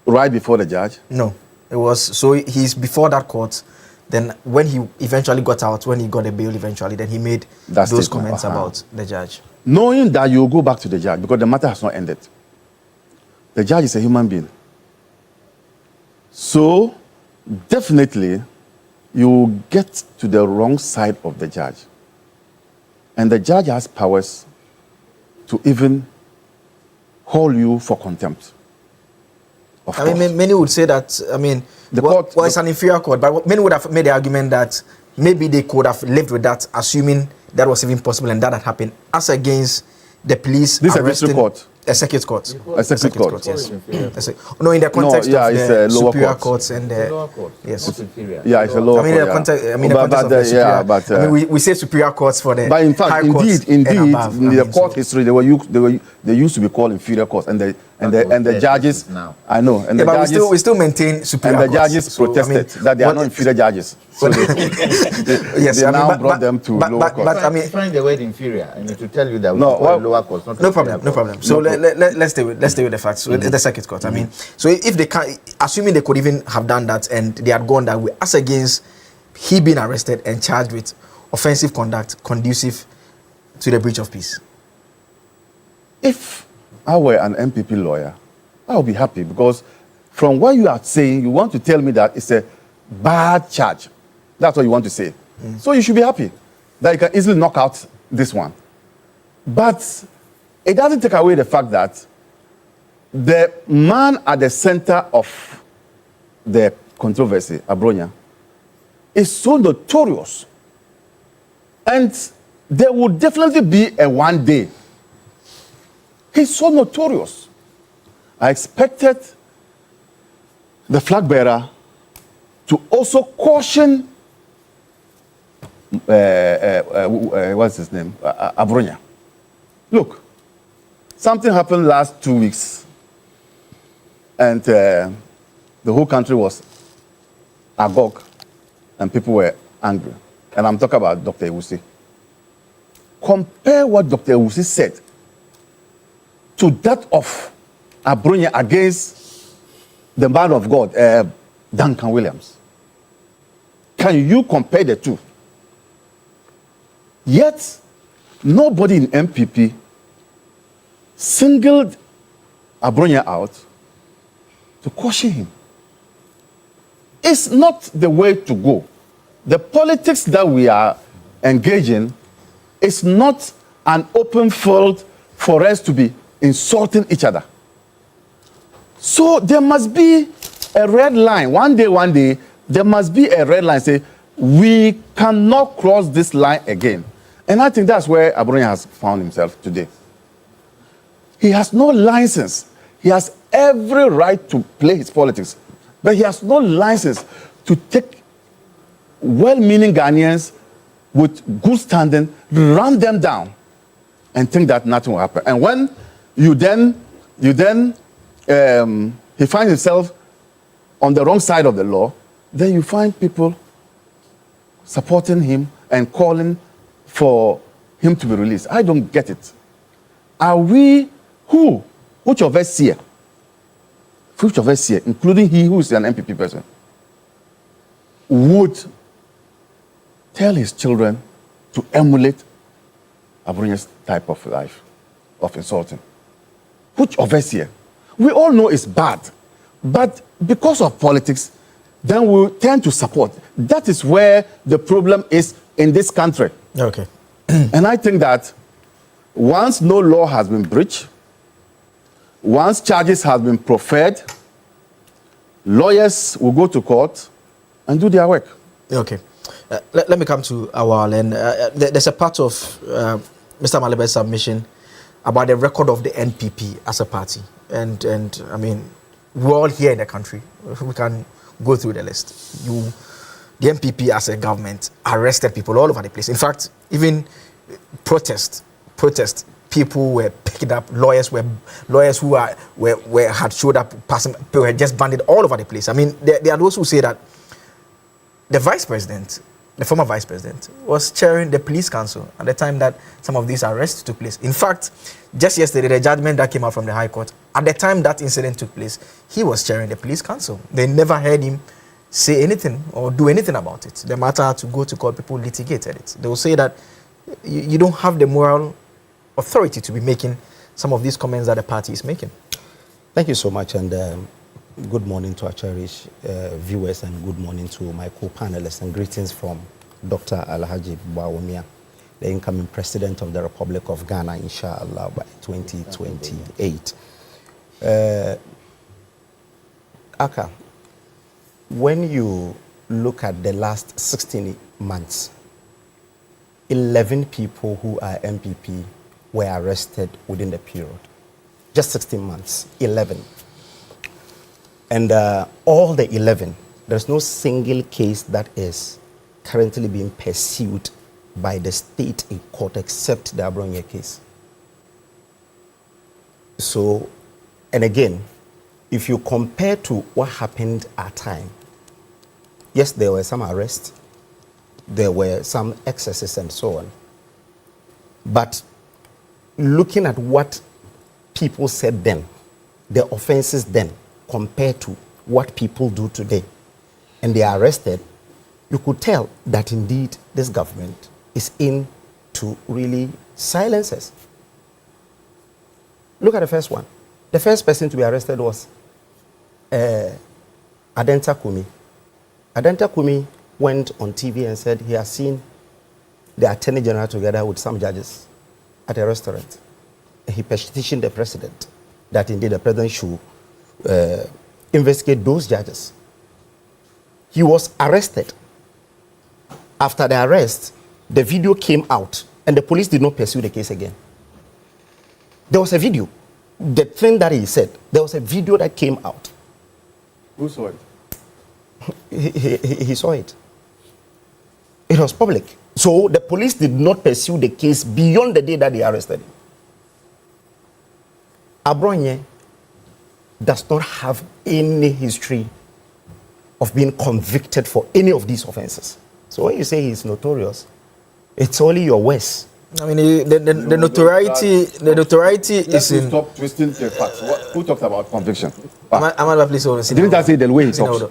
Speaker 23: right before the judge?
Speaker 18: No, it was, so he's before that court. Then when he eventually got out, when he got a bail eventually, then he made those comments about the judge.
Speaker 23: Knowing that you go back to the judge because the matter has not ended. The judge is a human being. So definitely you get to the wrong side of the judge. And the judge has powers to even hold you for contempt.
Speaker 18: I mean, many would say that, I mean, it's an inferior court, but many would have made the argument that maybe they could have lived with that, assuming that was even possible and that had happened, as against the police.
Speaker 23: This is a district court.
Speaker 18: A circuit court.
Speaker 23: A circuit court.
Speaker 18: Yes. No, in the context of the superior courts and the
Speaker 23: lower court.
Speaker 18: Yes.
Speaker 23: Yeah, it's a lower court.
Speaker 18: I mean, the context of the superior. I mean, we say superior courts for the
Speaker 23: but in fact,
Speaker 18: high courts
Speaker 23: indeed, in the court history, they used to be called inferior courts, and the judges. Now. I know, and the
Speaker 18: but
Speaker 23: judges
Speaker 18: we still maintain superior.
Speaker 23: And the judges protested that they are not inferior judges. So they now brought them to lower courts.
Speaker 22: But I mean, find the word inferior. I mean, to tell you that lower courts.
Speaker 18: No problem. So let's stay with the facts. So the circuit court. I mean, so if they can, assuming they could even have done that and they had gone that way, as against he being arrested and charged with offensive conduct conducive to the breach of peace.
Speaker 23: If I were an MPP lawyer, I would be happy, because from what you are saying, you want to tell me that it's a bad charge. That's what you want to say. So you should be happy that you can easily knock out this one. But it doesn't take away the fact that the man at the center of the controversy, Abronya, is so notorious. And there will definitely be a one day. He's so notorious. I expected the flag bearer to also caution, what's his name? Abronya. Look, something happened last 2 weeks, and the whole country was agog, and people were angry. And I'm talking about Dr. Ewusi. Compare what Dr. Ewusi said to that of Abronya against the man of God, Duncan Williams. Can you compare the two? Yet, nobody in MPP singled Abronya out to caution him. It's not the way to go. The politics that we are engaging is not an open field for us to be insulting each other. So there must be a red line. One day, there must be a red line. Say, we cannot cross this line again. And I think that's where Abronya has found himself today. He has no license. He has every right to play his politics, but he has no license to take well-meaning Ghanaians with good standing, run them down, and think that nothing will happen. And when he finds himself on the wrong side of the law, then you find people supporting him and calling for him to be released. I don't get it. Are we who? Which of us here? Which of us here, including he who is an MPP person, would tell his children to emulate Abronya's type of life, of insulting? Which of us here? We all know it's bad, but because of politics, then we tend to support. That is where the problem is in this country.
Speaker 18: Okay.
Speaker 23: And I think that once no law has been breached, once charges have been preferred, lawyers will go to court and do their work.
Speaker 18: Okay. Let me come to Awal. And there's a part of Mr. Malebe's submission about the record of the NPP as a party. And I mean, we're all here in the country. We can go through the list. The NPP as a government arrested people all over the place. In fact, even protest, people were picked up. Lawyers who had showed up, were just banded all over the place. I mean, there are those who say that the vice president, the former vice president, was chairing the police council at the time that some of these arrests took place. In fact, just yesterday, the judgment that came out from the High Court, at the time that incident took place, he was chairing the police council. They never heard him say anything or do anything about it. The matter had to go to court, people litigated it. They will say that you don't have the moral authority to be making some of these comments that the party is making.
Speaker 4: Thank you so much, and good morning to our cherished viewers, and good morning to my co-panelists, and greetings from Dr. Alhaji Bawumia, the incoming president of the Republic of Ghana, inshallah, by 2028. Aka, when you look at the last 16 months, 11 people who are MPP were arrested within the period. Just 16 months, 11. And all the 11, there's no single case that is currently being pursued by the state in court except the Abronya case. So, and again, if you compare to what happened at time, yes, there were some arrests, there were some excesses and so on. But looking at what people said then, the offenses then, compared to what people do today, and they are arrested, you could tell that indeed this government is in to really silence us. Look at the first one. The first person to be arrested was Adenta Kumi. Adenta Kumi went on TV and said he has seen the Attorney General together with some judges at a restaurant. He petitioned the president that indeed the president should investigate those judges. He was arrested after the arrest, the video came out and the police did not pursue the case again. There was a video. The thing that he said, there was a video that came out.
Speaker 23: Who saw it?
Speaker 4: He saw it. It was public. So the police did not pursue the case beyond the day that they arrested him. Abronye does not have any history of being convicted for any of these offenses. So when you say he's notorious, it's only your worst.
Speaker 18: I mean, the notoriety is in.
Speaker 23: Stop twisting the facts. Who talked about conviction?
Speaker 18: Amala, please hold on.
Speaker 23: Didn't I say the way he talks?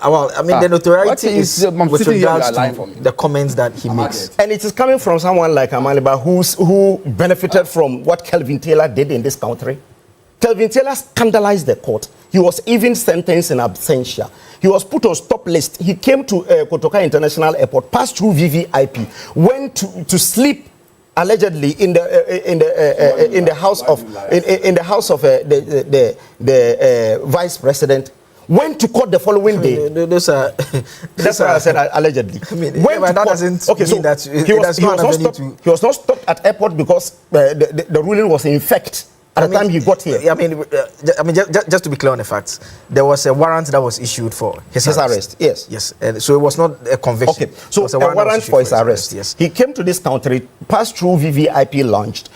Speaker 18: Well, I mean, the notoriety is with regards to the comments that he makes.
Speaker 4: And it is coming from someone like Amaliba who benefited from what Kelvin Taylor did in this country. Kelvin Taylor scandalized the court. He was even sentenced in absentia. He was put on stop list. He came to Kotoka International Airport, passed through VVIP, went to sleep allegedly in the house of the vice president. Went to court the following day.
Speaker 18: Those are
Speaker 4: that's what I said allegedly.
Speaker 18: I mean, that doesn't mean that
Speaker 4: he was not stopped at airport because the ruling was in effect at the time he got here.
Speaker 18: I mean, just to be clear on the facts, there was a warrant that was issued for his arrest.
Speaker 4: Yes,
Speaker 18: and so it was not a conviction.
Speaker 4: Okay, so a warrant for his arrest.
Speaker 18: Yes,
Speaker 4: he came to this country, passed through VVIP, launched,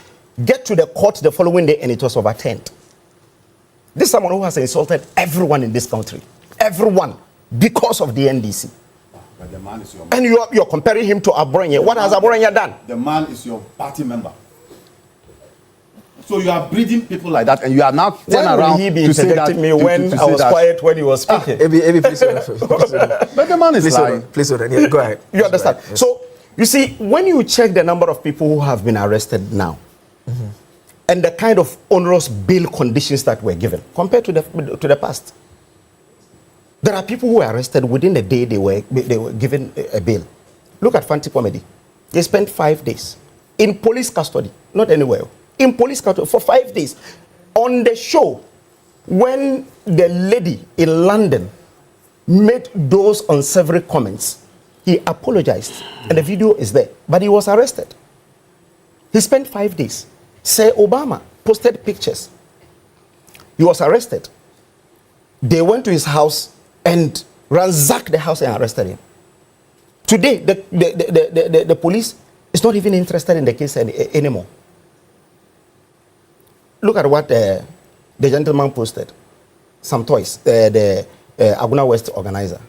Speaker 4: get to the court the following day, and it was overturned. This is someone who has insulted everyone in this country, everyone, because of the NDC.
Speaker 23: But the man is your.
Speaker 4: And you're comparing him to Abronye. What has Abronye done?
Speaker 23: The man is your party member. So you are breeding people like that, and you are now turning around
Speaker 4: he be
Speaker 23: to say that
Speaker 4: me when I was quiet when he was speaking.
Speaker 18: Please
Speaker 23: But the man is lying.
Speaker 18: Please hold on. Yeah, go ahead.
Speaker 4: You understand? Yes. So you see, when you check the number of people who have been arrested now, and the kind of onerous bail conditions that were given compared to the past, there are people who were arrested within a day they were given a bail. Look at Fanti Comedy. They spent 5 days in police custody, not anywhere. In police custody for 5 days. On the show, when the lady in London made those unsavory comments, he apologized, and the video is there. But he was arrested. He spent 5 days. Sir Obama posted pictures. He was arrested. They went to his house and ransacked the house and arrested him. Today, the police is not even interested in the case anymore. Look at what the gentleman posted. Some toys. The Aguna West organizer.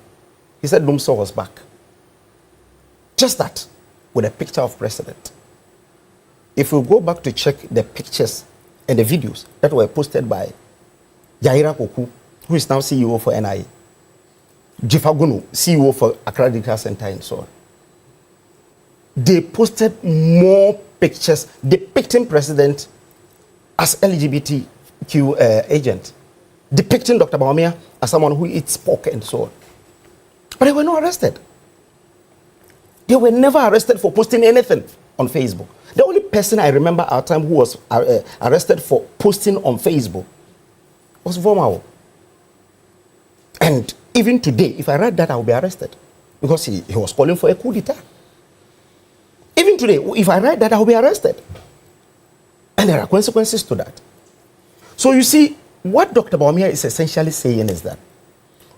Speaker 4: He said Lumso was back. Just that, with a picture of president. If we go back to check the pictures and the videos that were posted by Yaira Koku, who is now CEO for NIA, Jifagunu, CEO for Accra Digital Center and so on. They posted more pictures depicting president as LGBTQ agent, depicting Dr. Bawumia as someone who eats pork and so on. But they were not arrested. They were never arrested for posting anything on Facebook. The only person I remember at the time who was arrested for posting on Facebook was Vomao. And even today, if I write that, I will be arrested. Because he was calling for a coup d'etat. Even today, if I write that, I will be arrested. And there are consequences to that. So you see, what Dr. Bawumia is essentially saying is that,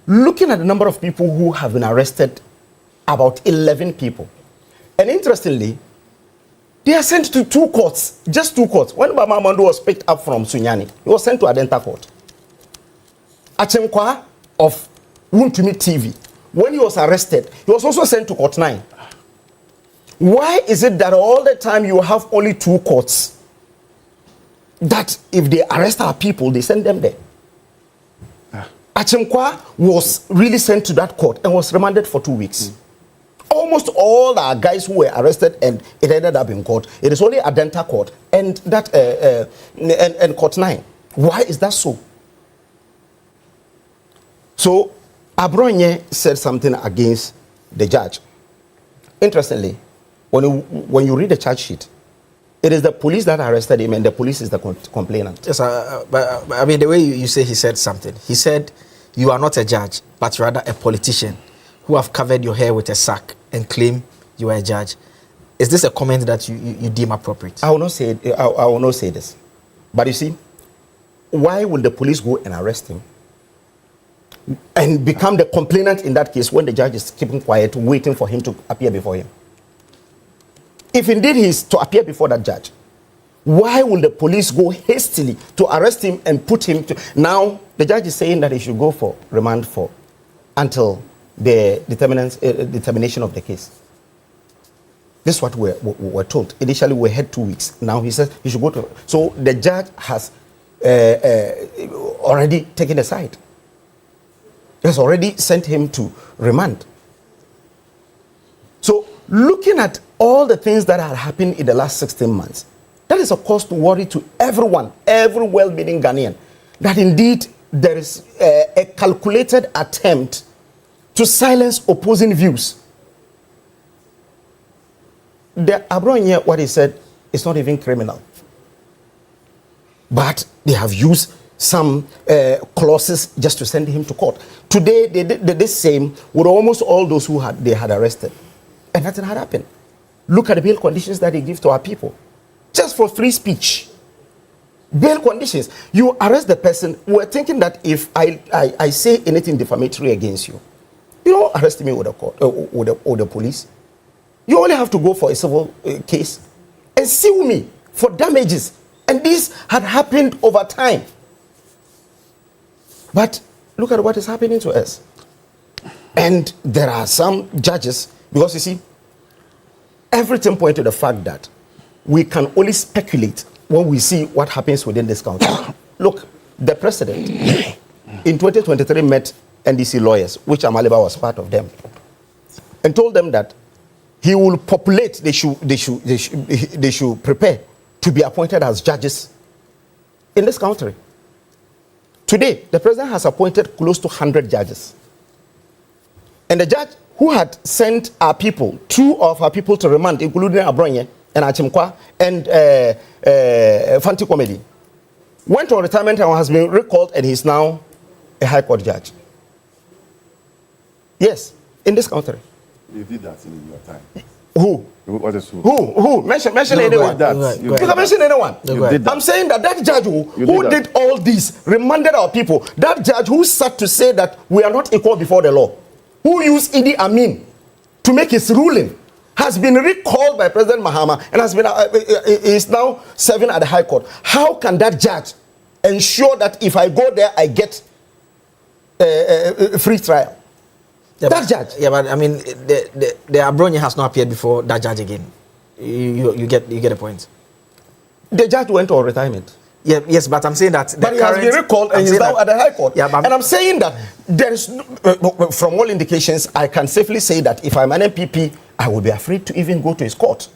Speaker 4: looking at the number of people who have been arrested, about 11 people. And interestingly, they are sent to 2 courts, just 2 courts. When Bama Amandu was picked up from Sunyani, he was sent to Adenta Court. Achemkwa of Wuntumi TV, when he was arrested, he was also sent to Court 9. Why is it that all the time you have only 2 courts? That if they arrest our people, they send them there. Achemkwa was really sent to that court and was remanded for 2 weeks. Almost all our guys who were arrested and it ended up in court. It is only Adenta Court and that and Court 9. Why is that so? So Abronye said something against the judge. Interestingly, when you read the charge sheet, it is the police that arrested him and the police is the complainant.
Speaker 18: Yes, but I mean, the way you say he said something. He said, you are not a judge, but rather a politician who have covered your hair with a sack and claim you are a judge. Is this a comment that you deem appropriate?
Speaker 4: I will not say I will not say this. But you see, why will the police go and arrest him and become the complainant in that case when the judge is keeping quiet, waiting for him to appear before him? If indeed he is to appear before that judge, why will the police go hastily to arrest him and put him to... Now, the judge is saying that he should go for remand until the determination of the case. This is what we're told. Initially, we had 2 weeks. Now he says he should go to... So the judge has already taken a side. He has already sent him to remand. So looking at all the things that had happened in the last 16 months, that is a cause to worry to everyone, every well-meaning Ghanaian, that indeed there is a calculated attempt to silence opposing views. The Abronye, what he said, is not even criminal. But they have used some clauses just to send him to court. Today, they did the same with almost all those who they had arrested. And nothing had happened. Look at the bail conditions that they give to our people. Just for free speech. Bail conditions. You arrest the person. We're thinking that if I say anything defamatory against you, you don't arrest me with the police. You only have to go for a civil case and sue me for damages. And this had happened over time. But look at what is happening to us. And there are some judges, because you see, everything points to the fact that we can only speculate when we see what happens within this country. Look, the president in 2023 met NDC lawyers, which Amaliba was part of them, and told them that he will populate, they should prepare to be appointed as judges in this country. Today, the president has appointed close to 100 judges. And the judge who had sent our people, 2 of our people to remand, including Abronye and Achimkwa and Fanti Komedi, went on retirement and has been recalled, and he's now a high court judge. Yes, in this country.
Speaker 23: You did that in your time.
Speaker 4: Who?
Speaker 23: What is who?
Speaker 4: Who? Mention anyone. You can mention anyone. I'm saying that judge who did all this, remanded our people, that judge who sat to say that we are not equal before the law, who used Idi Amin to make his ruling, has been recalled by President Mahama and has been is now serving at the High Court. How can that judge ensure that if I go there, I get a free trial?
Speaker 18: Yeah,
Speaker 4: that judge.
Speaker 18: Yeah, but I mean, the Abronye has not appeared before that judge again. You get the point.
Speaker 4: The judge went on retirement.
Speaker 18: Yeah, yes, but I'm saying that.
Speaker 4: But he has been recalled and he's now at the High Court. Yeah, and I'm saying that there is, from all indications, I can safely say that if I'm an MPP, I will be afraid to even go to his court.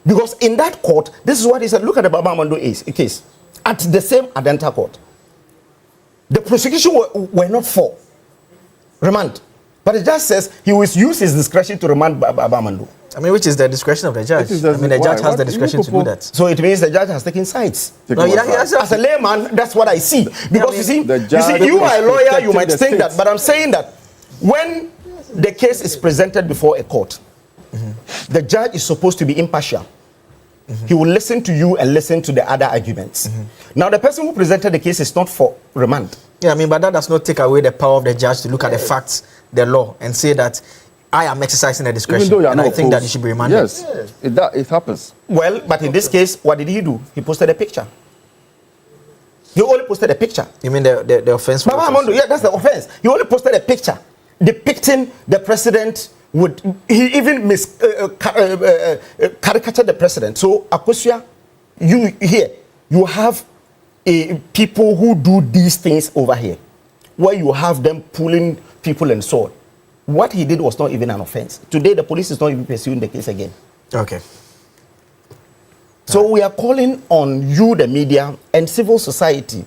Speaker 4: Because in that court, this is what he said. Look at the Baba Mando case. At the same Adenta court, the prosecution were not for remand. But the judge says he will use his discretion to remand Baba Mando.
Speaker 18: I mean, which is the discretion of the judge. I mean, the judge has the discretion to do that.
Speaker 4: So it means the judge has taken sides. As a layman, that's what I see. Because you are a lawyer, you might think that. But I'm saying that when the case is presented before a court, the judge is supposed to be impartial. He will listen to you and listen to the other arguments. Now, the person who presented the case is not for remand.
Speaker 18: Yeah, I mean, but that does not take away the power of the judge to look at the facts, the law, and say that I am exercising the discretion, and I think that it should be remanded.
Speaker 23: Yes, it happens.
Speaker 4: Well, but in this case, what did he do? He posted a picture. He only posted a picture.
Speaker 18: You mean the offense?
Speaker 4: Yeah, that's the offense. He only posted a picture depicting the president. He even caricatured the president. So, Akosua, you have people who do these things over here, where you have them pulling people and so on. What he did was not even an offense. Today, the police is not even pursuing the case again.
Speaker 18: Okay.
Speaker 4: So we are calling on you, the media, and civil society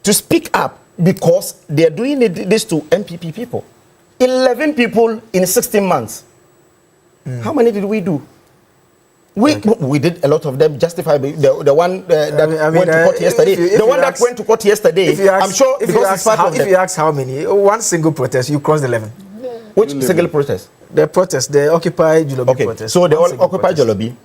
Speaker 4: to speak up, because they are doing this to MPP people. 11 people in 16 months. How many did we do? We did a lot of them. Justify the one that went to court yesterday. The one that went to court yesterday. I'm sure
Speaker 18: if you ask how many, one single protest, you crossed 11.
Speaker 4: Which single protest?
Speaker 18: The protest, the Occupy Jolobi protest.
Speaker 4: So the Occupy Jolobi,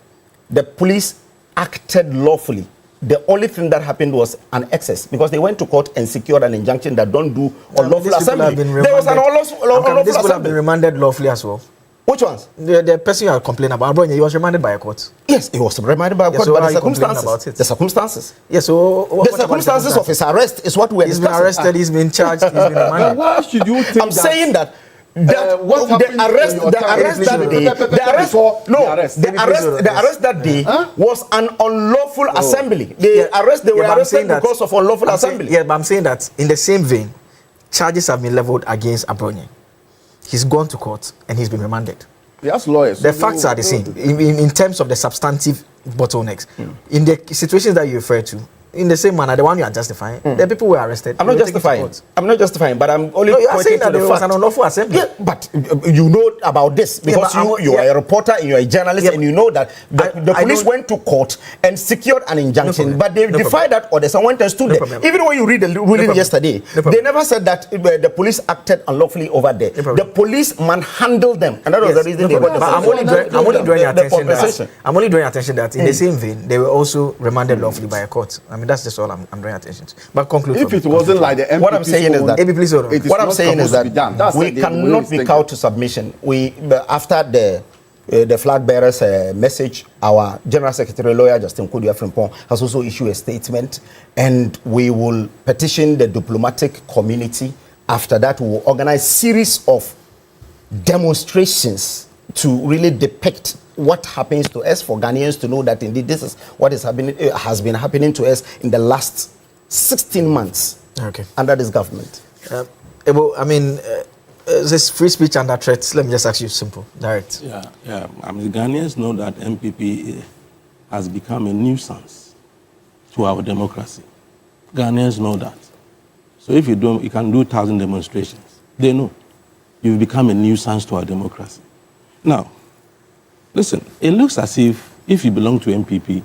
Speaker 4: the police acted lawfully. The only thing that happened was an excess because they went to court and secured an injunction that don't do unlawful assembly. There was an unlawful
Speaker 18: These people have been
Speaker 4: assembly.
Speaker 18: remanded lawfully as well.
Speaker 4: Which ones?
Speaker 18: The person you are complaining about, Abronye, he was remanded by a court.
Speaker 4: Yes, he was remanded by a court,
Speaker 18: so
Speaker 4: but
Speaker 18: how
Speaker 4: the
Speaker 18: are you complaining
Speaker 4: circumstances.
Speaker 18: about it?
Speaker 4: The circumstances.
Speaker 18: Yes, so
Speaker 4: the circumstances of his arrest is what we're
Speaker 18: discussing.
Speaker 4: discussing.
Speaker 18: He's been arrested, he's been charged, he's been remanded.
Speaker 23: Why should you think
Speaker 4: I'm saying that the arrest that day was an unlawful assembly. They were arrested because of unlawful assembly.
Speaker 18: Yeah, but I'm saying that in the same vein, charges have been leveled against Abronye. He's gone to court and he's been remanded.
Speaker 23: He has lawyers.
Speaker 18: The facts are the same in terms of the substantive bottlenecks. In the situations that you refer to, in the same manner, the one you are justifying, the people were arrested.
Speaker 4: I'm not justifying, but I'm only
Speaker 18: you are saying
Speaker 4: pointing to
Speaker 18: that there
Speaker 4: the
Speaker 18: was
Speaker 4: fact.
Speaker 18: an unlawful assembly.
Speaker 4: Yeah, but you know about this because you are a reporter and you are a journalist and you know that the police went to court and secured an injunction, but they defied that order. Someone went and stood there. Even when you read the ruling yesterday, they never said that the police acted unlawfully over there. The police manhandled them, and that was the reason they got the.
Speaker 18: I'm only drawing attention that in the same vein, they were also remanded lawfully by a court. I mean, that's just all I'm drawing attention to. But conclude.
Speaker 23: If it wasn't like the MP,
Speaker 4: what I'm saying is that
Speaker 23: what I'm saying is that
Speaker 4: we cannot be cowed to submission. After the flag bearers message, our General Secretary Lawyer Justin Kudia Frimpong has also issued a statement, and we will petition the diplomatic community. After that, we will organize series of demonstrations to really depict what happens to us, for Ghanaians to know that indeed this is what is happening, has been happening to us in the last 16 months under this government.
Speaker 18: I mean, this free speech under threat. Let me just ask you simple, direct.
Speaker 3: Yeah. I mean, Ghanaians know that MPP has become a nuisance to our democracy. Ghanaians know that. So if you can do 1,000 demonstrations. They know you've become a nuisance to our democracy. Now, listen, it looks as if you belong to MPP,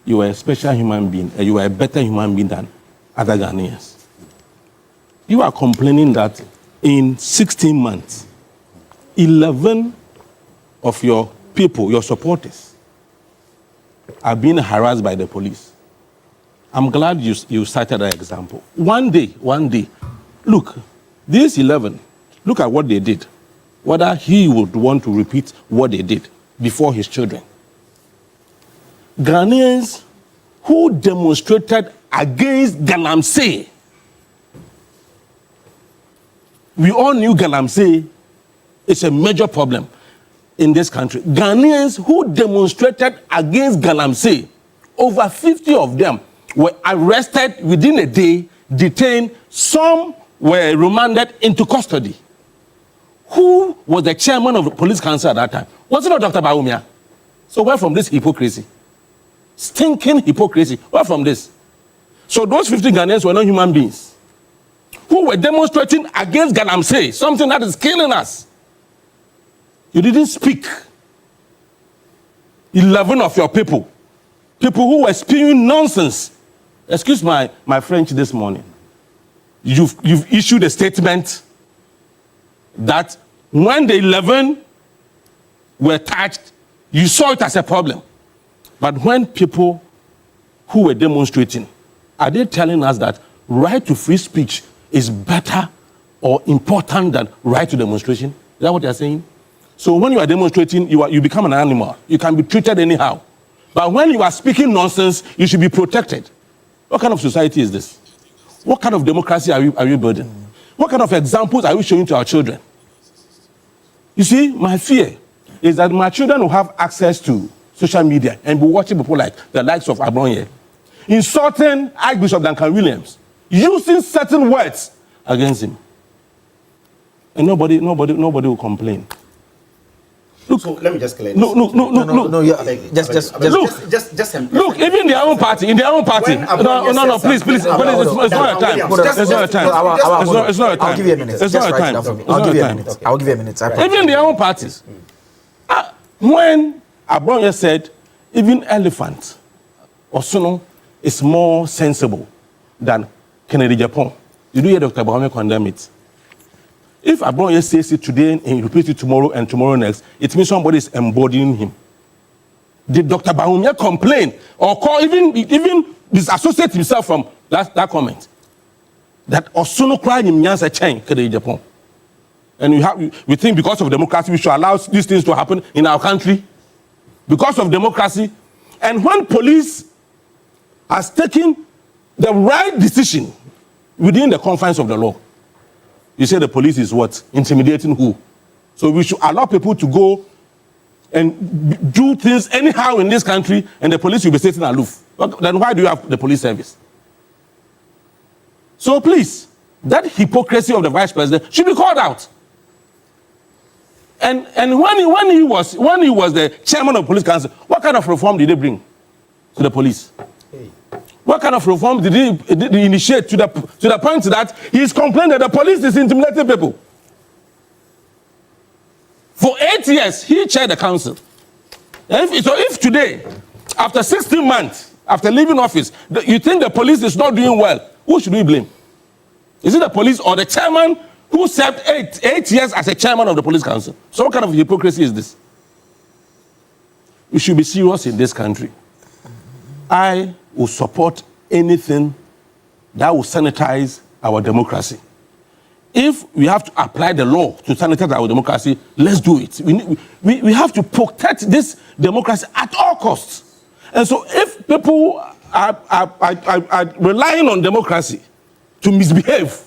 Speaker 3: you are a special human being, you are a better human being than other Ghanaians. You are complaining that in 16 months, 11 of your people, your supporters, are being harassed by the police. I'm glad you cited that example. One day, look, these 11, look at what they did. Whether he would want to repeat what they did before his children. Ghanaians who demonstrated against Galamsey. We all knew Galamsey is a major problem in this country. Ghanaians who demonstrated against Galamsey, over 50 of them were arrested within a day, detained, some were remanded into custody. Who was the chairman of the police council at that time? Was it not Dr. Bawumia? So where from this hypocrisy? Stinking hypocrisy. Where from this? So those 50 Ghanaians were not human beings who were demonstrating against Galamsey, something that is killing us. You didn't speak. 11 of your people who were spewing nonsense. Excuse my French this morning. You've issued a statement that when the 11 were touched, you saw it as a problem. But when people who were demonstrating, are they telling us that right to free speech is better or important than right to demonstration? Is that what they're saying? So when you are demonstrating, you become an animal. You can be treated anyhow. But when you are speaking nonsense, you should be protected. What kind of society is this? What kind of democracy are you building? What kind of examples are we showing to our children? You see, my fear is that my children will have access to social media and be watching people like the likes of Abronye insulting Archbishop Duncan Williams, using certain words against him. And nobody will complain.
Speaker 4: Look, so let me just clear this.
Speaker 18: No. Just
Speaker 3: look, even in their own party. No, please. It's not a time. It's not a time.
Speaker 18: I'll give you a minute.
Speaker 3: It's not a time.
Speaker 18: I'll give you a minute.
Speaker 3: Even in their own parties. When Abronye said, even elephant or Sono is more sensible than Kennedy Japan. You do hear Dr. Bahame condemn it. If Abroye says it today and he repeats it tomorrow and tomorrow next, it means somebody is embodying him. Did Dr. Bawumia complain or call, even disassociate himself from that comment? That Osono crying in Nyansa Chain, Japan. And we think because of democracy, we should allow these things to happen in our country. Because of democracy. And when police has taken the right decision within the confines of the law, you say the police is what? Intimidating who? So we should allow people to go and do things anyhow in this country, and the police will be sitting aloof. Then why do you have the police service? So please, that hypocrisy of the vice president should be called out. And when he was the chairman of the police council, what kind of reform did they bring to the police? What kind of reform did he initiate to the point that he is complaining that the police is intimidating people? For 8 years, he chaired the council. If today, after 16 months, after leaving office, you think the police is not doing well, who should we blame? Is it the police or the chairman who served eight years as a chairman of the police council? So what kind of hypocrisy is this? We should be serious in this country. I will support anything that will sanitize our democracy. If we have to apply the law to sanitize our democracy, let's do it. We have to protect this democracy at all costs. And so if people are relying on democracy to misbehave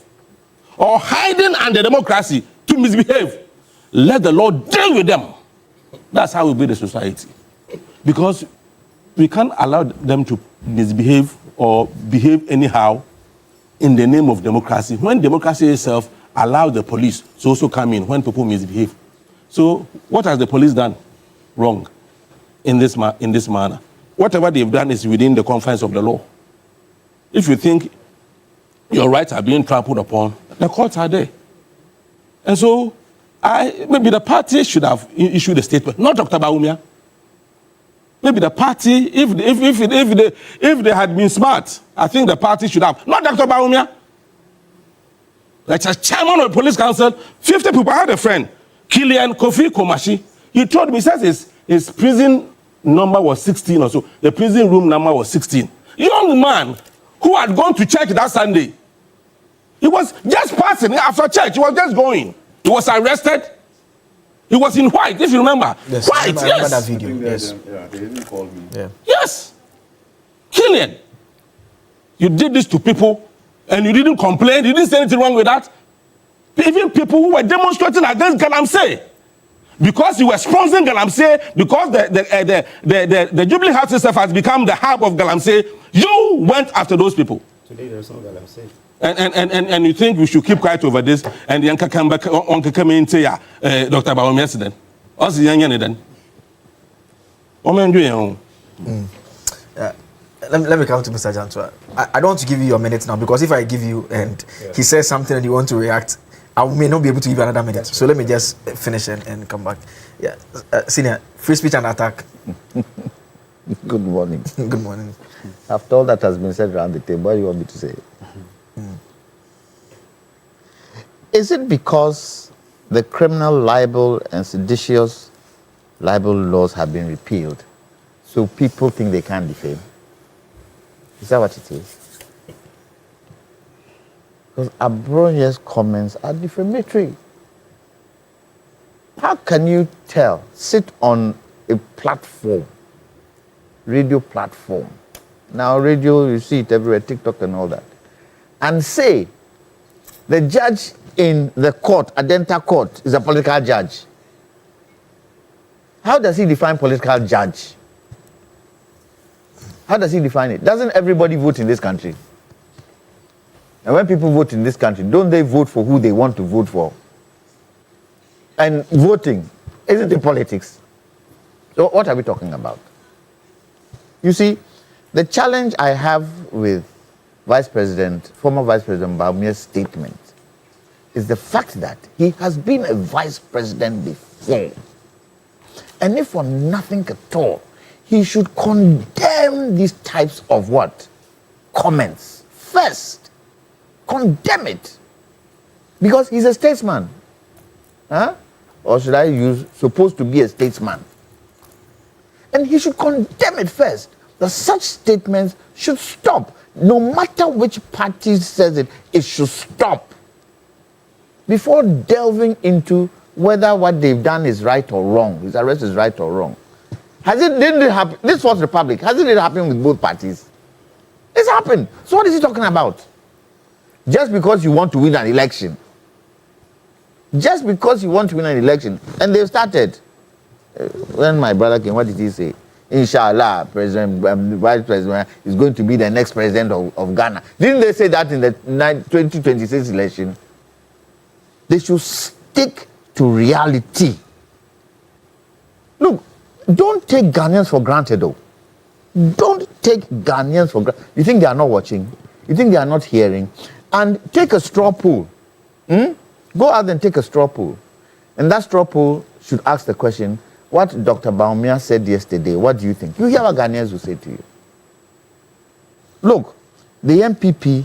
Speaker 3: or hiding under democracy to misbehave, let the law deal with them. That's how we build a society. Because we can't allow them to misbehave or behave anyhow in the name of democracy, when democracy itself allows the police to also come in when people misbehave. So what has the police done wrong in this manner? Whatever they've done is within the confines of the law. If you think your rights are being trampled upon, the courts are there. And so maybe the party should have issued a statement, not Dr. Bawumia. Maybe the party, if they had been smart, I think the party should have, not Dr. Bawumia. Like as chairman of the police council, 50 people. I had a friend, Kilian Kofi Komashi. He told me, he says his prison number was 16 or so. The prison room number was 16. Young man who had gone to church that Sunday. He was just passing after church. He was just going. He was arrested. He was in white, if you remember.
Speaker 18: Yes,
Speaker 3: white,
Speaker 18: I remember that video. Yes.
Speaker 23: Yeah, they didn't call me.
Speaker 18: Yeah.
Speaker 3: Yes. Killian, you did this to people and you didn't complain. You didn't say anything wrong with that. Even people who were demonstrating against Galamsey, because you were sponsoring Galamsey, because the Jubilee House itself has become the hub of Galamsey, you went after those people.
Speaker 4: Today there's no Galamsey.
Speaker 3: And you think we should keep quiet over this and the Yanka come back on come in say Dr. Bawumia yesterday. Us the young then.
Speaker 18: Let me come to Mr. Jantua. I don't want to give you your minute now, because if I give you and he says something and you want to react, I may not be able to give you another minute. So let me just finish and come back. Yeah, Senior, free speech and attack.
Speaker 22: Good morning.
Speaker 18: Good morning.
Speaker 22: After all that has been said around the table, what do you want me to say? Is it because the criminal libel and seditious libel laws have been repealed, so people think they can't defame? Is that what it is? Because Abroye's comments are defamatory. How can you sit on a platform, radio platform, now radio, you see it everywhere, TikTok and all that, and say the judge in the court, Adenta court, is a political judge? How does he define political judge? How does he define it? Doesn't everybody vote in this country? And when people vote in this country, don't they vote for who they want to vote for? And voting, isn't it politics? So what are we talking about? You see, the challenge I have with former Vice President Bawumia's statement is the fact that he has been a vice president before. And if for nothing at all, he should condemn these types of comments. First, condemn it. Because he's a statesman. Huh? Or should I use supposed to be a statesman? And he should condemn it first. That such statements should stop. No matter which party says it, it should stop. Before delving into whether what they've done is right or wrong, his arrest is right or wrong. Didn't it happen? This Fourth Republic, hasn't it happened with both parties? It's happened. So what is he talking about? Just because you want to win an election. Just because you want to win an election. And they've started. When my brother came, what did he say? Inshallah, Vice President is going to be the next president of Ghana. Didn't they say that in the 2026 election? They should stick to reality. Look, don't take Ghanaians for granted, though. Don't take Ghanaians for granted. You think they are not watching? You think they are not hearing? And take a straw poll. Go out and take a straw poll. And that straw poll should ask the question, what Dr. Baumia said yesterday, what do you think? You hear what Ghanaians will say to you. Look, the MPP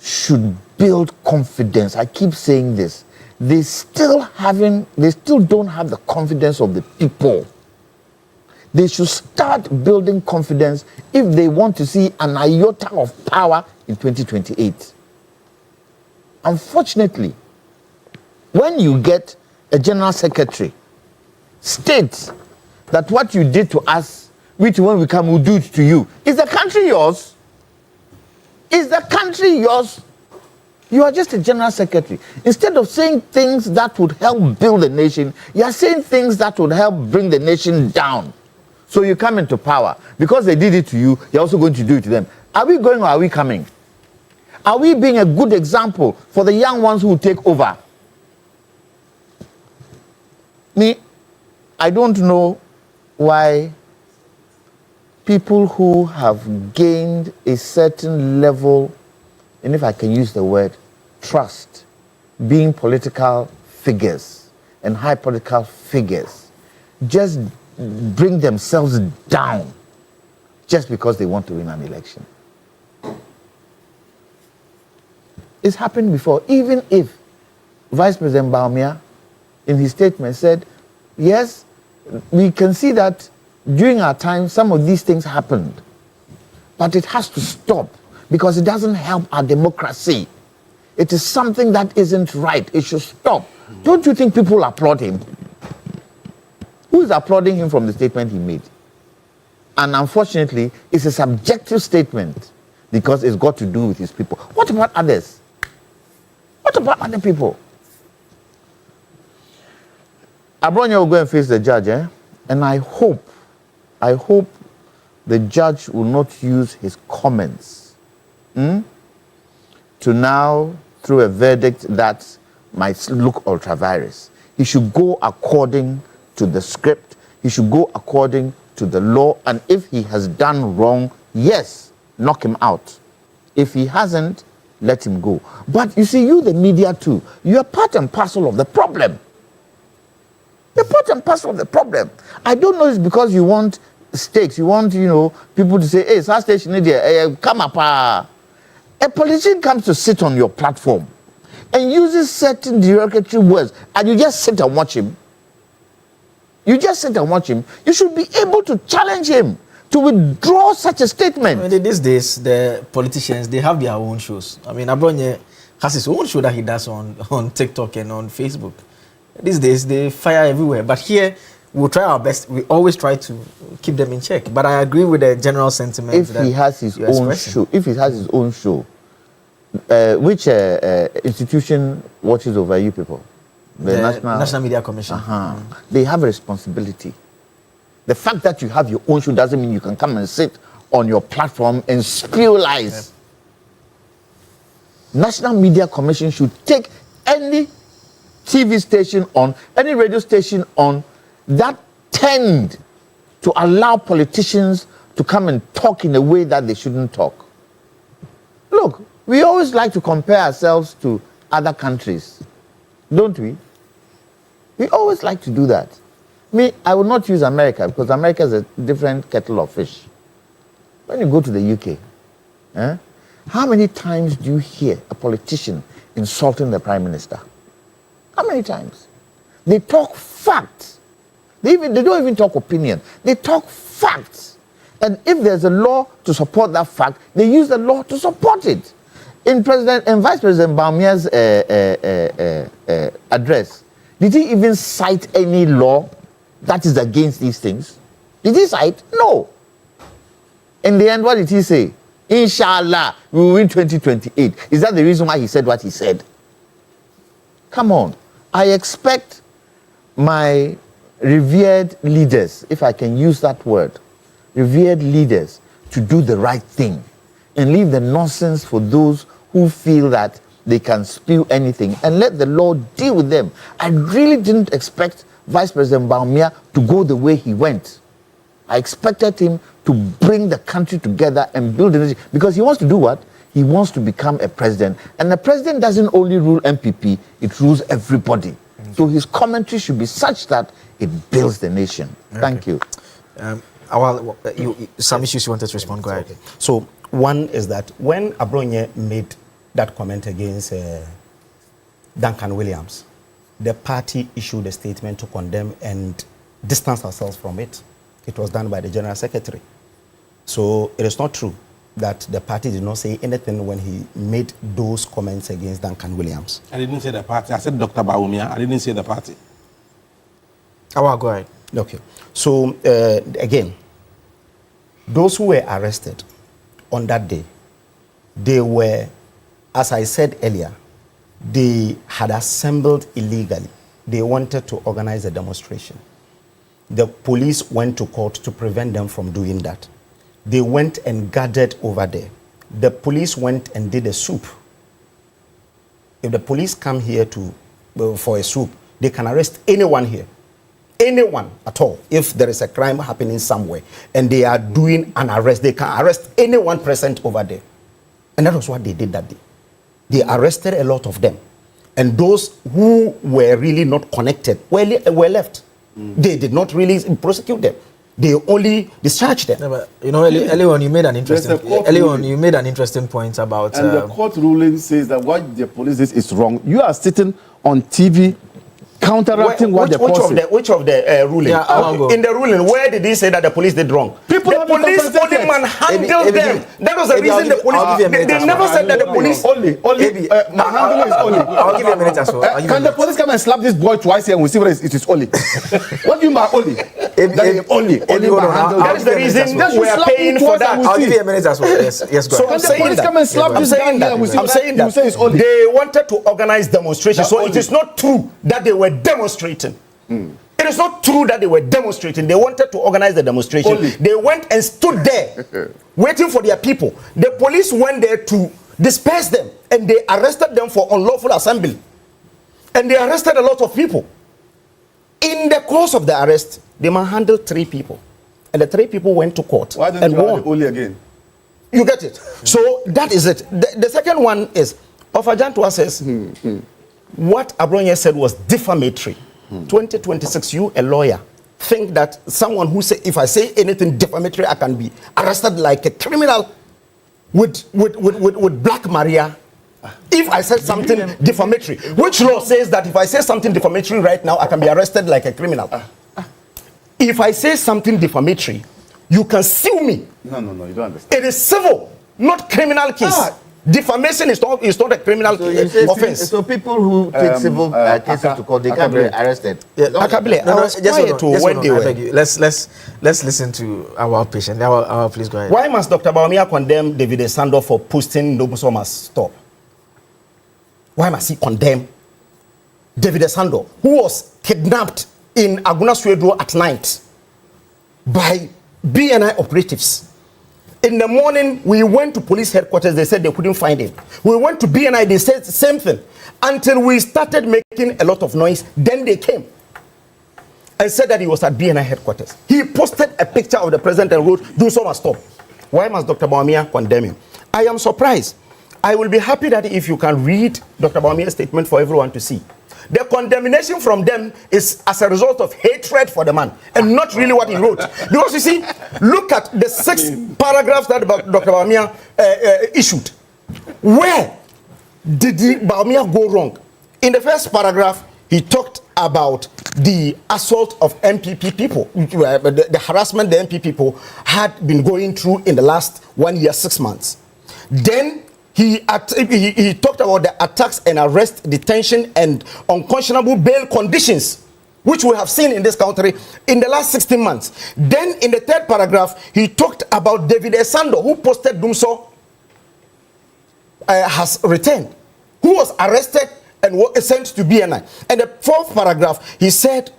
Speaker 22: should build confidence. I keep saying this. They still don't have the confidence of the people. They should start building confidence if they want to see an iota of power in 2028. Unfortunately, when you get a general secretary states that what you did to us, which when we come, we'll do it to you. Is the country yours? Is the country yours? You are just a general secretary. Instead of saying things that would help build the nation, you are saying things that would help bring the nation down. So you come into power. Because they did it to you, you're also going to do it to them. Are we going or are we coming? Are we being a good example for the young ones who will take over? I don't know why people who have gained a certain level, and if I can use the word, trust, being political figures and high political figures, just bring themselves down just because they want to win an election. It's happened before. Even if Vice President Baumia, in his statement, said, yes, we can see that during our time, some of these things happened. But it has to stop because it doesn't help our democracy. It is something that isn't right. It should stop. Don't you think people applaud him? Who is applauding him from the statement he made? And unfortunately, it's a subjective statement because it's got to do with his people. What about others? What about other people? Abronya will go and face the judge, and I hope the judge will not use his comments to now throw a verdict that might look ultra-virus. He should go according to the script. He should go according to the law. And if he has done wrong, yes, knock him out. If he hasn't, let him go. But you see, you, the media too, you are part and parcel of the problem. You're part and parcel of the problem. I don't know it's because you want stakes. You want, people to say, hey, South Station India, come up. A politician comes to sit on your platform and uses certain derogatory words, and you just sit and watch him. You just sit and watch him. You should be able to challenge him to withdraw such a statement.
Speaker 18: I mean, these days, the politicians, they have their own shows. I mean, Abronye has his own show that he does on TikTok and on Facebook. These days, they fire everywhere. But here, we'll try our best. We always try to keep them in check. But I agree with the general sentiment.
Speaker 22: If he has his own show, which institution watches over you people?
Speaker 18: The National Media Commission.
Speaker 22: They have a responsibility. The fact that you have your own show doesn't mean you can come and sit on your platform and spew lies. National Media Commission should take any TV station on, any radio station on, that tend to allow politicians to come and talk in a way that they shouldn't talk. Look, we always like to compare ourselves to other countries, don't we? We always like to do that. I will not use America because America is a different kettle of fish. When you go to the UK, how many times do you hear a politician insulting the Prime Minister? How many times? They talk facts. They don't even talk opinion. They talk facts. And if there's a law to support that fact, they use the law to support it. In Vice President Bawumia's address, did he even cite any law that is against these things? Did he cite? No. In the end, what did he say? Inshallah, we will win 2028. Is that the reason why he said what he said? Come on. I expect my revered leaders, if I can use that word, revered leaders, to do the right thing and leave the nonsense for those who feel that they can spew anything and let the law deal with them. I really didn't expect Vice President Bawumia to go the way he went. I expected him to bring the country together and build a nation, because he wants to do what? He wants to become a president. And the president doesn't only rule MPP, it rules everybody. So his commentary should be such that it builds the nation. Okay. Thank you.
Speaker 18: Some issues you wanted to respond, go ahead.
Speaker 4: Okay. So one is that when Abronye made that comment against Duncan Williams, the party issued a statement to condemn and distance ourselves from it. It was done by the General Secretary. So it is not true that the party did not say anything when he made those comments against Duncan Williams.
Speaker 3: I didn't say the party. I said Dr. Bawumia. I didn't say the party.
Speaker 18: Go ahead.
Speaker 4: Okay. So, again, those who were arrested on that day, they were, as I said earlier, they had assembled illegally. They wanted to organize a demonstration. The police went to court to prevent them from doing that. They went and gathered over there. The police went and did a swoop. If the police come here for a swoop, they can arrest anyone here. Anyone at all. If there is a crime happening somewhere and they are doing an arrest, they can arrest anyone present over there. And that was what they did that day. They arrested a lot of them. And those who were really not connected were left. They did not really prosecute them. They only discharged them.
Speaker 18: No, but, earlier on you made an interesting point about...
Speaker 23: And the court ruling says that what the police did is wrong. You are sitting on TV counteracting what the court said.
Speaker 4: Which of the ruling? In the ruling, where did he say that the police did wrong? The police only manhandled them. That was the reason the police... They never said that the police...
Speaker 23: Manhandling is only.
Speaker 18: I'll give you a minute as well.
Speaker 23: Can the police come and slap this boy twice here and we see whether it is only? What do you mean by only? Only manhandle.
Speaker 4: That is the reason we are paying for that.
Speaker 18: I'll give you a minute as well. Yes, go ahead.
Speaker 23: So can the police come and slap this guy here and we see whether it is only?
Speaker 4: They wanted to organize demonstrations. So it is not true that they were demonstrating. It is not true that they were demonstrating. They wanted to organize the demonstration. Only. They went and stood there waiting for their people. The police went there to disperse them and they arrested them for unlawful assembly. And they arrested a lot of people. In the course of the arrest, they manhandled 3 people. And the 3 people went to court.
Speaker 23: Why didn't you add only again?
Speaker 4: You get it? So that is it. The second one is, Ofajantua says, what Abronye said was defamatory. 2026, you, a lawyer, think that someone who say, if I say anything defamatory, I can be arrested like a criminal with Black Maria. If I said something defamatory, which law says that if I say something defamatory right now, I can be arrested like a criminal? If I say something defamatory, you can sue me.
Speaker 23: No, you don't understand.
Speaker 4: It is civil, not criminal case. Defamation is not a criminal offense.
Speaker 22: So people who take civil cases to court, they can be arrested.
Speaker 18: Let's listen to our patient. Please go ahead.
Speaker 4: Why must Dr. Bawumia condemn David Sando for posting Nobuso must stop? Why must he condemn David Sando, who was kidnapped in Aguna Suedro at night by BNI operatives? In the morning, we went to police headquarters. They said they couldn't find him. We went to BNI. They said the same thing. Until we started making a lot of noise, then they came and said that he was at BNI headquarters. He posted a picture of the president and wrote, "Do so must stop." Why must Dr. Bawumia condemn him? I am surprised. I will be happy that if you can read Dr. Bawumia's statement for everyone to see. The condemnation from them is as a result of hatred for the man and not really what he wrote. Because you see, look at the 6 paragraphs that Dr. Bawumia issued. Where did Bawumia go wrong? In the first paragraph, he talked about the assault of MPP people, the harassment the MP people had been going through in the last 1 year, 6 months. Then he talked about the attacks and arrest, detention, and unconscionable bail conditions, which we have seen in this country in the last 16 months. Then in the third paragraph, he talked about David Esando, who posted Dumso has returned, who was arrested and was sent to BNI. And the fourth paragraph, he said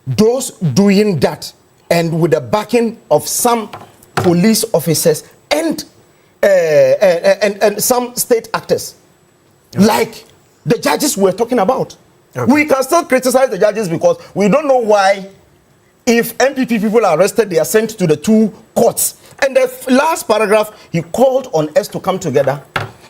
Speaker 4: those doing that, and with the backing of some police officers and some state actors, like the judges we're talking about. Okay. We can still criticize the judges because we don't know why, if MPP people are arrested, they are sent to the 2 courts. And the last paragraph, he called on us to come together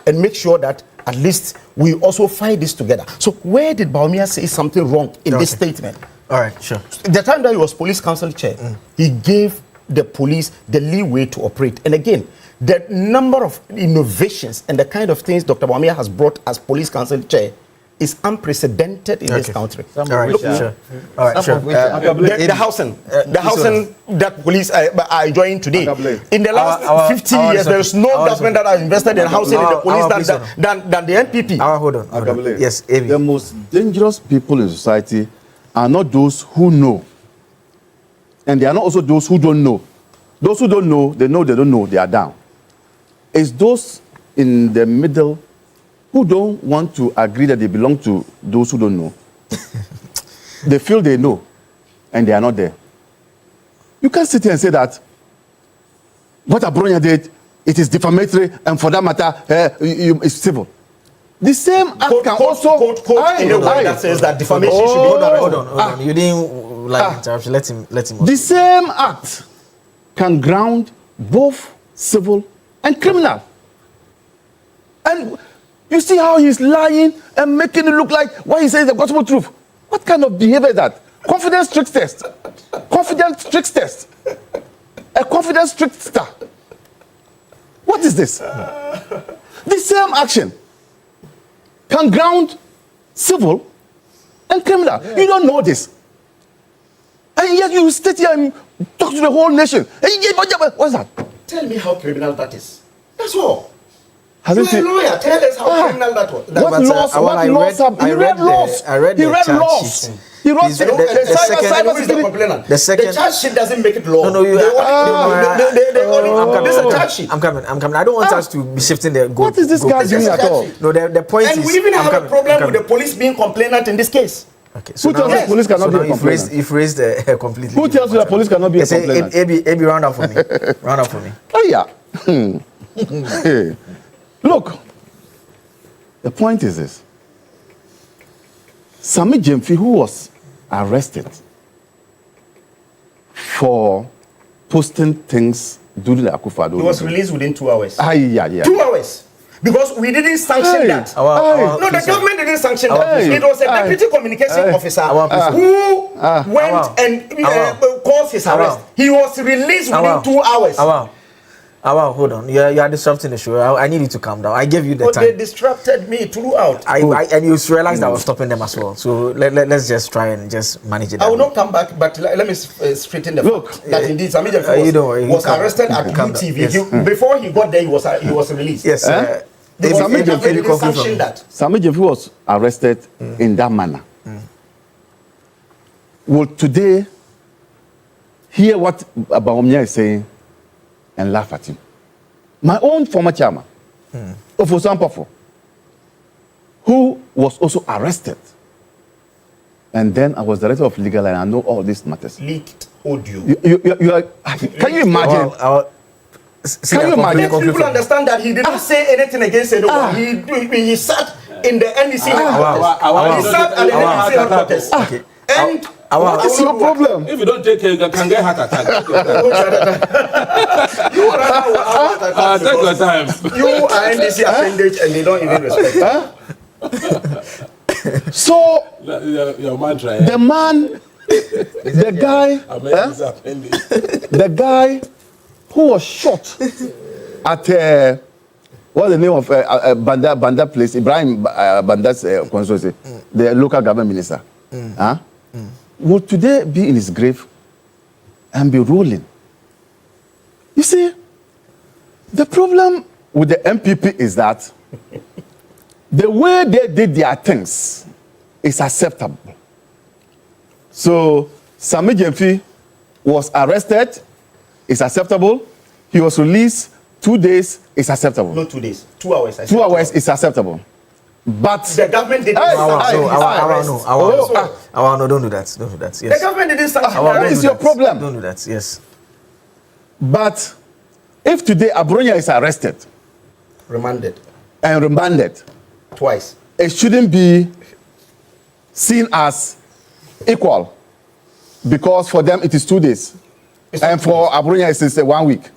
Speaker 4: and make sure that at least we also fight this together. So where did Bawumia say something wrong in this statement?
Speaker 18: All right, sure.
Speaker 4: The time that he was police council chair, he gave the police the leeway to operate. And again, the number of innovations and the kind of things Dr. Bawumia has brought as police council chair is unprecedented in this country.
Speaker 18: All right, sure. All right, sure.
Speaker 4: The housing that police are enjoying today. In the last 50 years, there is no government that has invested in housing in the police than the NPP.
Speaker 18: Hold on. Yes, Amy.
Speaker 23: The most dangerous people in society are not those who know, and they are not also those who don't know. Those who don't know, they don't know, they are down. It's those in the middle who don't want to agree that they belong to those who don't know. They feel they know, and they are not there. You can't sit here and say that what Abronya did, it is defamatory, and for that matter, it's civil. The same act can also
Speaker 4: quote in the way that says that defamation should be.
Speaker 18: Hold on. You didn't like interruption. Let him.
Speaker 23: The same act can ground both civil and criminal. And you see how he's lying and making it look like what he says is the gospel truth. What kind of behavior is that? Confidence trick test. Confidence trick test. A confidence trickster. What is this? The same action can ground civil and criminal. Yeah. You don't know this. And yet you sit here and talk to the whole nation. What's that?
Speaker 4: Tell me how criminal that is. That's all.
Speaker 23: Hasn't
Speaker 4: You're a lawyer. Tell us how criminal that was.
Speaker 18: I read the charge sheet.
Speaker 4: The charge sheet doesn't make it law. This is a charge sheet.
Speaker 18: I'm coming. I don't want us to be shifting the goal.
Speaker 23: What is this guy doing at all?
Speaker 18: No, the point is.
Speaker 4: And we even have a problem with the police being complainant in this case.
Speaker 23: Okay, so who tells the police cannot be a complainant?
Speaker 18: You've raised completely.
Speaker 23: Who tells you the police cannot be a complainant?
Speaker 18: AB, round up for me. Round up for me.
Speaker 23: Oh, yeah. Hey. Look, the point is this. Sami Jemfi, who was arrested for posting things during the Akufo-Addo,
Speaker 4: he was released within 2 hours.
Speaker 23: 2
Speaker 4: hours. Because we didn't sanction that. No, the government didn't sanction that. It was a deputy communication officer who went and caused his arrest. He was released within 2 hours.
Speaker 18: Hold on. You are disrupting the show. I need you to calm down. I gave you the time.
Speaker 4: They disrupted me throughout.
Speaker 18: And you realized I was stopping them as well. So let's just try and just manage it.
Speaker 4: I will not come back, but let me straighten the fact that indeed Sami Jemfi was arrested at UTV. Yes. Before he got there, he was released.
Speaker 18: Yes.
Speaker 23: Sami Jemfi was arrested in that manner. Will today hear what Bawumia is saying and laugh at him? My own former chairman, Ofosu Ampofo, who was also arrested, and then I was director of legal and I know all these matters.
Speaker 4: Leaked audio.
Speaker 23: You are, can you imagine?
Speaker 4: Can you imagine? People understand that he didn't say anything against anyone. He sat in the NDC headquarters. He sat at the NDC headquarters. And
Speaker 23: what is your problem?
Speaker 3: If you don't take care, you can get heart attack. Take your time.
Speaker 4: You are NDC appendage and they don't even respect you.
Speaker 23: So,
Speaker 3: your mantra,
Speaker 23: the man, the guy who was shot at what's the name of Banda place, Ibrahim Banda's constituency, the local government minister.
Speaker 22: would today be in his grave and be rolling? You see, the problem with the MPP is that the way they did their things is acceptable. So, Sami Jemfi was arrested, it's acceptable. He was released 2 days, it's acceptable.
Speaker 4: Not 2 days, 2 hours.
Speaker 22: 2 hours is acceptable. But
Speaker 4: the government didn't
Speaker 18: no, don't do that. Don't do that. Yes.
Speaker 4: The government didn't sanction
Speaker 22: what is your problem?
Speaker 18: Don't do that. Yes.
Speaker 22: But if today Abronya is arrested,
Speaker 4: remanded
Speaker 22: twice, it shouldn't be seen as equal, because for them it is 2 days, and for Abronya it is 1 week.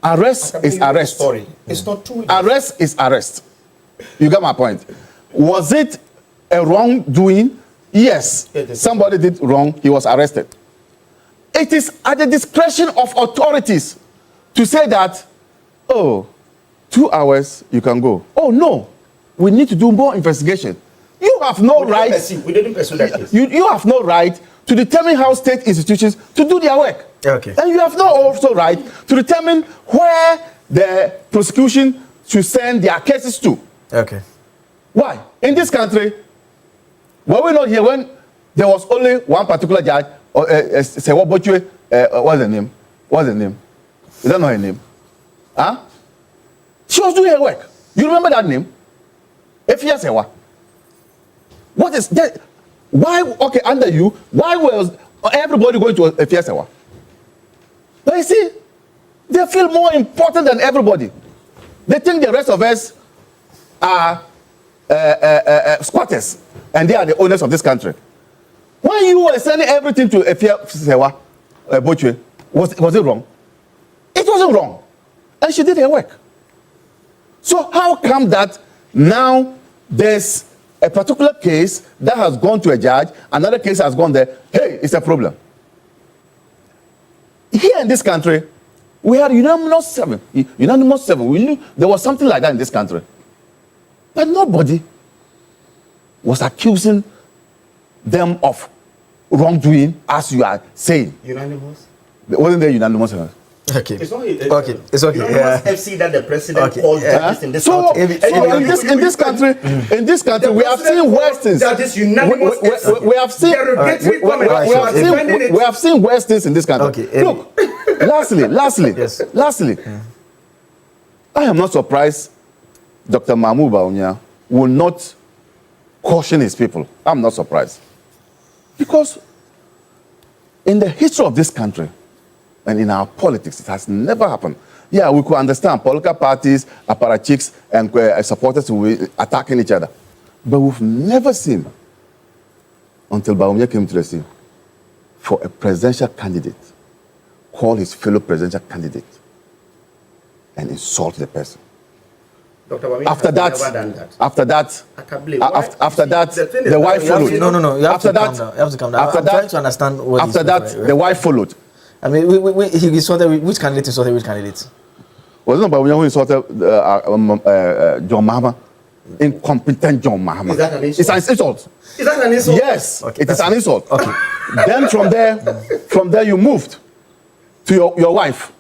Speaker 22: Arrest is arrest.
Speaker 4: It's not 2 days.
Speaker 22: Arrest is arrest. You get my point. Was it a wrongdoing? Yes. Somebody did wrong. He was arrested. It is at the discretion of authorities to say that, oh, 2 hours, you can go. Oh, no. We need to do more investigation. You have no right.
Speaker 4: We didn't pursue that case.
Speaker 22: You have no right to determine how state institutions to do their work.
Speaker 18: Okay.
Speaker 22: And you have no also right to determine where the prosecution should send their cases to.
Speaker 18: Okay.
Speaker 22: Why? In this country, were we not here when there was only one particular judge, or what's the name? What's the name? You don't know her name? Huh? She was doing her work. You remember that name? Efia Sewa. What is that? Why, okay, under you, why was everybody going to Efia Sewa? But you see, they feel more important than everybody. They think the rest of us are squatters, and they are the owners of this country. When you were sending everything to Efia Sewa, Bochwe, was it wrong? It wasn't wrong. And she did her work. So how come that now there's a particular case that has gone to a judge, another case has gone there, hey, it's a problem. Here in this country, we had unanimous 7. Unanimous 7. We knew there was something like that in this country. But nobody was accusing them of wrongdoing, as you are saying.
Speaker 4: Unanimous?
Speaker 22: Wasn't there unanimous?
Speaker 18: Okay.
Speaker 4: It's
Speaker 18: okay. It's okay.
Speaker 4: Unanimous FC that the president called judges in this country.
Speaker 22: In this country, we have seen worse things.
Speaker 4: That is unanimous.
Speaker 22: We have seen worse things in this country.
Speaker 18: Okay.
Speaker 22: Look, lastly, I am not surprised Dr. Mahmoud Bawumia will not caution his people. I'm not surprised. Because in the history of this country and in our politics, it has never happened. Yeah, we could understand political parties, apparatchiks, and supporters who were attacking each other. But we've never seen, until Bawumia came to the scene, for a presidential candidate call his fellow presidential candidate and insult the person.
Speaker 4: Dr. Bawumia
Speaker 22: After that, the wife followed.
Speaker 18: No. You have to calm down. I'm trying to understand what
Speaker 22: after that, the wife followed.
Speaker 18: I mean, he insulted which candidate insulted which candidate?
Speaker 22: Was it not Bawumia who insulted John Mahama? Incompetent John Mahama.
Speaker 4: Is that an insult?
Speaker 22: It's an insult.
Speaker 4: Is that an insult?
Speaker 22: Yes,
Speaker 18: okay,
Speaker 22: it is an insult.
Speaker 18: Okay.
Speaker 22: Then from there you moved to your wife.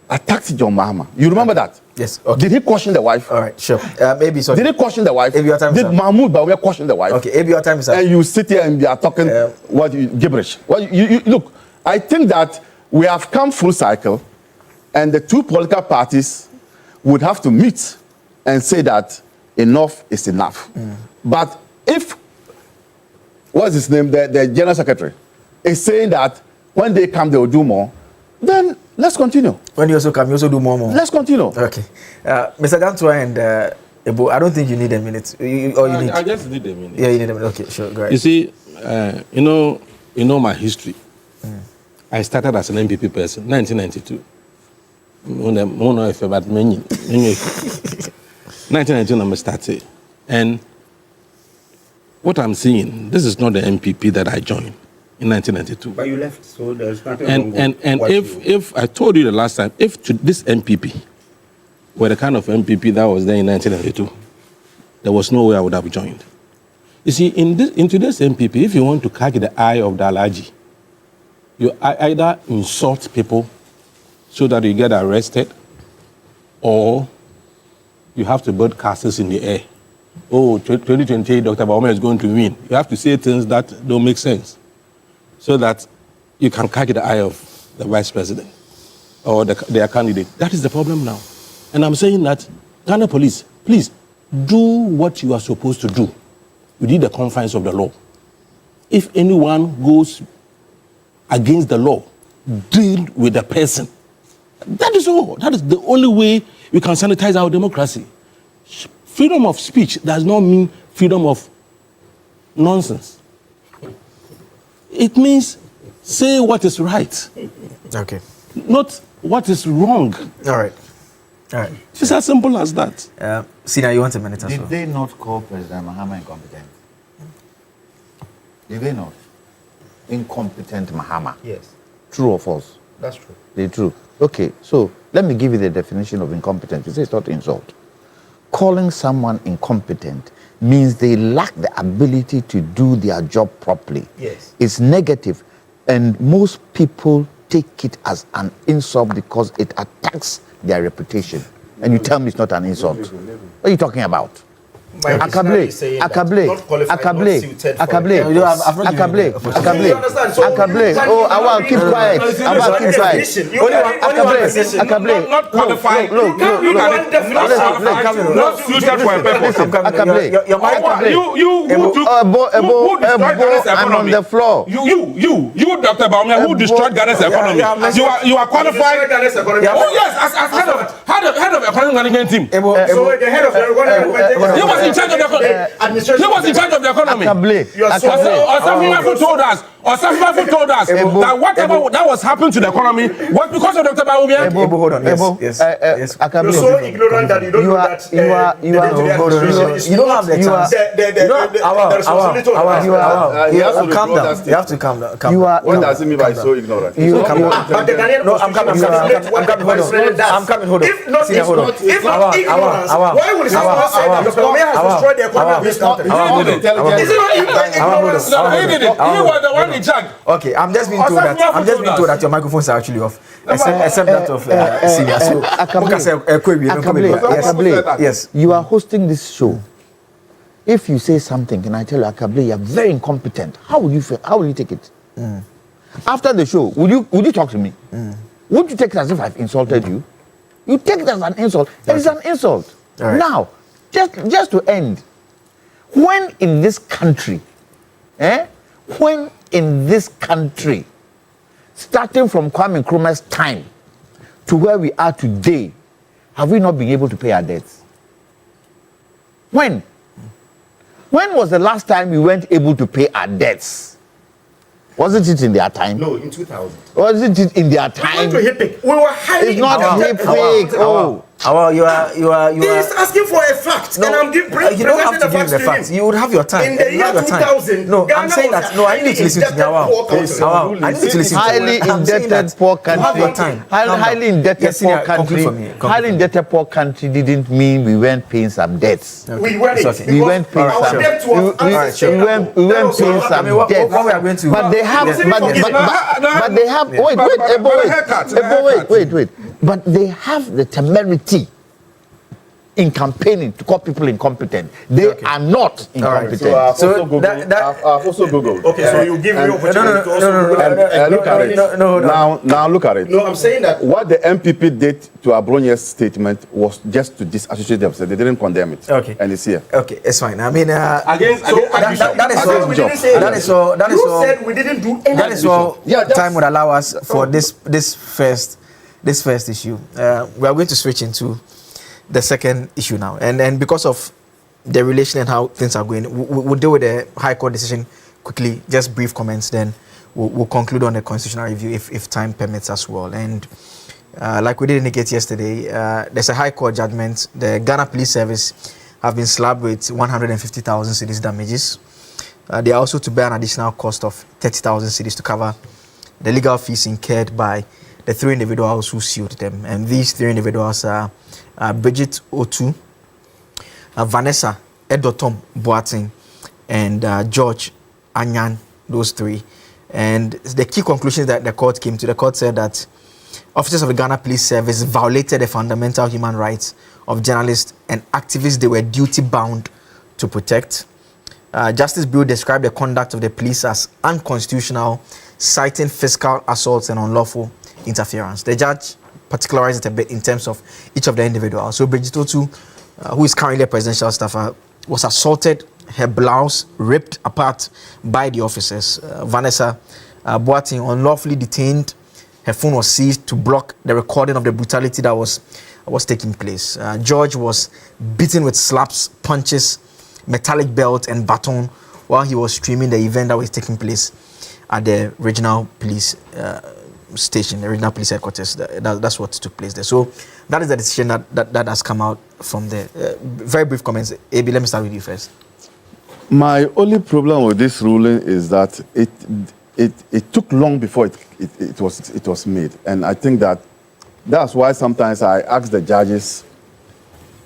Speaker 22: Attacked John Mahama. You remember that?
Speaker 18: Yes. Okay.
Speaker 22: Did he caution the wife?
Speaker 18: All right, sure. Maybe so.
Speaker 22: Did he caution the wife? Did Mahmoud Bawumia caution the wife?
Speaker 18: Okay, your time is up.
Speaker 22: And you sit here and you are talking gibberish. Well, you look, I think that we have come full cycle, and the two political parties would have to meet and say that enough is enough. But if, what's his name, the General Secretary, is saying that when they come, they will do more, then let's continue.
Speaker 18: When you also come, you also do more.
Speaker 22: Let's continue.
Speaker 18: Okay. Mr. Gantua and Ebo, I don't think you need a minute.
Speaker 3: I just need a minute.
Speaker 18: Yeah, you need a minute. Okay, sure. Go ahead.
Speaker 3: You see, you know my history. I started as an MPP person, 1992. 1992, I started. And what I'm seeing, this is not the MPP that I joined in 1992.
Speaker 4: But you left, so there's nothing
Speaker 3: wrong. And if I told you the last time, if this MPP were the kind of MPP that was there in 1992, there was no way I would have joined. You see, in today's MPP, if you want to catch the eye of the Alaji, you either insult people so that you get arrested, or you have to build castles in the air. Oh, 2028, Dr. Bawumia is going to win. You have to say things that don't make sense so that you can catch the eye of the vice president or their candidate. That is the problem now. And I'm saying that, Ghana police, please, do what you are supposed to do within the confines of the law. If anyone goes against the law, deal with the person. That is all. That is the only way we can sanitize our democracy. Freedom of speech does not mean freedom of nonsense. It means say what is right.
Speaker 18: Okay.
Speaker 3: Not what is wrong.
Speaker 18: All right.
Speaker 3: It's as simple as that.
Speaker 18: Sina, you want a minute as well?
Speaker 22: Did they not call President Mahama incompetent? Did they not? Incompetent Mahama.
Speaker 4: Yes.
Speaker 22: True or false?
Speaker 4: That's true.
Speaker 22: They're true. Okay, so let me give you the definition of incompetence. You say it's not insult. Calling someone incompetent means they lack the ability to do their job properly.
Speaker 4: Yes.
Speaker 22: It's negative, and most people take it as an insult because it attacks their reputation. And you tell me it's not an insult. What are you talking about? Akable. Oh, I want to keep quiet.
Speaker 5: Not qualified. Look. Not suited for a purpose.
Speaker 22: I'm on the floor.
Speaker 5: You, Dr. Bawumia, who destroyed Ghana's economy. You are qualified. Oh yes, as head of economic management team.
Speaker 22: So the head of the
Speaker 5: He was in charge of the economy. He was in charge of the economy. Or some people told us that whatever that was happening to the economy was because of Dr. Bawumia.
Speaker 18: Hold on. Yes.
Speaker 22: You're
Speaker 4: so ignorant that you don't know that.
Speaker 18: You don't have the chance. You have to calm down.
Speaker 22: What does it mean by so ignorant?
Speaker 18: I'm coming. Hold on.
Speaker 4: If not ignorance, why would someone say that Dr. Bawumia has destroyed the economy of this country? Is it not ignorance?
Speaker 5: He did it. He was the one in charge.
Speaker 18: Okay, I'm just being told that your microphones are actually off, except that of senior. So, yes.
Speaker 22: You are hosting this show. If you say something, and I tell you, Akable, you are very incompetent. How will you feel? How will you take it? After the show, would you talk to me? Would you take it as if I've insulted you? You take it as an insult. It is an insult.
Speaker 18: Right.
Speaker 22: Now, just to end, when in this country, starting from Kwame Nkrumah's time to where we are today, have we not been able to pay our debts? When was the last time we weren't able to pay our debts? Wasn't it in their time?
Speaker 4: No, in 2000.
Speaker 22: Wasn't it in their time?
Speaker 4: We went to HIPIC. We were highly
Speaker 22: It's not HIPIC.
Speaker 4: He's asking for a fact, and I'm
Speaker 18: you don't have to give the facts. You would have your time.
Speaker 4: In the year 2000,
Speaker 18: no, I'm saying that. No, I need to listen to you. I need to listen to
Speaker 22: highly indebted poor country. Highly indebted poor country. Highly indebted poor country didn't mean we weren't paying some debts.
Speaker 4: We weren't.
Speaker 22: We weren't paying some. We weren't paying some debts. But they have. But they have. Wait. But they have the temerity in campaigning to call people incompetent. They are not incompetent.
Speaker 23: Right. So I've also Googled.
Speaker 4: Okay, so you give me opportunity to also
Speaker 23: look at it. Now look at it.
Speaker 4: No, I'm saying that
Speaker 23: what the MPP did to Abronye's statement was just to disassociate themselves. They didn't condemn it.
Speaker 18: Okay.
Speaker 23: And it's here.
Speaker 18: Okay, it's fine. I mean,
Speaker 23: that
Speaker 18: is all.
Speaker 4: You said we didn't do anything.
Speaker 18: That is all. Time would allow us for this first issue. We are going to switch into the second issue now, and because of the relation and how things are going, we'll deal with the High Court decision quickly. Just brief comments, then we'll conclude on the constitutional review if time permits as well. And like we did indicate yesterday, there's a High Court judgment. The Ghana Police Service have been slapped with 150,000 cedis damages. They are also to bear an additional cost of 30,000 cedis to cover the legal fees incurred by the three individuals who sued them. And these three individuals are Bridget Otu, Vanessa Edotom Boateng, and George Anyan, those three. And the key conclusions that the court came to, the court said that officers of the Ghana Police Service violated the fundamental human rights of journalists and activists they were duty-bound to protect. Justice Bureau described the conduct of the police as unconstitutional, citing physical assaults and unlawful interference. The judge particularized it a bit in terms of each of the individuals. So Bridget Otu, who is currently a presidential staffer, was assaulted, her blouse ripped apart by the officers. Vanessa Boating unlawfully detained. Her phone was seized to block the recording of the brutality that was taking place. George was beaten with slaps, punches, metallic belt and baton while he was streaming the event that was taking place at the regional police station, the regional police headquarters. That's what took place there. So that is the decision that has come out from there. Very brief comments. AB, let me start with you first.
Speaker 23: My only problem with this ruling is that it took long before it was made, and I think that's why sometimes I ask the judges,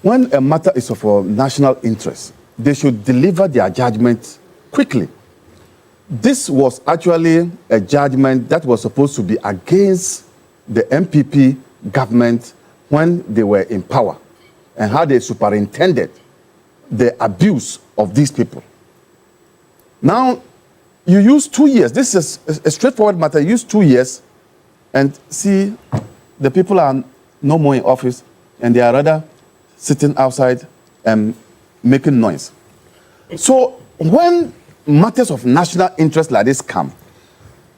Speaker 23: when a matter is of a national interest, they should deliver their judgment quickly. This was actually a judgment that was supposed to be against the MPP government when they were in power and how they superintended the abuse of these people. Now, you use 2 years. This is a straightforward matter. You use 2 years and see the people are no more in office and they are rather sitting outside and making noise. So when matters of national interest like this come,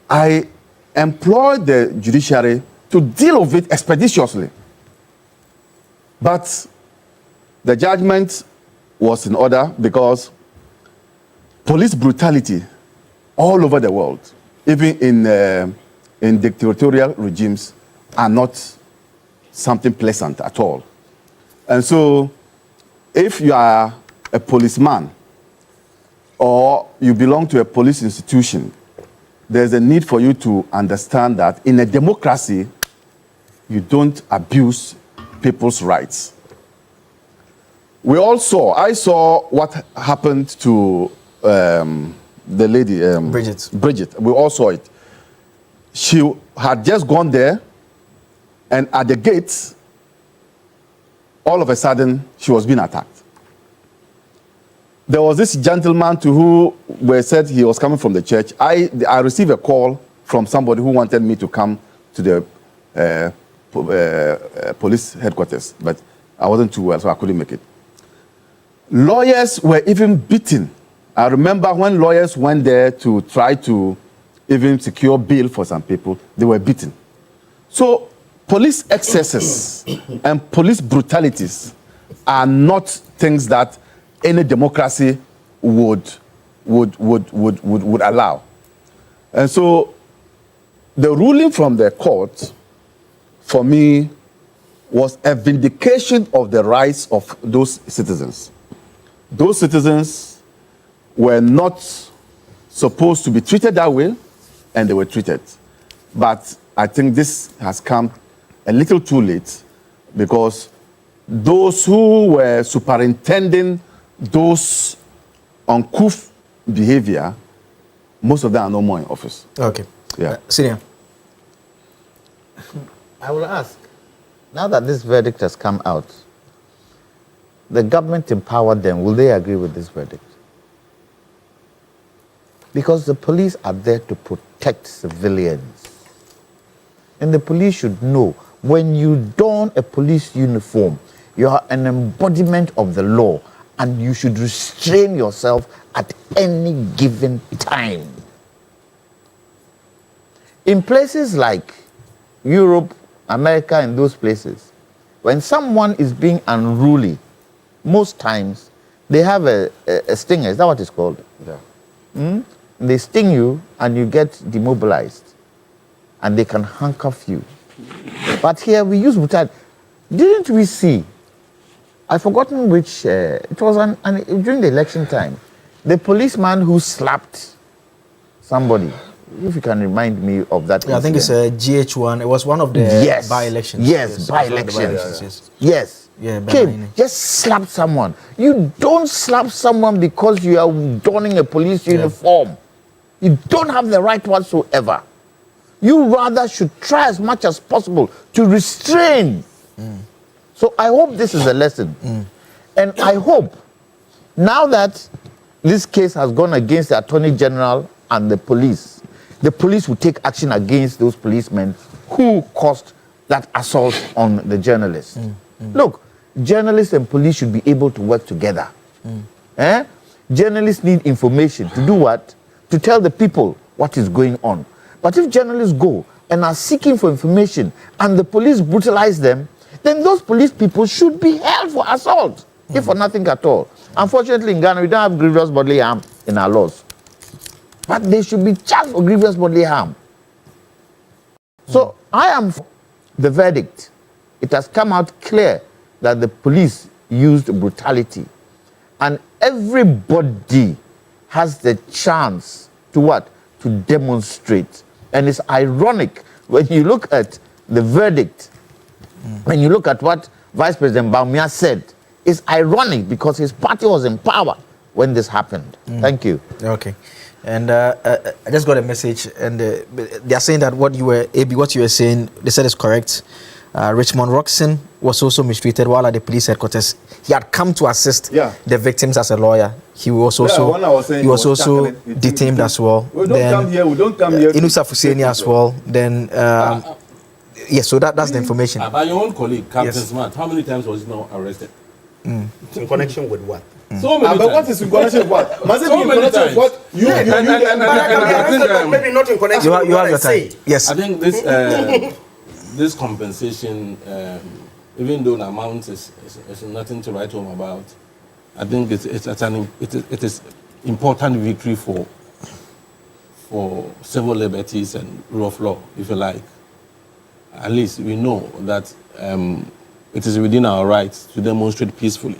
Speaker 23: I employ the judiciary to deal with it expeditiously. But the judgment was in order because police brutality all over the world, even in dictatorial regimes, are not something pleasant at all. And so if you are a policeman or you belong to a police institution, there's a need for you to understand that in a democracy, you don't abuse people's rights. I saw what happened to the lady, Bridget. We all saw it. She had just gone there, and at the gates, all of a sudden, she was being attacked. There was this gentleman to who said he was coming from the church. I received a call from somebody who wanted me to come to the police headquarters, but I wasn't too well, so I couldn't make it. Lawyers were even beaten. I remember when lawyers went there to try to even secure bail for some people, they were beaten. So police excesses and police brutalities are not things that any democracy would allow. And so the ruling from the court, for me, was a vindication of the rights of those citizens. Those citizens were not supposed to be treated that way, and they were treated. But I think this has come a little too late, because those who were superintending those uncouth behavior, most of them are no more in office.
Speaker 18: Okay.
Speaker 23: Yeah.
Speaker 18: Senior.
Speaker 22: I will ask, now that this verdict has come out, the government empowered them, will they agree with this verdict? Because the police are there to protect civilians. And the police should know, when you don a police uniform, you are an embodiment of the law, and you should restrain yourself at any given time. In places like Europe, America, and those places, when someone is being unruly, most times they have a stinger. Is that what it's called? Yeah. They sting you and you get demobilized, and they can handcuff you. But here we use brutality. Didn't we see? I've forgotten which. It was during the election time. The policeman who slapped somebody. If you can remind me of that.
Speaker 18: Yeah, I think it's a GH1. It was one of the by-elections.
Speaker 22: Yes, by-elections. Yes. came, just slap someone. You don't slap someone because you are donning a police uniform. You don't have the right whatsoever. You rather should try as much as possible to restrain. So I hope this is a lesson. And I hope now that this case has gone against the Attorney General and the police will take action against those policemen who caused that assault on the journalist. Look, journalists and police should be able to work together. Journalists need information to do what? To tell the people what is going on. But if journalists go and are seeking for information and the police brutalize them, then those police people should be held for assault, if for nothing at all. Unfortunately, in Ghana, we don't have grievous bodily harm in our laws. But they should be charged for grievous bodily harm. So I am for the verdict. It has come out clear that the police used brutality. And everybody has the chance to what? To demonstrate. And it's ironic when you look at the verdict, when you look at what Vice President Bawumia said, it's ironic because his party was in power when this happened. Thank you.
Speaker 18: Okay. And I just got a message, and they are saying that what you were saying, they said is correct. Richmond Roxon was also mistreated while at the police headquarters. He had come to assist the victims as a lawyer. He was also detained as well.
Speaker 23: We don't come here.
Speaker 18: Inusa Fuseni as well. Then yes, so that's the information.
Speaker 3: By your own colleague, Captain Smart, how many times was he now arrested?
Speaker 4: In connection with what?
Speaker 3: So many
Speaker 23: but what is in connection with what? Must it be in connection with what?
Speaker 4: Maybe not in connection with what I say.
Speaker 18: Yes.
Speaker 3: I think this this compensation, even though the amount is nothing to write home about, I think it is important victory for civil liberties and rule of law, if you like. At least we know that it is within our rights to demonstrate peacefully.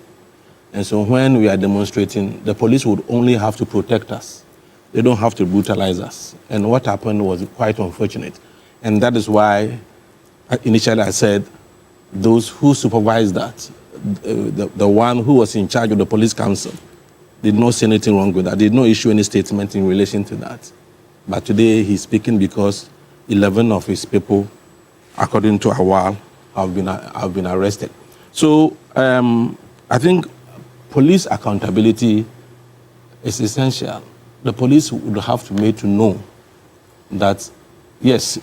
Speaker 3: And so when we are demonstrating, the police would only have to protect us. They don't have to brutalize us. And what happened was quite unfortunate. And that is why initially I said those who supervised that, the one who was in charge of the police council, did not say anything wrong with that, did not issue any statement in relation to that. But today he's speaking because 11 of his people, according to Awal, have been arrested. So I think police accountability is essential. The police would have to be made to know that, yes,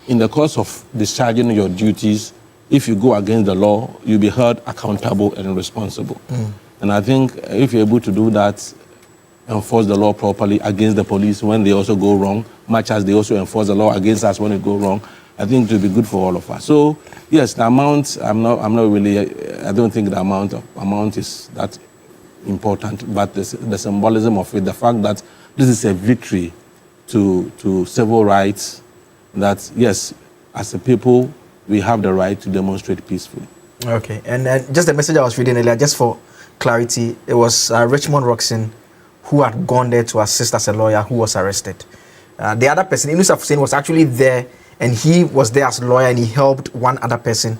Speaker 3: in the course of discharging your duties, if you go against the law, you'll be held accountable and responsible. And I think if you're able to do that, enforce the law properly against the police when they also go wrong, much as they also enforce the law against us when it go wrong, I think it will be good for all of us. So yes, the amount, I'm not really, I don't think the amount is that important, but the symbolism of it, the fact that this is a victory to civil rights, that yes, as a people, we have the right to demonstrate peacefully.
Speaker 18: Okay, and just the message I was reading earlier, just for clarity, it was Richmond Roxon who had gone there to assist as a lawyer who was arrested. The other person, Inusa Fuseni, was actually there, and he was there as a lawyer, and he helped one other person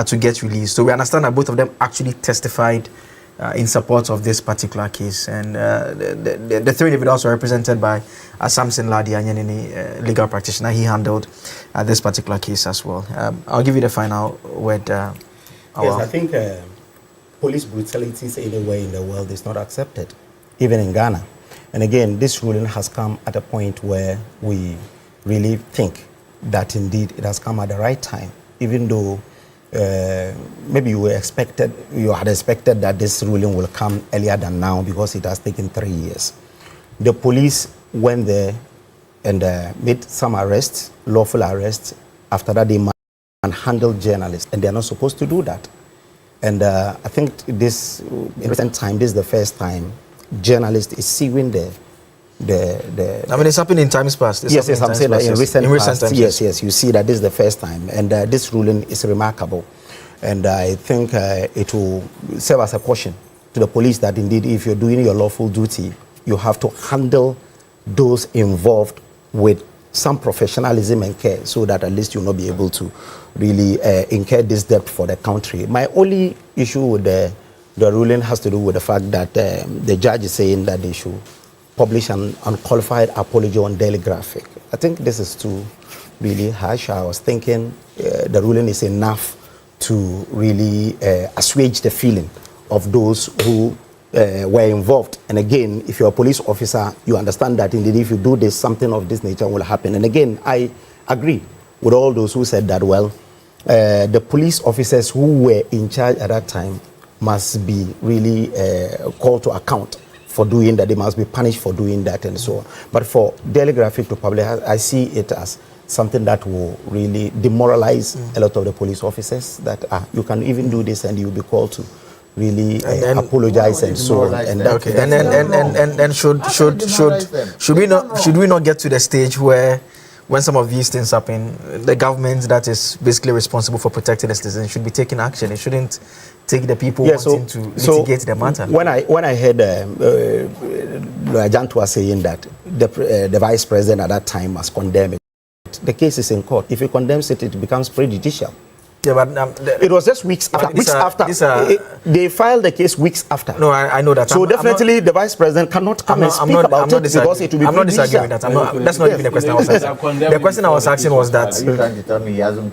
Speaker 18: to get released. So we understand that both of them actually testified in support of this particular case. And the three individuals were represented by Samson Ladi Anyanini, legal practitioner. He handled this particular case as well. I'll give you the final word.
Speaker 4: Yes, I think police brutality anywhere in the world is not accepted, even in Ghana. And again, this ruling has come at a point where we really think that indeed it has come at the right time, even though maybe you had expected that this ruling will come earlier than now because it has taken 3 years. The police went there and made some arrests, lawful arrests. After that, they manhandled journalists, and they're not supposed to do that. And I think in recent time, this is the first time journalist is suing the
Speaker 18: I mean, it's happened in times past.
Speaker 4: Yes, I'm saying that in recent times. Yes, you see that this is the first time, and this ruling is remarkable. And I think it will serve as a caution to the police that indeed, if you're doing your lawful duty, you have to handle those involved with some professionalism and care so that at least you'll not be able to really incur this debt for the country. My only issue with the ruling has to do with the fact that the judge is saying that they should publish an unqualified apology on Daily Graphic. I think this is too really harsh. I was thinking the ruling is enough to really assuage the feeling of those who were involved. And again, if you're a police officer, you understand that indeed if you do this, something of this nature will happen. And again, I agree with all those who said that, well, the police officers who were in charge at that time must be really called to account for doing that. They must be punished for doing that and so on. But for Daily Graphic to publish, I see it as something that will really demoralize a lot of the police officers, that you can even do this and you'll be called to really apologize and so on.
Speaker 18: And should we not get to the stage where when some of these things happen, the government that is basically responsible for protecting the citizens should be taking action? It shouldn't take the people wanting to mitigate the matter.
Speaker 4: When I heard Jantua saying that the vice president at that time must condemn it, the case is in court. If he condemns it, it becomes prejudicial.
Speaker 18: Yeah, but
Speaker 4: it was just weeks after. They filed the case weeks after.
Speaker 18: No, I know that.
Speaker 4: So definitely the vice president cannot come and speak about it because it will be.
Speaker 18: I'm not disagreeing with that. That's not even the question I was asking. The question I was asking was that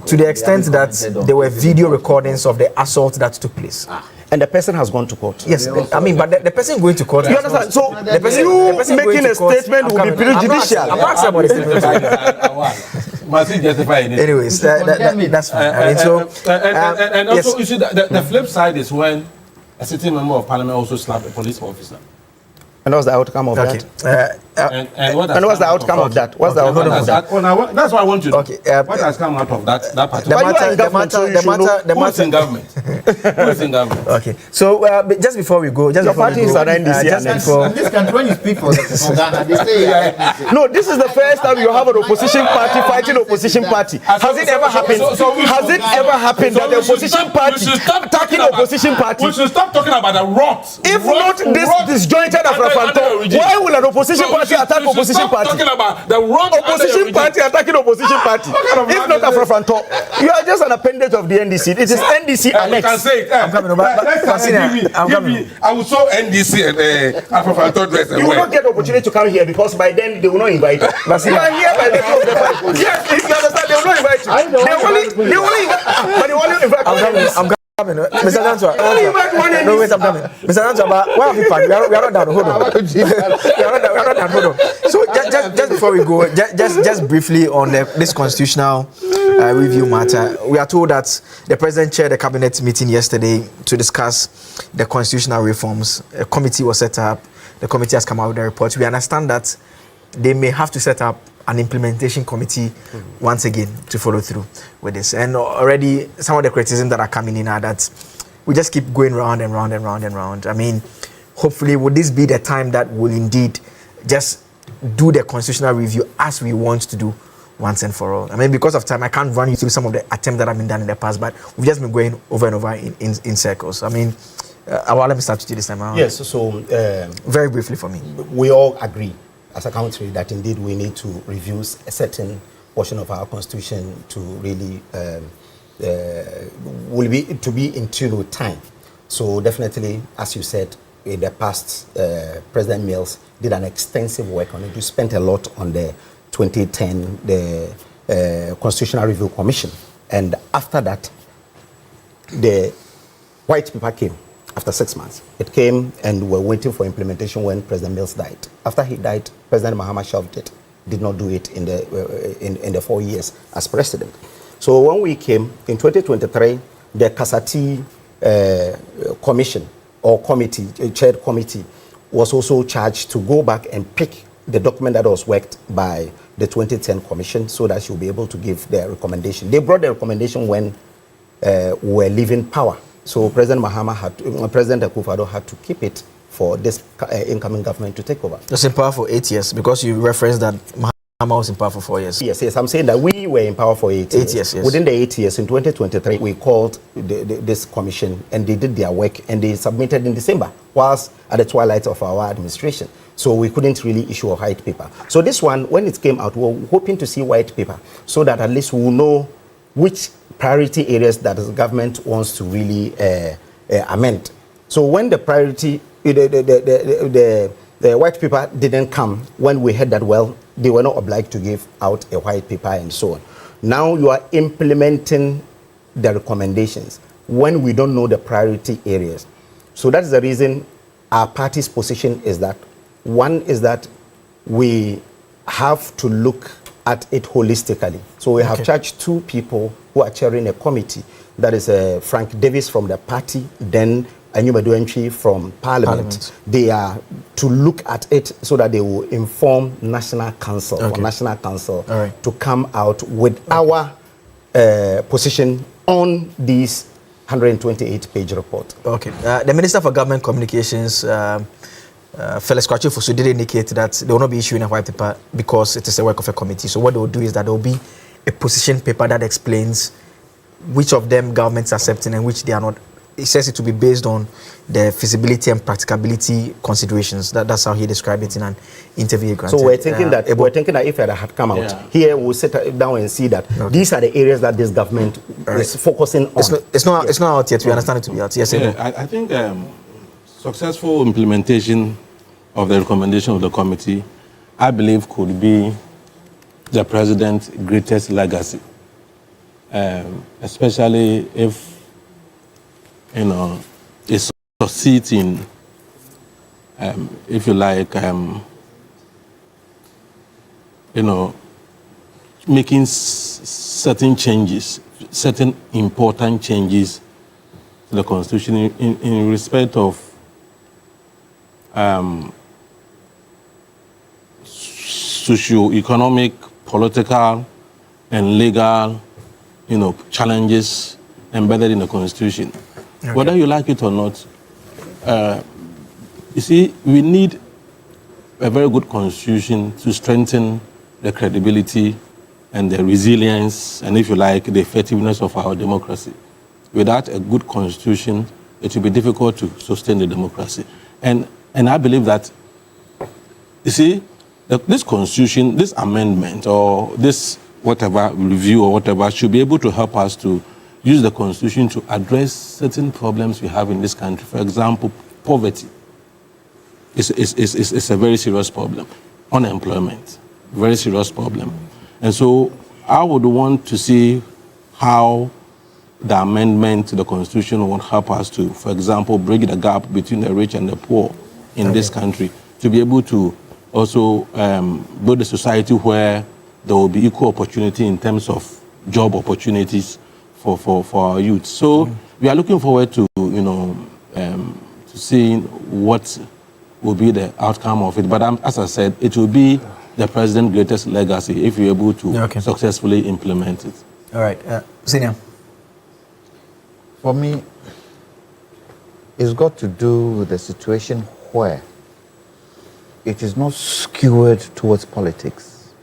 Speaker 18: to the extent that there were video recordings of the assault that took place.
Speaker 4: And the person has gone to court.
Speaker 18: Yes, I mean, but the person going to court.
Speaker 4: You understand? So the person making a statement will be prejudicial.
Speaker 18: I'm not asking about the statement.
Speaker 5: Must he justify it?
Speaker 18: Anyways, that's fine. I mean,
Speaker 5: and also, you see, the flip side is when a sitting member of parliament also slapped a police officer.
Speaker 4: And what's the outcome of that?
Speaker 5: And
Speaker 4: what's the outcome of that? What's the outcome of that?
Speaker 5: That's what I want you to know. What has come out of that particular? Who is in government? Who is in government?
Speaker 18: Okay. So just before we go,
Speaker 4: your party is an NDC.
Speaker 22: In this country, when you speak for Ghana, they say.
Speaker 4: No, this is the first time you have an opposition party fighting opposition party. Has it ever happened? Has it ever happened that the opposition party attacking opposition party?
Speaker 5: We should stop talking about the rot.
Speaker 4: If not this disjointed why will an opposition party attack opposition party?
Speaker 5: Talking about the wrong
Speaker 4: opposition party attacking opposition party. If not Afrofanto, you are just an appendage of the NDC. It is NDC annex.
Speaker 5: You can say it. I'm coming over. I will show NDC and Afrofanto dress.
Speaker 4: You will not get the opportunity to come here because by then they will not invite you. You are here by the time of the party. Yes, if you understand, they will not invite you. They only invite.
Speaker 18: Mr. Dantua, no, wait, I'm coming. Mr. Dantua, why are we parked? We are not done. Hold on. We are not done. Hold on. So just before we go, just briefly on this constitutional review matter, we are told that the president chaired a cabinet meeting yesterday to discuss the constitutional reforms. A committee was set up. The committee has come out with a report. We understand that they may have to set up an implementation committee once again to follow through with this. And already some of the criticisms that are coming in are that we just keep going round and round and round and round. I mean, hopefully would this be the time that will indeed just do the constitutional review as we want to do once and for all? I mean, because of time, I can't run you through some of the attempts that have been done in the past, but we've just been going over and over in circles. I mean, let me start with you this time around.
Speaker 4: Yes, so
Speaker 18: very briefly for me.
Speaker 4: We all agree as a country that indeed we need to review a certain portion of our constitution to really be in tune with time. So definitely, as you said, in the past, President Mills did an extensive work on it. You spent a lot on the 2010, the Constitutional Review Commission. And after that, the white paper came. After 6 months, it came and we're waiting for implementation when President Mills died. After he died, President Mahama shelved it, did not do it in the 4 years as president. So when we came in 2023, the Kasati commission or committee, chaired committee, was also charged to go back and pick the document that was worked by the 2010 commission so that she'll be able to give their recommendation. They brought the recommendation when we were leaving power. So President Akufo-Addo had to keep it for this incoming government to take over.
Speaker 18: It's in power for 8 years because you referenced that Mahama was in power for 4 years.
Speaker 4: Yes. I'm saying that we were in power for 8 years.
Speaker 18: 8 years, yes.
Speaker 4: Within the 8 years, in 2023, we called this commission and they did their work and they submitted in December, whilst at the twilight of our administration. So we couldn't really issue a white paper. So this one, when it came out, we were hoping to see white paper so that at least we'll know which priority areas that the government wants to really amend. So when the priority, the white paper didn't come, when we heard that, well, they were not obliged to give out a white paper and so on. Now you are implementing the recommendations when we don't know the priority areas. So that's the reason our party's position is that, one is that we have to look at it holistically. So we have charged 2 people who are chairing a committee. That is Frank Davis from the party, then Anyuma Duentri from Parliament. They are to look at it so that they will inform National Council or National Council to come out with our position on these 128-page report.
Speaker 18: Okay. The Minister for Government Communications, Felix Kwachifosu, did indicate that they will not be issuing a white paper because it is the work of a committee. So what they will do is that there will be a position paper that explains which of them governments are accepting and which they are not. It says it to be based on the feasibility and practicability considerations. That's how he described it in an interview.
Speaker 4: So we're thinking that if it had come out here, we'll sit down and see that these are the areas that this government is focusing on.
Speaker 18: It's not out yet. We understand it to be out. Yes,
Speaker 3: I think successful implementation of the recommendation of the committee, I believe, could be the president's greatest legacy, especially if it succeeds in, if you like, making certain changes, certain important changes to the Constitution in respect of socio-economic, political, and legal, challenges embedded in the Constitution. Whether you like it or not, you see, we need a very good Constitution to strengthen the credibility and the resilience, and if you like, the effectiveness of our democracy. Without a good Constitution, it will be difficult to sustain the democracy. And I believe that, you see, this Constitution, this amendment, or this whatever review or whatever, should be able to help us to use the Constitution to address certain problems we have in this country. For example, poverty is a very serious problem. Unemployment, very serious problem. And so I would want to see how the amendment to the Constitution will help us to, for example, bridge the gap between the rich and the poor in this country, to be able to also build a society where there will be equal opportunity in terms of job opportunities for our youth. So we are looking forward to to seeing what will be the outcome of it. But as I said, it will be the president's greatest legacy if we're able to successfully implement it.
Speaker 18: All right, Senior.
Speaker 22: For me, it's got to do with the situation where it is not skewed towards politics,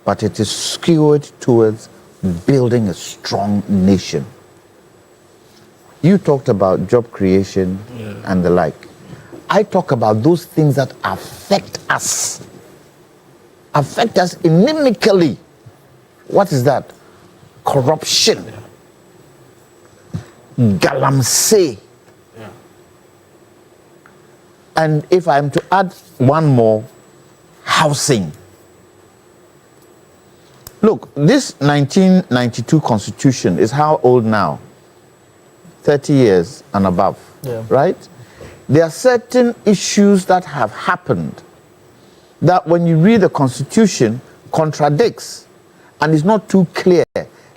Speaker 22: but it is skewed towards building a strong nation. You talked about job creation and the like. I talk about those things that affect us inimically. What is that? Corruption, galamsey. And if I'm to add one more, housing. Look, this 1992 Constitution is how old now? 30 years and above, right? There are certain issues that have happened that when you read the Constitution contradicts and is not too clear.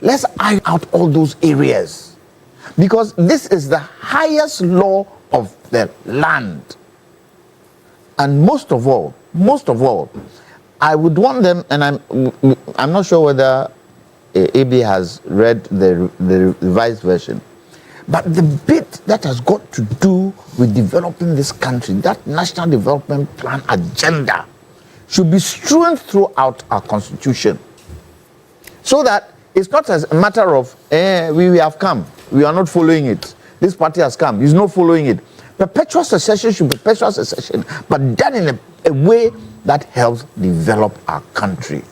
Speaker 22: Let's iron out all those areas, because this is the highest law of the land. And most of all, I would want them, and I'm not sure whether AB has read the revised version, but the bit that has got to do with developing this country, that National Development Plan agenda, should be strewn throughout our Constitution, so that it's not as a matter of, we have come, we are not following it. This party has come, he's not following it. Perpetual succession should be perpetual succession, but done a way that helps develop our country.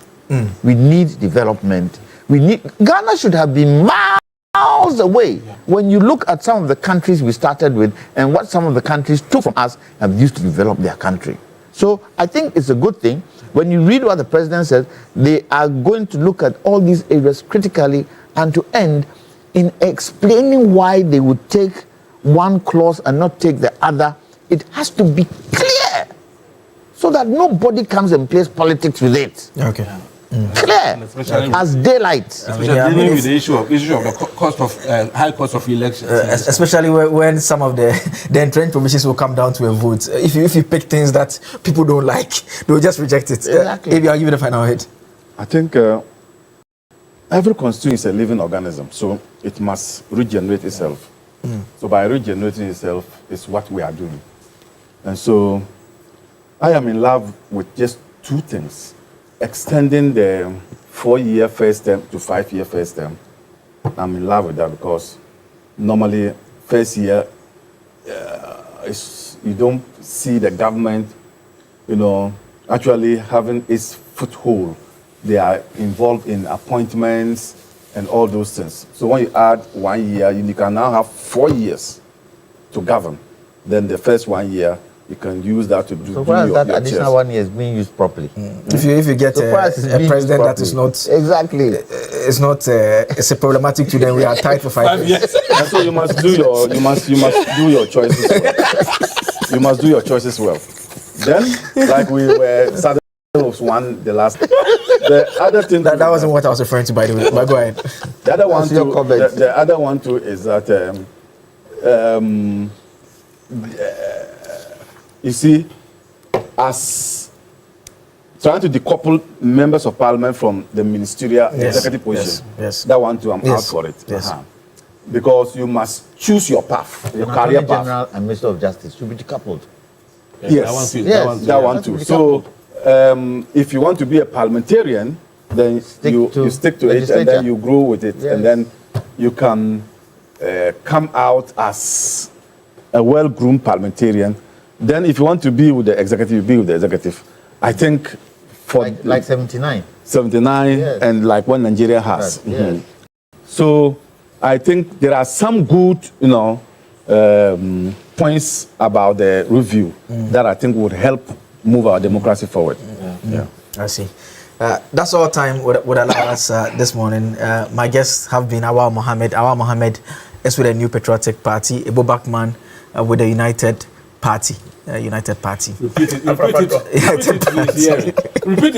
Speaker 22: We need development. Ghana should have been miles away. When you look at some of the countries we started with and what some of the countries took from us have used to develop their country. So I think it's a good thing. When you read what the president says, they are going to look at all these areas critically and to end in explaining why they would take one clause and not take the other. It has to be clear so that nobody comes and plays politics with it.
Speaker 18: Okay.
Speaker 22: Clear as daylight.
Speaker 3: Especially dealing with the issue of the high cost of elections.
Speaker 18: Especially when some of the entrenched provisions will come down to a vote. If you pick things that people don't like, they'll just reject it.
Speaker 22: Exactly.
Speaker 18: If you are given a final hit.
Speaker 23: I think every constitution is a living organism, so it must regenerate itself. So by regenerating itself is what we are doing. And so I am in love with just two things. Extending the 4-year first term to 5-year first term. I'm in love with that because normally first year, you don't see the government, actually having its foothold. They are involved in appointments and all those things. So when you add 1 year, you can now have 4 years to govern. Then the first 1 year, you can use that to do.
Speaker 22: So far as that additional chairs. 1 year is being used properly.
Speaker 18: If you get a president that is not it's a problematic to them, we are tied for 5 years.
Speaker 23: And so you must do your choices well. You must do your choices well. Then, like we were started with one the last. The other thing
Speaker 18: that wasn't what I was referring to, by the way. But go ahead.
Speaker 23: The other one too. The other one too is that you see, as trying to decouple members of parliament from the ministerial executive position.
Speaker 18: Yes.
Speaker 23: That one too, I'm out for it.
Speaker 18: Yes.
Speaker 23: Because you must choose your path, your career path.
Speaker 22: General and Minister of Justice should be decoupled.
Speaker 23: Yes, that one too. So, if you want to be a parliamentarian, then you stick to it, and then you grow with it, and then you can come out as a well-groomed parliamentarian. Then, if you want to be with the executive, you be with the executive. I think for
Speaker 22: like 79,
Speaker 23: and like what Nigeria has. So, I think there are some good, points about the review that I think would help move our democracy forward.
Speaker 18: I see. That's all time would allow us this morning. My guests have been Awal Mohammed. Awal Mohammed is with a New Patriotic Party, Ebo Bakman with the United Party. United Party.
Speaker 3: Repeat it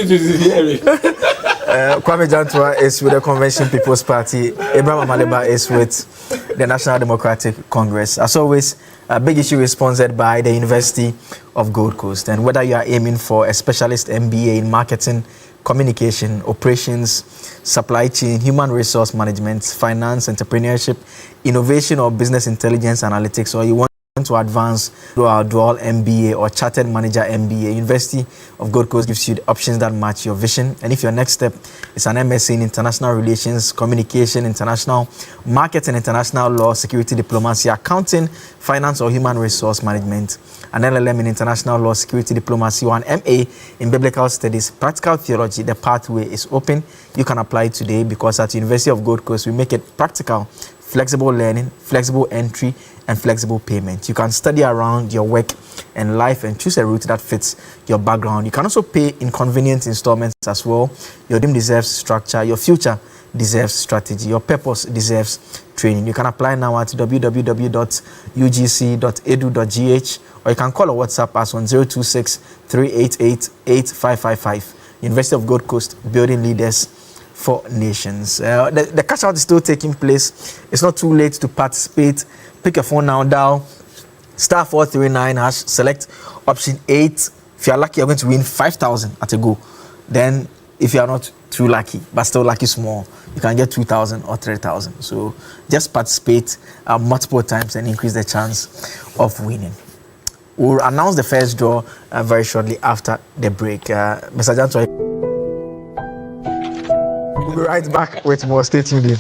Speaker 3: to his hearing.
Speaker 18: Kwame Jantua is with the Convention People's Party. Abraham Amaleba is with the National Democratic Congress. As always, a big issue is sponsored by the University of Gold Coast. And whether you are aiming for a specialist MBA in marketing, communication, operations, supply chain, human resource management, finance, entrepreneurship, innovation, or business intelligence analytics, or you want to advance through our dual MBA or Chartered Manager MBA, University of Gold Coast gives you the options that match your vision. And if your next step is an MSc in International Relations, Communication, International Marketing, International Law, Security Diplomacy, Accounting, Finance, or Human Resource Management, an LLM in International Law, Security Diplomacy, or an MA in Biblical Studies, Practical Theology, the pathway is open. You can apply today because at University of Gold Coast, we make it practical, flexible learning, flexible entry, and flexible payment. You can study around your work and life and choose a route that fits your background. You can also pay in convenient installments as well. Your dream deserves structure. Your future deserves strategy. Your purpose deserves training. You can apply now at www.ugc.edu.gh, or you can call or WhatsApp us on 026-388-8555. University of Gold Coast, building leaders for nations. The cash out is still taking place. It's not too late to participate. Pick your phone now, dial *439#, select option 8. If you are lucky, you're going to win 5,000 at a go. Then, if you are not too lucky, but still lucky small, you can get 2,000 or 3,000. So just participate multiple times and increase the chance of winning. We'll announce the first draw very shortly after the break. Mr. Janto, we'll be right back with more. Stay tuned in.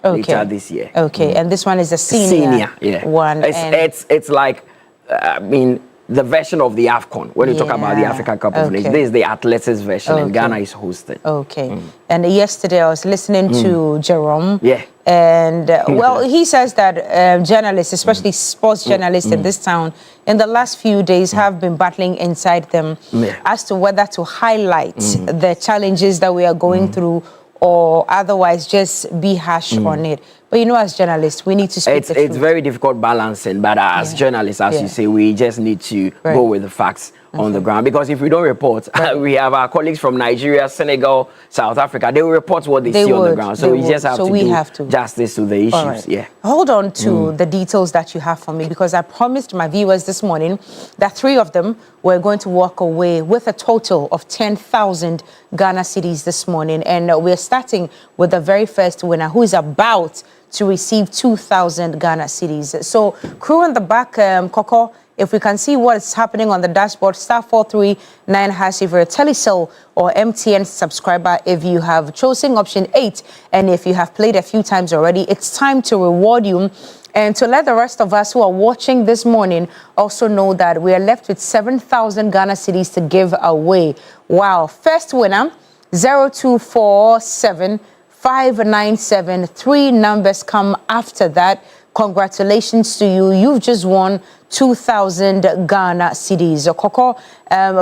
Speaker 6: later this year.
Speaker 17: Okay, and this one is a senior one.
Speaker 6: It's like, I mean, the version of the AFCON. When you talk about the African Cup of Nations, this is the athletics version, and Ghana is hosting.
Speaker 17: Okay. And yesterday I was listening to Jerome.
Speaker 6: Yeah.
Speaker 17: And, well, he says that journalists, especially sports journalists in this town, in the last few days have been battling inside them as to whether to highlight the challenges that we are going through or otherwise just be harsh on it. But you know, as journalists, we need to speak the truth.
Speaker 6: It's very difficult balancing, but as journalists, as you say, we just need to go with the facts on the ground. Because if we don't report, we have our colleagues from Nigeria, Senegal, South Africa, they will report what they see on the ground. So we just have to do justice to the issues. Yeah.
Speaker 17: Hold on to the details that you have for me, because I promised my viewers this morning that 3 of them were going to walk away with a total of 10,000 Ghana cedis this morning. And we're starting with the very first winner, who is about to receive 2,000 Ghana cedis. So, crew in the back, Coco, if we can see what's happening on the dashboard, *439# if you're a Telecel or MTN subscriber. If you have chosen option 8, and if you have played a few times already, it's time to reward you. And to let the rest of us who are watching this morning also know that we are left with 7,000 Ghana cedis to give away. Wow. First winner, 0247 597. 3 numbers come after that. Congratulations to you. You've just won 2,000 Ghana cedis. Coco,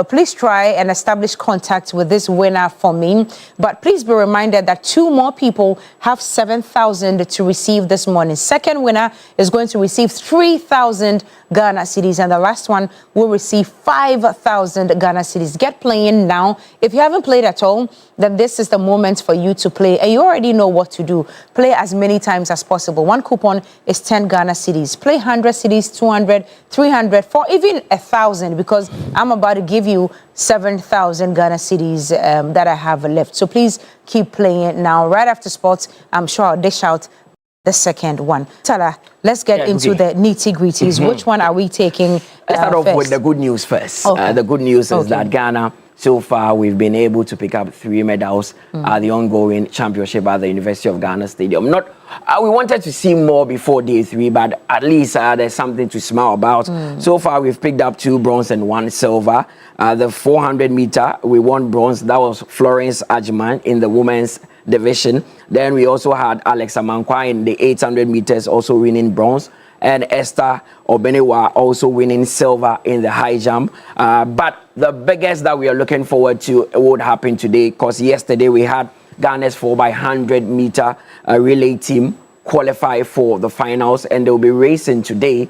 Speaker 17: please try and establish contact with this winner for me. But please be reminded that 2 more people have 7,000 to receive this morning. Second winner is going to receive 3,000 Ghana cedis, and the last one will receive 5,000 Ghana cedis. Get playing now. If you haven't played at all, then this is the moment for you to play. And you already know what to do. Play as many times as possible. 1 coupon is 10 Ghana cedis. Play 100 cedis, 200, 300, for even 1,000, because I'm about to give you 7,000 Ghana cedis that I have left. So please keep playing it now. Right after sports, I'm sure I'll dish out the second one. Tala, let's get into the nitty-gritties. Which one are we taking
Speaker 6: Let's start off
Speaker 17: first?
Speaker 6: with the good news first.
Speaker 17: Okay.
Speaker 6: The good news is that Ghana, so far, we've been able to pick up 3 medals at the ongoing championship at the University of Ghana Stadium. We wanted to see more before day 3, but at least there's something to smile about. So far, we've picked up 2 bronze and 1 silver. The 400 meter, we won bronze. That was Florence Ajman in the women's division. Then we also had Alex Amankwa in the 800 meters, also winning bronze. And Esther Obenewa also winning silver in the high jump. But the biggest that we are looking forward to would happen today, because yesterday we had Ghana's 4x100 meter relay team qualify for the finals, and they'll be racing today.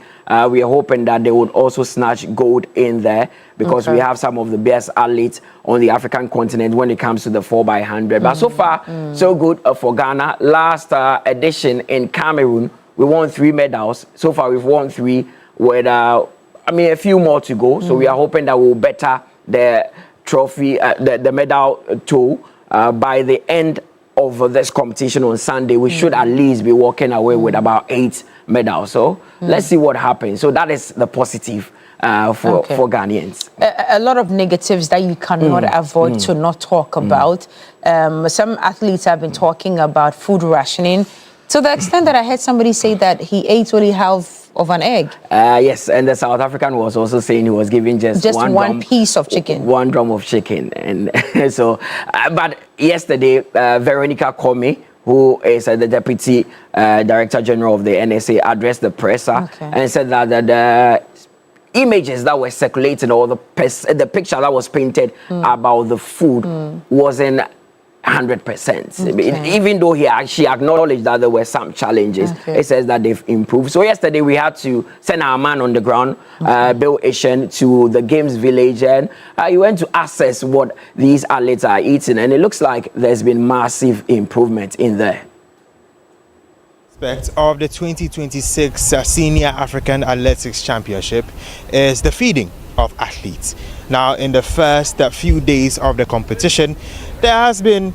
Speaker 6: We are hoping that they would also snatch gold in there, because we have some of the best athletes on the African continent when it comes to the 4x100. But so far, so good for Ghana. Last edition in Cameroon, we won 3 medals. So far, we've won 3 with, a few more to go. So we are hoping that we'll better the trophy, the medal total by the end of this competition on Sunday. We should at least be walking away with about 8 medals. So let's see what happens. So that is the positive for Ghanaians.
Speaker 17: A lot of negatives that you cannot avoid to not talk about. Some athletes have been talking about food rationing, to the extent that I heard somebody say that he ate only half of an egg.
Speaker 6: Yes, and the South African was also saying he was giving just one
Speaker 17: piece of chicken.
Speaker 6: 1 drum of chicken. And so, but yesterday, Veronica Comey, who is the Deputy Director General of the NSA, addressed the press and said that the images that were circulating, or the picture that was painted about the food wasn't 100%. Even though she acknowledged that there were some challenges, it says that they've improved. So yesterday we had to send our man on the ground, Bill Ishen, to the Games Village, and he went to assess what these athletes are eating, and it looks like there's been massive improvement in there.
Speaker 8: Aspect of the 2026 Senior African Athletics Championship is the feeding of athletes. Now, in the first few days of the competition, there has been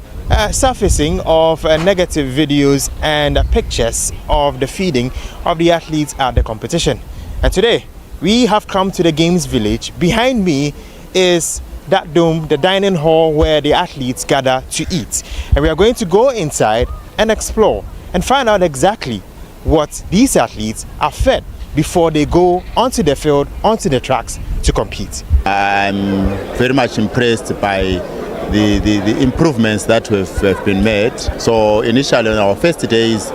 Speaker 8: surfacing of negative videos and pictures of the feeding of the athletes at the competition. And today, we have come to the Games Village. Behind me is that dome, the dining hall where the athletes gather to eat. And we are going to go inside and explore and find out exactly what these athletes are fed before they go onto the field, onto the tracks to compete.
Speaker 7: I'm very much impressed by the improvements that have been made. So initially on our first days,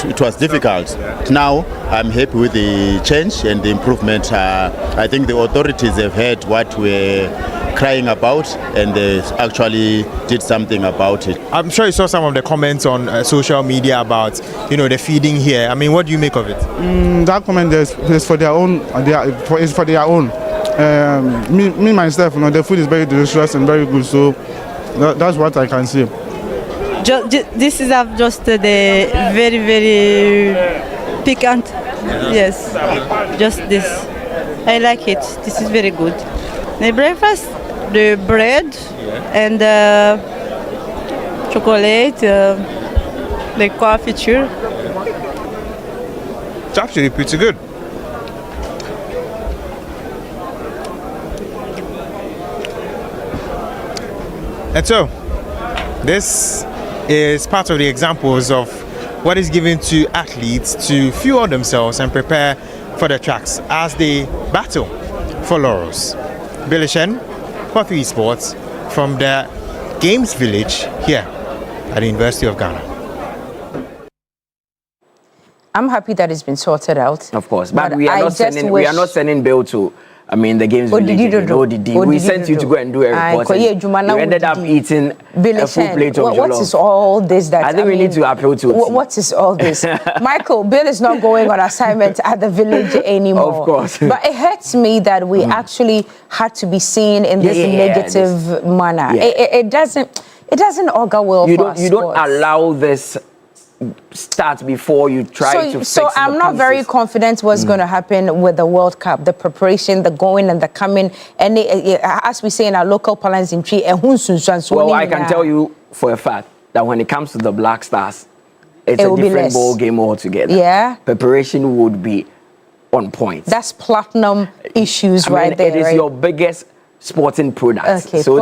Speaker 7: it was difficult. Now I'm happy with the change and the improvement. I think the authorities have heard what we're crying about and they actually did something about it.
Speaker 8: I'm sure you saw some of the comments on social media about, the feeding here. I mean, what do you make of it?
Speaker 9: That comment is for their own. It's for their own. Me myself, the food is very delicious and very good. So that's what I can say.
Speaker 10: This is just the very, very piquant. Yes, just this. I like it. This is very good. The breakfast, the bread and the chocolate, the coffee too.
Speaker 8: It's actually pretty good. And so, this is part of the examples of what is given to athletes to fuel themselves and prepare for the tracks as they battle for laurels. Billy Shen for 3 Sports from the Games Village here at the University of Ghana.
Speaker 17: I'm happy that it's been sorted out.
Speaker 6: Of course, but we are not sending Bill to the Games Village. We sent you to go and do a report. You ended up eating a full plate of jollof.
Speaker 17: What is all this?
Speaker 6: I think we need to appeal to it.
Speaker 17: What is all this? Michael, Bill is not going on assignment at the village anymore.
Speaker 6: Of course.
Speaker 17: But it hurts me that we actually had to be seen in this negative manner.
Speaker 6: Yeah.
Speaker 17: It doesn't augur well for us.
Speaker 6: You don't allow this start before you try to fix
Speaker 17: So I'm not very confident what's going to happen with the World Cup, the preparation, the going and the coming, and as we say in our local parlance in Tree.
Speaker 6: Well, I can tell you for a fact that when it comes to the Black Stars, it's a different ball game altogether.
Speaker 17: Yeah.
Speaker 6: Preparation would be on point.
Speaker 17: That's platinum issues right there.
Speaker 6: It is your biggest sporting product.
Speaker 17: Okay,
Speaker 6: so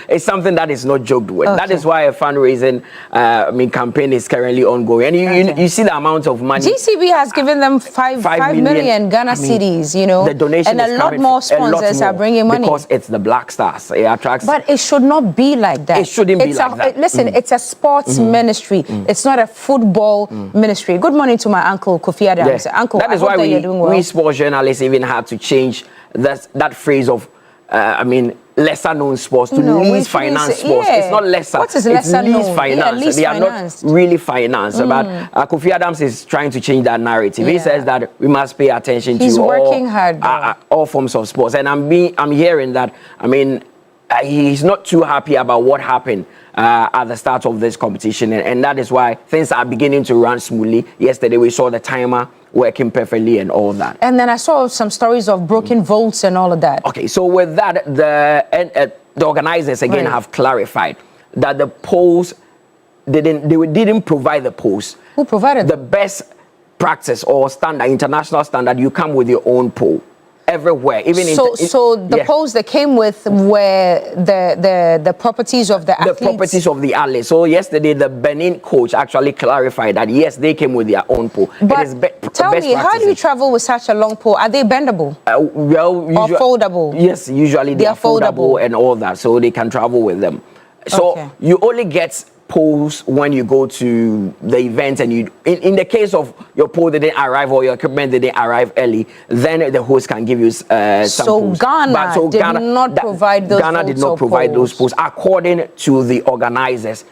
Speaker 6: it's something that is not joked with. Okay. That is why a fundraising campaign is currently ongoing. And you see the amount of money.
Speaker 17: GCB has given them 5 million Ghana cedis,
Speaker 6: The donation
Speaker 17: and a lot more sponsors are bringing money.
Speaker 6: Because it's the Black Stars. It attracts.
Speaker 17: But it should not be like that.
Speaker 6: It shouldn't be like that.
Speaker 17: Listen, it's a sports ministry. It's not a football ministry. Good morning to my uncle, Kofi Adams.
Speaker 6: Yes.
Speaker 17: Uncle,
Speaker 6: that is why we sports journalists even had to change that phrase of lesser known sports to least financed sports. It's not lesser.
Speaker 17: What is lesser
Speaker 6: it's least financed.
Speaker 17: Least
Speaker 6: they are not really financed. But Kofi Adams is trying to change that narrative. He says that we must pay attention to all forms of sports. And I'm hearing that, he's not too happy about what happened at the start of this competition. And that is why things are beginning to run smoothly. Yesterday we saw the timer working perfectly and all that.
Speaker 17: And then I saw some stories of broken votes and all of that.
Speaker 6: Okay, so with that, the organizers again have clarified that the polls didn't provide the polls.
Speaker 17: Who provided
Speaker 6: the best practice or standard, international standard? You come with your own poll. Everywhere, even
Speaker 17: so the polls that came with were the properties of the athletes.
Speaker 6: The properties of the athletes. So yesterday, the Benin coach actually clarified that yes, they came with their own poll.
Speaker 17: But tell me, how do you travel with such a long pole? Are they bendable? Or foldable?
Speaker 6: Yes, usually they are foldable and all that, so they can travel with them. So you only get polls when you go to the event, and in the case of your poll didn't arrive or your equipment didn't arrive early, then the host can give you some polls.
Speaker 17: Ghana did not provide those
Speaker 6: Ghana did not provide those polls. According to the organizers,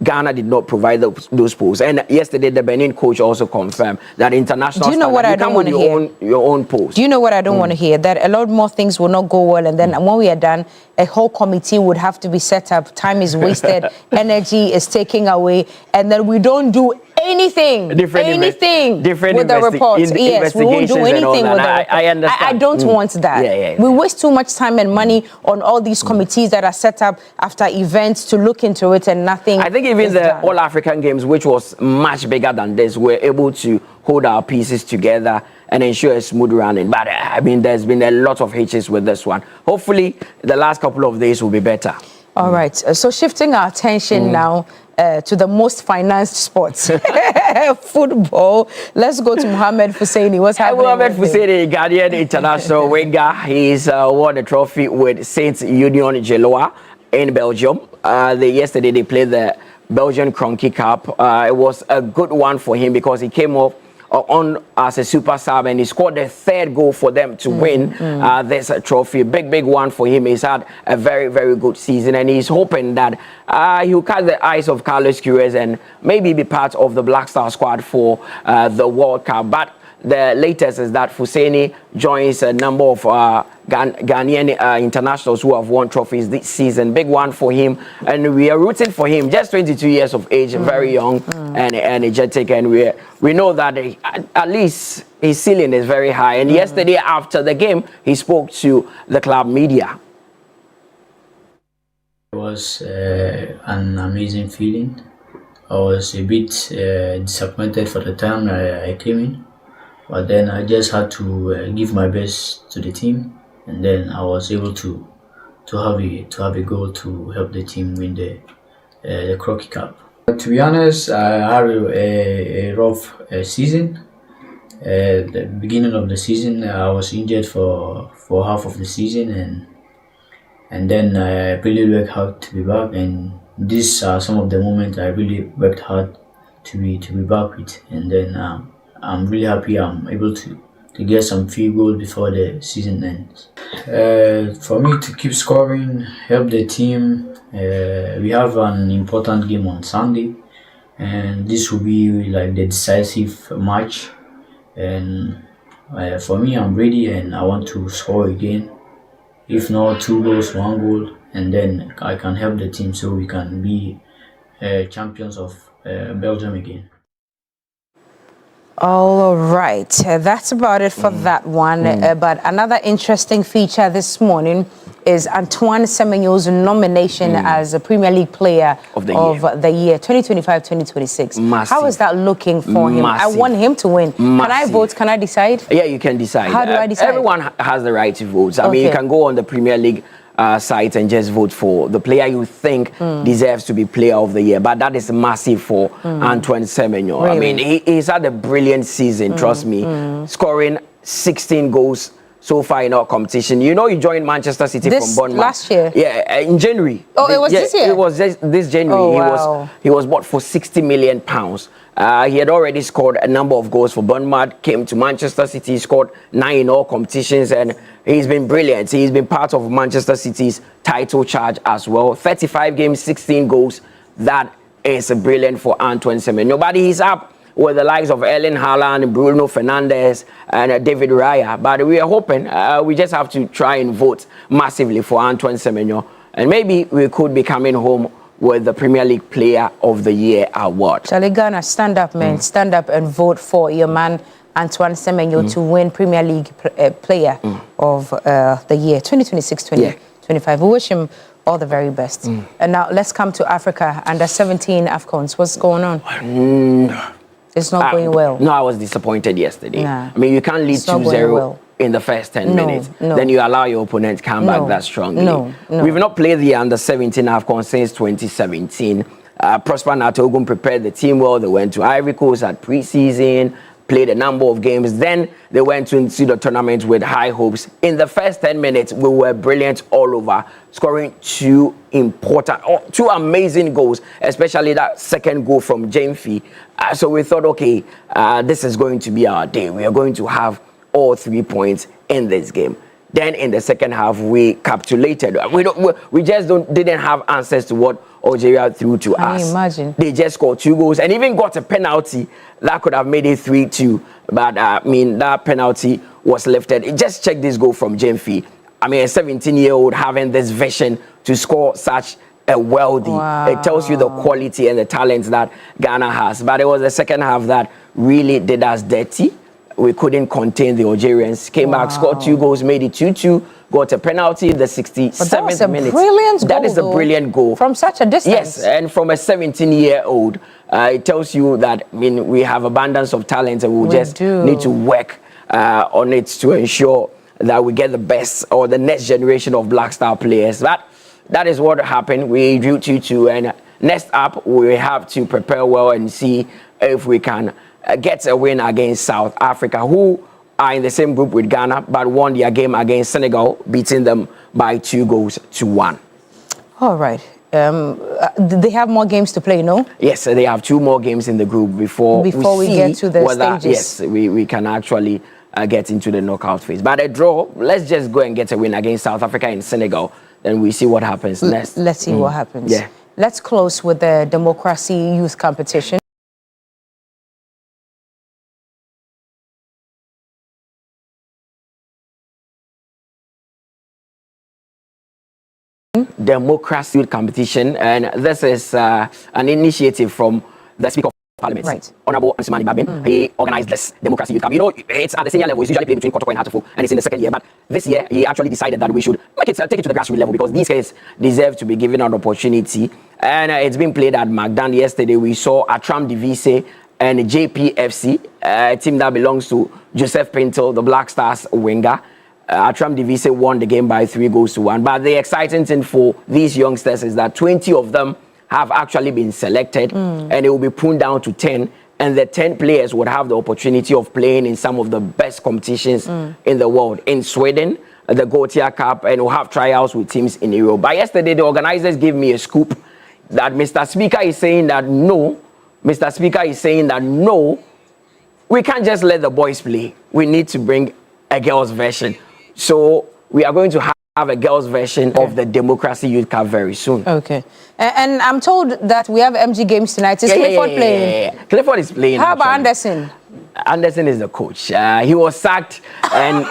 Speaker 6: Ghana did not provide those polls. And yesterday, the Benin coach also confirmed that international.
Speaker 17: Do you know what I don't want to hear?
Speaker 6: Your own polls.
Speaker 17: Do you know what I don't want to hear? That a lot more things will not go well, and then when we are done, a whole committee would have to be set up. Time is wasted, energy is taken away, and then we don't do anything with the reports. Yes, we won't do anything with the reports.
Speaker 6: I understand.
Speaker 17: I don't want that. We waste too much time and money on all these committees that are set up after events to look into it, and nothing.
Speaker 6: I think even the All African Games, which was much bigger than this, were able to hold our pieces together and ensure a smooth running. But there's been a lot of hitches with this one. Hopefully, the last couple of days will be better.
Speaker 17: All right. So shifting our attention now to the most financed sports, football. Let's go to Mohamed Husseini. What's happening?
Speaker 6: Mohamed Husseini, Ghanaian international winger. He's won the trophy with Saint Union Geloa in Belgium. Yesterday they played the Belgian Cronky Cup. It was a good one for him because he came off on as a super sub and he scored the third goal for them to win this trophy. Big one for him. He's had a very, very good season and he's hoping that he'll catch the eyes of Carlos Queiroz and maybe be part of the Black Star squad for the World Cup. But the latest is that Husseini joins a number of Ghanaian internationals who have won trophies this season. Big one for him, and we are rooting for him. Just 22 years of age, very young and energetic, and we know that at least his ceiling is very high. And yesterday after the game, he spoke to the club media.
Speaker 11: It was an amazing feeling. I was a bit disappointed for the time I came in. But then I just had to give my best to the team, and then I was able to have a goal to help the team win the Crocky Cup. But to be honest, I had a rough season. The beginning of the season, I was injured for half of the season, and then I really worked hard to be back. And these are some of the moments I really worked hard to be back with, and then. I'm really happy I'm able to get some few goals before the season ends. For me to keep scoring, help the team, we have an important game on Sunday and this will be like the decisive match, and for me I'm ready and I want to score again, if not 2 goals, 1 goal, and then I can help the team so we can be champions of Belgium again.
Speaker 17: All right, that's about it for that one. But another interesting feature this morning is Antoine Semenyo's nomination as a Premier League Player of the Year 2025-2026. How is that looking for him? I want him to win. Can I vote? Can I decide?
Speaker 6: Yeah, you can decide.
Speaker 17: How do I decide?
Speaker 6: Everyone has the right to vote. I mean, you can go on the Premier League site and just vote for the player you think deserves to be Player of the Year. But that is massive for Antoine Semenyo. Really? I mean, he's had a brilliant season, trust me, scoring 16 goals so far in our competition. You know, he joined Manchester City from Bournemouth
Speaker 17: last year.
Speaker 6: Yeah, in January.
Speaker 17: Oh, it was this year.
Speaker 6: It was this January.
Speaker 17: Oh, wow.
Speaker 6: He was bought for £60 million. He had already scored a number of goals for Bournemouth. Came to Manchester City, scored 9 in all competitions, and he's been brilliant. He's been part of Manchester City's title charge as well. 35 games, 16 goals. That is brilliant for Antoine Semenyo. But he's up with the likes of Erling Haaland, Bruno Fernandes, and David Raya. But we are hoping, we just have to try and vote massively for Antoine Semenyo. And maybe we could be coming home with the Premier League Player of the Year award.
Speaker 17: Charlie Ghana, stand up, man. Stand up and vote for your man, Antoine Semenyo, to win Premier League Player of the Year 2026-2025. We wish him all the very best. And now let's come to Africa. Under 17 AFCONs. What's going on? It's not going well.
Speaker 6: No, I was disappointed yesterday.
Speaker 17: Nah.
Speaker 6: I mean, you can't lead 2-0 in the first 10 minutes. Then you allow your opponent to come back that strongly. We've not played the under 17 AFCON since 2017. Prosper Natogun prepared the team well. They went to Ivory Coast at pre-season, played a number of games. Then they went into the tournament with high hopes. In the first 10 minutes, we were brilliant all over, scoring 2 amazing goals, especially that second goal from Jamfi. So we thought, okay, this is going to be our day. We are going to have all 3 points in this game. Then in the second half, we capitulated. We just didn't have answers to what Algeria threw to us.
Speaker 17: Can you imagine?
Speaker 6: They just scored 2 goals and even got a penalty that could have made it 3-2. But I mean, that penalty was lifted. Just check this goal from Jamfi. I mean, a 17-year-old having this vision to score such a wealthy. It tells you the quality and the talent that Ghana has. But it was the second half that really did us dirty. We couldn't contain the Algerians. Came back, scored 2 goals, made it 2-2, got a penalty in the 67th minute. That is a brilliant goal.
Speaker 17: From such a distance.
Speaker 6: Yes, and from a 17-year-old. It tells you that, I mean, we have abundance of talent and we just need to work on it to ensure that we get the best or the next generation of Black Star players. That is what happened. We drew 2-2 and next up, we have to prepare well and see if we can get a win against South Africa, who are in the same group with Ghana, but won their game against Senegal, beating them by 2-1.
Speaker 17: All right. They have more games to play, no?
Speaker 6: Yes, they have 2 more games in the group before we
Speaker 17: get to the
Speaker 6: whether,
Speaker 17: stages.
Speaker 6: Yes, we can actually get into the knockout phase. But a draw, let's just go and get a win against South Africa and Senegal. Then we see what happens next.
Speaker 17: Let's see what happens.
Speaker 6: Yeah.
Speaker 17: Let's close with the Democracy Youth Competition.
Speaker 6: Democracy Youth Competition, and this is an initiative from the Speaker of Parliament,
Speaker 17: right.
Speaker 6: Honorable Ansimani Babin. He organized this Democracy Youth Cup. You know, it's at the senior level. It's usually played between Kotoko and Hatofo, and it's in the second year. But this year, he actually decided that we should take it to the grassroots level, because these guys deserve to be given an opportunity. And it's been played at Magdan. Yesterday, we saw Atram Divise and JPFC, a team that belongs to Joseph Pinto, the Black Stars winger. Atram Divise won the game by 3-1. But the exciting thing for these youngsters is that 20 of them have actually been selected, and it will be pruned down to 10. And the 10 players would have the opportunity of playing in some of the best competitions in the world. In Sweden, the Gotia Cup, and we'll have tryouts with teams in Europe. But yesterday, the organizers gave me a scoop that Mr. Speaker is saying that no, we can't just let the boys play. We need to bring a girls' version. So we are going to have a girls' version of the Democracy Youth Cup very soon.
Speaker 17: Okay. And I'm told that we have MG games tonight. Is Clifford playing?
Speaker 6: Yeah. Clifford is playing.
Speaker 17: How about Anderson?
Speaker 6: Anderson is the coach. He was sacked and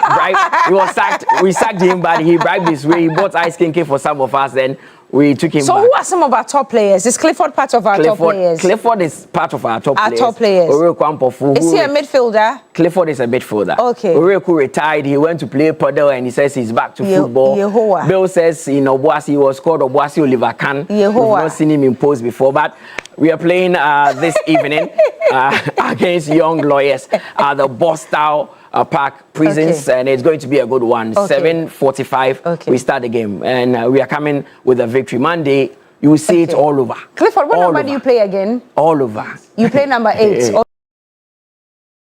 Speaker 6: we sacked him, but he bribed his way. He bought ice cream for some of us, then we took him back.
Speaker 17: Who are some of our top players? Is Clifford part of our top players?
Speaker 6: Clifford is part of our top players.
Speaker 17: Top players. Is he a midfielder?
Speaker 6: Clifford is a midfielder.
Speaker 17: Okay.
Speaker 6: Oreku retired. He went to play paddle and he says he's back to football.
Speaker 17: Yehoah.
Speaker 6: Bill says in Obuasi he was called Obuasi Oliver Khan.
Speaker 17: Yehoah.
Speaker 6: We've not seen him in post before, but we are playing this evening against young lawyers at the Boston Park Prisons, and it's going to be a good one. 7:45 we start the game, and we are coming with a victory. Monday, you will see it all over.
Speaker 17: Clifford, what number do you play again?
Speaker 6: All over.
Speaker 17: You play number 8.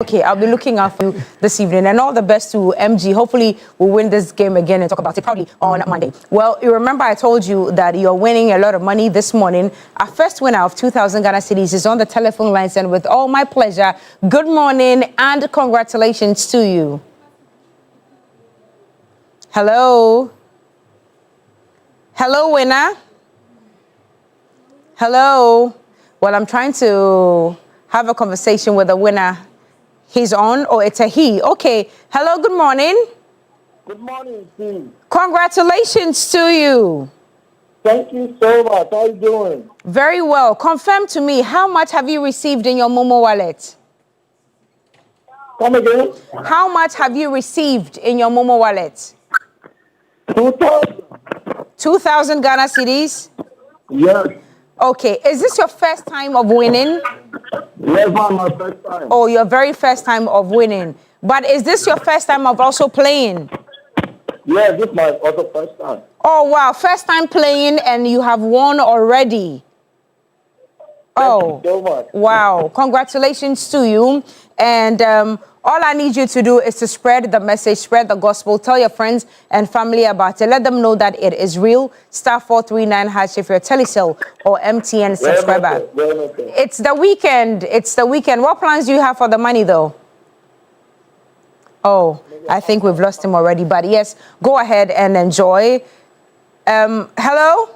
Speaker 17: Okay, I'll be looking out for you this evening, and all the best to MG. Hopefully, we'll win this game again and talk about it probably on Monday. Well, you remember I told you that you're winning a lot of money this morning. Our first winner of 2,000 Ghana cedis is on the telephone lines, and with all my pleasure, good morning and congratulations to you. Hello? Hello, winner? Hello? Well, I'm trying to have a conversation with the winner. He's on, or it's a he. Okay. Hello, good morning.
Speaker 12: Good morning, Steve.
Speaker 17: Congratulations to you.
Speaker 12: Thank you so much. How are you doing?
Speaker 17: Very well. Confirm to me, how much have you received in your Momo wallet?
Speaker 12: Come again?
Speaker 17: How much have you received in your Momo wallet?
Speaker 12: 2,000.
Speaker 17: 2,000 Ghana cedis?
Speaker 12: Yes.
Speaker 17: Okay. Is this your first time of winning?
Speaker 12: Never my first time.
Speaker 17: Oh, your very first time of winning. But is this your first time of also playing?
Speaker 12: Yeah, this is my also first time.
Speaker 17: Oh, wow. First time playing and you have won already.
Speaker 12: Thank you so much.
Speaker 17: Wow. Congratulations to you. And all I need you to do is to spread the message, spread the gospel, tell your friends and family about it. Let them know that it is real. *439# if you're a Telecel or MTN subscriber. It's the weekend. It's the weekend. What plans do you have for the money, though? Oh, I think we've lost him already. But yes, go ahead and enjoy. Hello?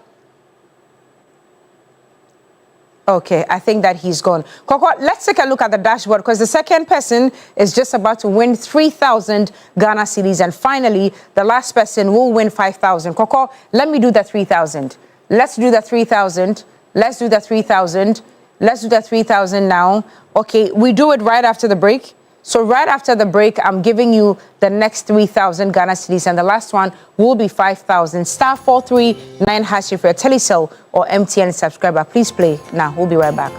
Speaker 17: Okay, I think that he's gone. Koko, let's take a look at the dashboard, because the second person is just about to win 3,000 Ghana cedis. And finally, the last person will win 5,000. Koko, let me do the 3,000. Let's do the 3,000. Let's do the 3,000. Let's do the 3,000 now. Okay, we do it right after the break. So right after the break, I'm giving you the next 3,000 Ghana cedis, and the last one will be 5,000. *439# if you're a Telecel or MTN subscriber. Please play now. We'll be right back.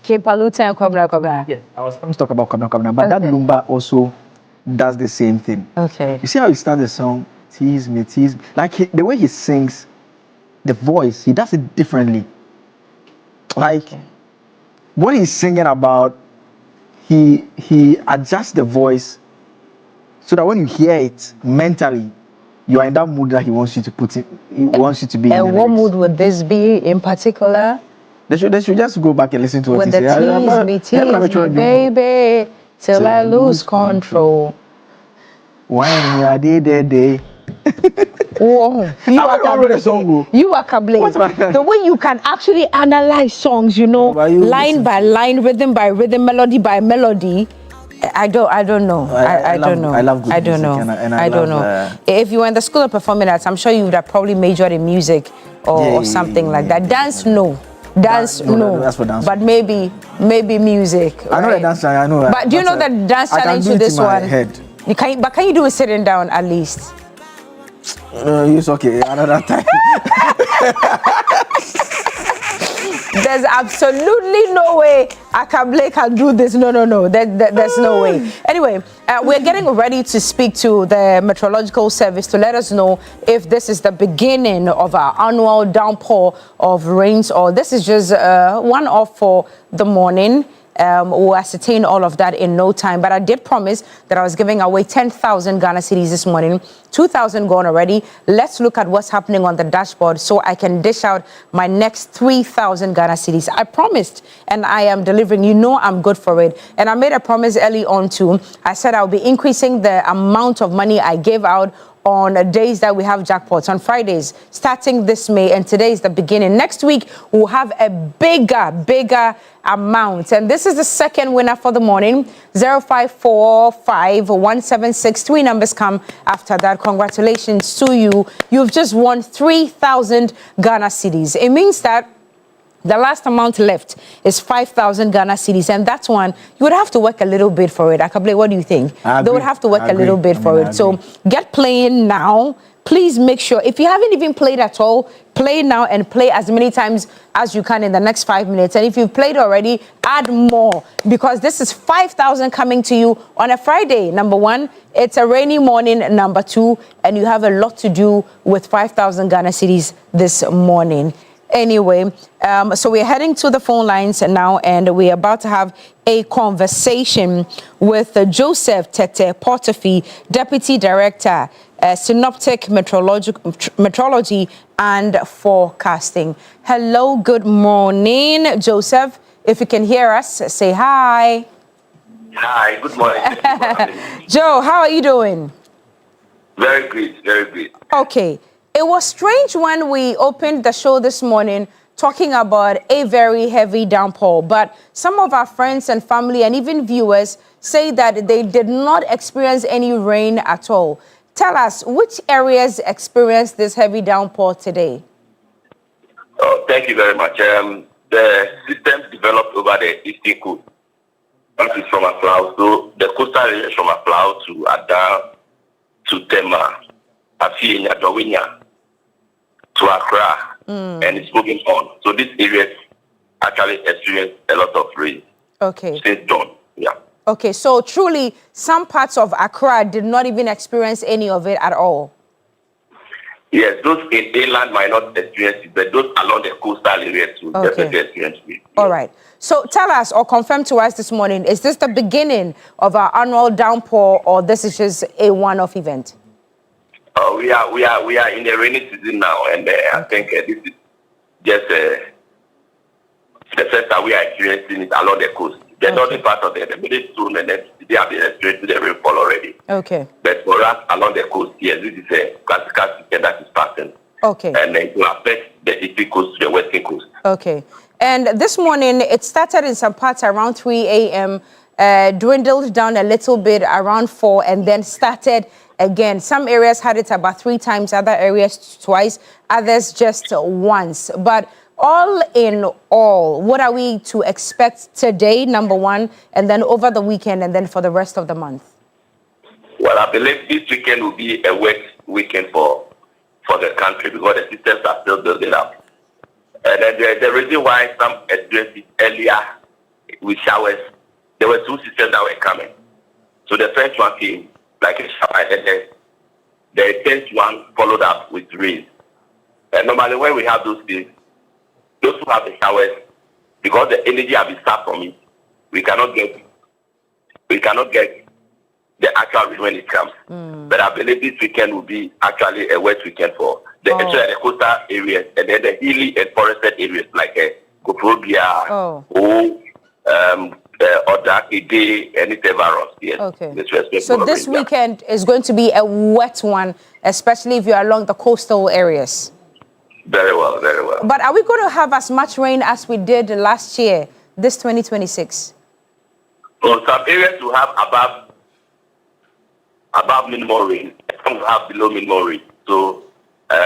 Speaker 17: Kepaluta and Kobra.
Speaker 18: Yes, I was coming to talk about Kabna, but that Lumba also does the same thing.
Speaker 17: Okay.
Speaker 18: You see how he starts the song, tease me. Like the way he sings, the voice, he does it differently. Like what he's singing about, he adjusts the voice so that when you hear it mentally, you are in that mood that he wants you to put in. He wants you to be.
Speaker 17: And what mood would this be in particular?
Speaker 18: They should just go back and listen to what
Speaker 17: With
Speaker 18: he
Speaker 17: the
Speaker 18: said.
Speaker 17: tease me, baby, till I lose control.
Speaker 18: When you are day.
Speaker 17: Oh, you are Kable. The way you can actually analyze songs, line by line, rhythm by rhythm, melody by melody. I don't know. I don't know.
Speaker 18: I love good music.
Speaker 17: I don't know. If you were in the school of performing arts, I'm sure you would have probably majored in music or something like that. Dance, no. Dance, no.
Speaker 18: That's for dance.
Speaker 17: But maybe music.
Speaker 18: I know the dance. I know.
Speaker 17: But do you know the dance challenge to this one? Can you do it sitting down at least?
Speaker 18: It's okay. Another time.
Speaker 17: There's absolutely no way Akable can do this. No. There's no way. Anyway, we're getting ready to speak to the Meteorological Service to let us know if this is the beginning of our annual downpour of rains or this is just one off for the morning. We'll ascertain all of that in no time. But I did promise that I was giving away 10,000 Ghana cedis this morning. 2,000 gone already. Let's look at what's happening on the dashboard so I can dish out my next 3,000 Ghana cedis. I promised and I am delivering. You know I'm good for it. And I made a promise early on too. I said I'll be increasing the amount of money I gave out on days that we have jackpots on Fridays, starting this May, and today is the beginning. Next week, we'll have a bigger amount. And this is the second winner for the morning, 0545 3 numbers come after that. Congratulations to you. You've just won 3,000 Ghana cedis. It means that the last amount left is 5,000 Ghana cedis, and that's one you would have to work a little bit for it. Akable, what do you think? They would have to work a little bit for it. So get playing now. Please make sure, if you haven't even played at all, play now and play as many times as you can in the next 5 minutes. And if you've played already, add more, because this is 5,000 coming to you on a Friday. Number one, it's a rainy morning. Number two, and you have a lot to do with 5,000 Ghana cedis this morning. Anyway, so we're heading to the phone lines now, and we're about to have a conversation with Joseph Tete Portafi, Deputy Director, Synoptic Meteorology and Forecasting. Hello, good morning, Joseph. If you can hear us, say hi.
Speaker 13: Hi, good morning.
Speaker 17: Joe, how are you doing?
Speaker 13: Very good, very good.
Speaker 17: Okay. It was strange when we opened the show this morning talking about a very heavy downpour, but some of our friends and family and even viewers say that they did not experience any rain at all. Tell us, which areas experienced this heavy downpour today?
Speaker 13: Oh, thank you very much. The system developed over the eastern coast. That is from Aflao. So the coastal area is from Aflao to Ada to Tema, Afienya, Dawinya, to Accra, and it's moving on. So this area actually experienced a lot of rain.
Speaker 17: Okay.
Speaker 13: Since dawn, yeah.
Speaker 17: Okay, so truly, some parts of Accra did not even experience any of it at all.
Speaker 13: Yes, those in inland might not experience it, but those along the coastal areas will definitely experience it.
Speaker 17: All right. So tell us or confirm to us this morning, is this the beginning of our annual downpour, or this is just a one-off event?
Speaker 13: We are in the rainy season now, and I think this is just the first time we are experiencing it along the coast. The northern part of the middle zone, and then they have been experiencing the rainfall already.
Speaker 17: Okay.
Speaker 13: But for us along the coast, yes, this is a classical system that is passing.
Speaker 17: Okay.
Speaker 13: And it will affect the eastern coast to the western coast.
Speaker 17: Okay. And this morning, it started in some parts around 3 a.m., dwindled down a little bit around 4, and then started again. Some areas had it about 3 times, other areas twice, others just once. But all in all, what are we to expect today, number one, and then over the weekend, and then for the rest of the month?
Speaker 13: Well, I believe this weekend will be a wet weekend for for the country because the systems are still building up. And then the reason why some addressed it earlier with showers, there were 2 systems that were coming. So the first one came like a shower, and then the 10th one followed up with rain. And normally when we have those things, those who have the showers, because the energy has been stopped from it, we cannot get the actual rain when it comes. But I believe this weekend will be actually a wet weekend for the coastal areas and then the hilly and forested areas like Koprobia, Odakide, and Itevaros. Yes.
Speaker 17: Okay. So this weekend is going to be a wet one, especially if you're along the coastal areas.
Speaker 13: Very well, very well.
Speaker 17: But are we going to have as much rain as we did last year, this 2026?
Speaker 13: Well, some areas will have above minimum rain, some will have below minimum rain. So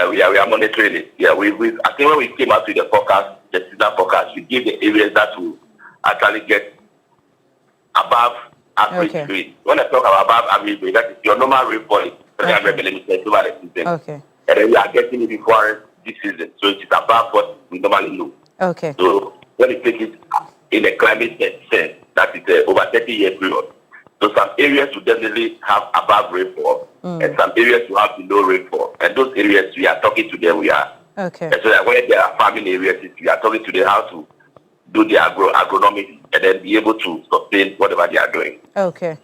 Speaker 13: we are monitoring it. Yeah, I think when we came out with the forecast, the seasonal forecast, we give the areas that will actually get above average rain. When I talk about above average rain, that is your normal rainfall, 300 millimeters over the season.
Speaker 17: Okay.
Speaker 13: And then we are getting it before this season, so it is above what we normally know.
Speaker 17: Okay.
Speaker 13: So when you take it in a climate sense, that is over 30-year period. So some areas will definitely have above rainfall, and some areas will have below rainfall. And those areas, we are talking to them. We are so that when there are farming areas, we are talking to them how to do the agronomics and then be able to sustain whatever they are doing.
Speaker 17: Okay.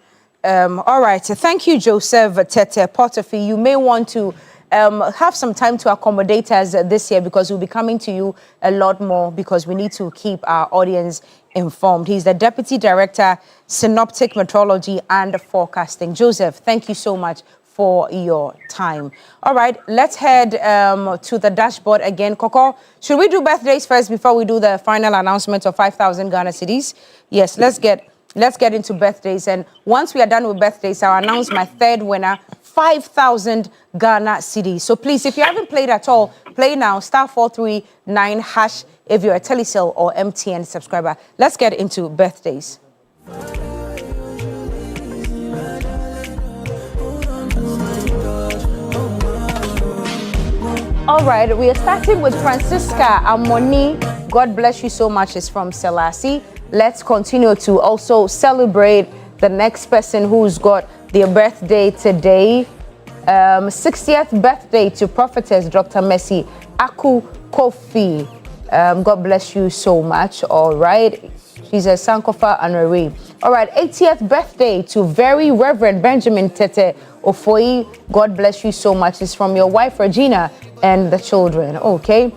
Speaker 17: All right. Thank you, Joseph Tete Potofi. You may want to have some time to accommodate us this year because we'll be coming to you a lot more because we need to keep our audience informed. He's the Deputy Director, Synoptic Meteorology and Forecasting. Joseph, thank you so much for your time. All right, let's head to the dashboard again. Coco, should we do birthdays first before we do the final announcement of 5,000 Ghana cedis? Yes, let's get into birthdays. And once we are done with birthdays, I'll announce my third winner, 5,000 Ghana cedis. So please, if you haven't played at all, play now, *439# if you're a Telecel or MTN subscriber. Let's get into birthdays. All right, we are starting with Francisca Amoni. God bless you so much. It's from Selassie. Let's continue to also celebrate the next person who's got their birthday today. 60th birthday to Prophetess Dr. Mercy Aku Kofi. God bless you so much. All right. She's a Sankofa honoree. All right. 80th birthday to Very Reverend Benjamin Tete Ofoi. God bless you so much. It's from your wife, Regina, and the children. Okay.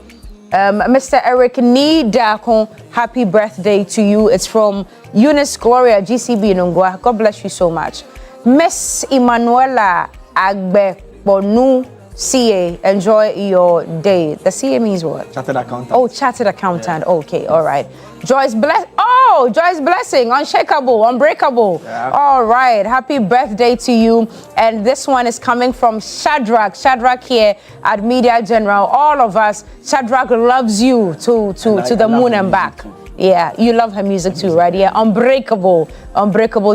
Speaker 17: Mr. Eric Nidakon, happy birthday to you. It's from Eunice Gloria, GCB Nungwa. God bless you so much. Miss Emanuela Agbeponu, CA, enjoy your day. The CA means what?
Speaker 18: Chartered accountant.
Speaker 17: Oh, chartered accountant. Yeah. Okay, all right. Joyce Blessing, unshakable, unbreakable. Yeah. All right, happy birthday to you. And this one is coming from Shadrach. Shadrach here at Media General. All of us, Shadrach loves you to the moon and back. Yeah, you love her music too, right? Yeah, unbreakable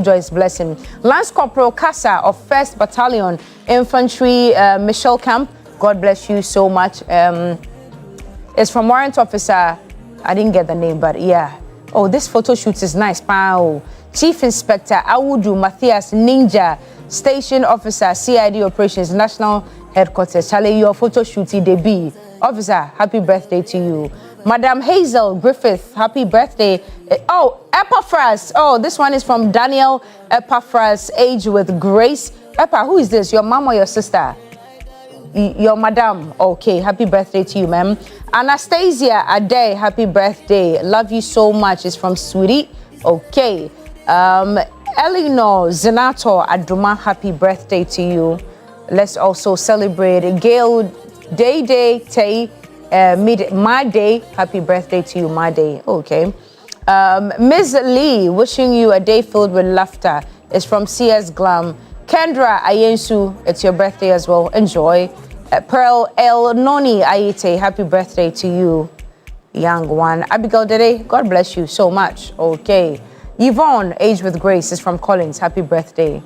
Speaker 17: Joyce Blessing. Lance Corporal Casa of 1st Battalion Infantry, Michelle Camp. God bless you so much. It's from Warrant Officer. I didn't get the name, but yeah. Oh, this photo shoot is nice. Wow. Chief Inspector Awudu Matthias Ninja, Station Officer, CID Operations, National Headquarters. Charlie, your photo shoot debut. Officer, happy birthday to you. Madam Hazel Griffith, happy birthday. Oh, Epaphras. Oh, this one is from Daniel Epaphras, Age with Grace. Epa, who is this? Your mom or your sister? Your madam. Okay, happy birthday to you, ma'am. Anastasia Ade, happy birthday. Love you so much. It's from Sweetie. Okay. Eleanor Zenato Aduma, happy birthday to you. Let's also celebrate Gail Day Tay. My day, happy birthday to you, my day. Okay. Ms. Lee, wishing you a day filled with laughter. It's from CS Glam. Kendra Ayensu, it's your birthday as well. Enjoy. Pearl El Noni Ayete, happy birthday to you, young one. Abigail Dede, God bless you so much. Okay. Yvonne, Age with Grace, is from Collins. Happy birthday.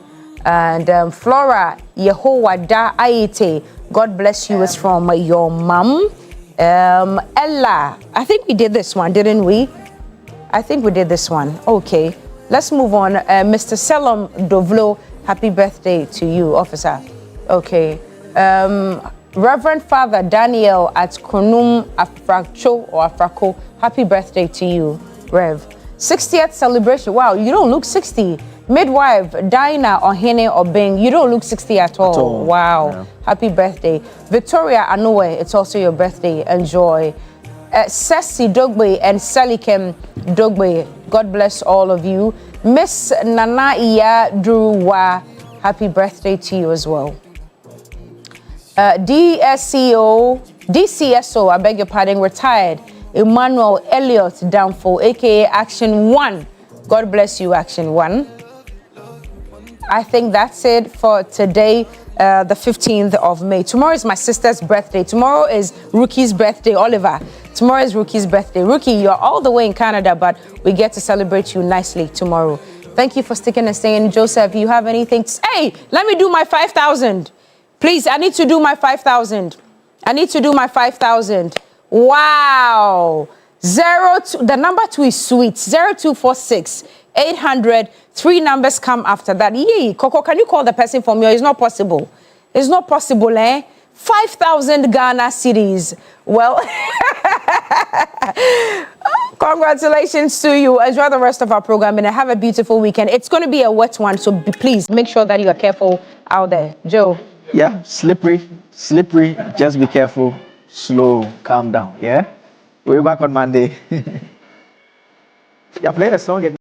Speaker 17: And Flora Yehowada Aite, God bless you, is from your mom. Ella, I think we did this one, didn't we? I think we did this one. Okay, let's move on. Mr. Selam Dovlo, happy birthday to you, officer. Okay. Reverend Father Daniel at Kronum Afracho or Afrako, happy birthday to you, Rev. 60th celebration. Wow, you don't look 60. Midwife Dinah Ohene Obeng, you don't look 60 at all. Wow, yeah. Happy birthday. Victoria Anoe, it's also your birthday. Enjoy. Sessi Dogbe and Salikem Dogbe, God bless all of you. Miss Nana Iya Druwa, happy birthday to you as well. DCSO, I beg your pardon, retired Emmanuel Elliott Danfo, aka Action 1. God bless you, Action 1. I think that's it for today, the 15th of May. Tomorrow is my sister's birthday. Tomorrow is Rookie's birthday, Oliver. Tomorrow is Rookie's birthday. Rookie, you're all the way in Canada, but we get to celebrate you nicely tomorrow. Thank you for sticking and staying. Joseph, you have anything? Hey, let me do my 5,000. Please, I need to do my 5,000. I need to do my 5,000. Wow. The number 2 is sweet. 0246 800. 3 numbers come after that. Yee, Coco, can you call the person for me? It's not possible. It's not possible, eh? 5,000 Ghana cedis. Well, congratulations to you. Enjoy the rest of our program and have a beautiful weekend. It's going to be a wet one, so please make sure that you are careful out there. Joe.
Speaker 18: Yeah, slippery. Just be careful. Slow, calm down. Yeah? We'll be back on Monday. Yeah, play the song.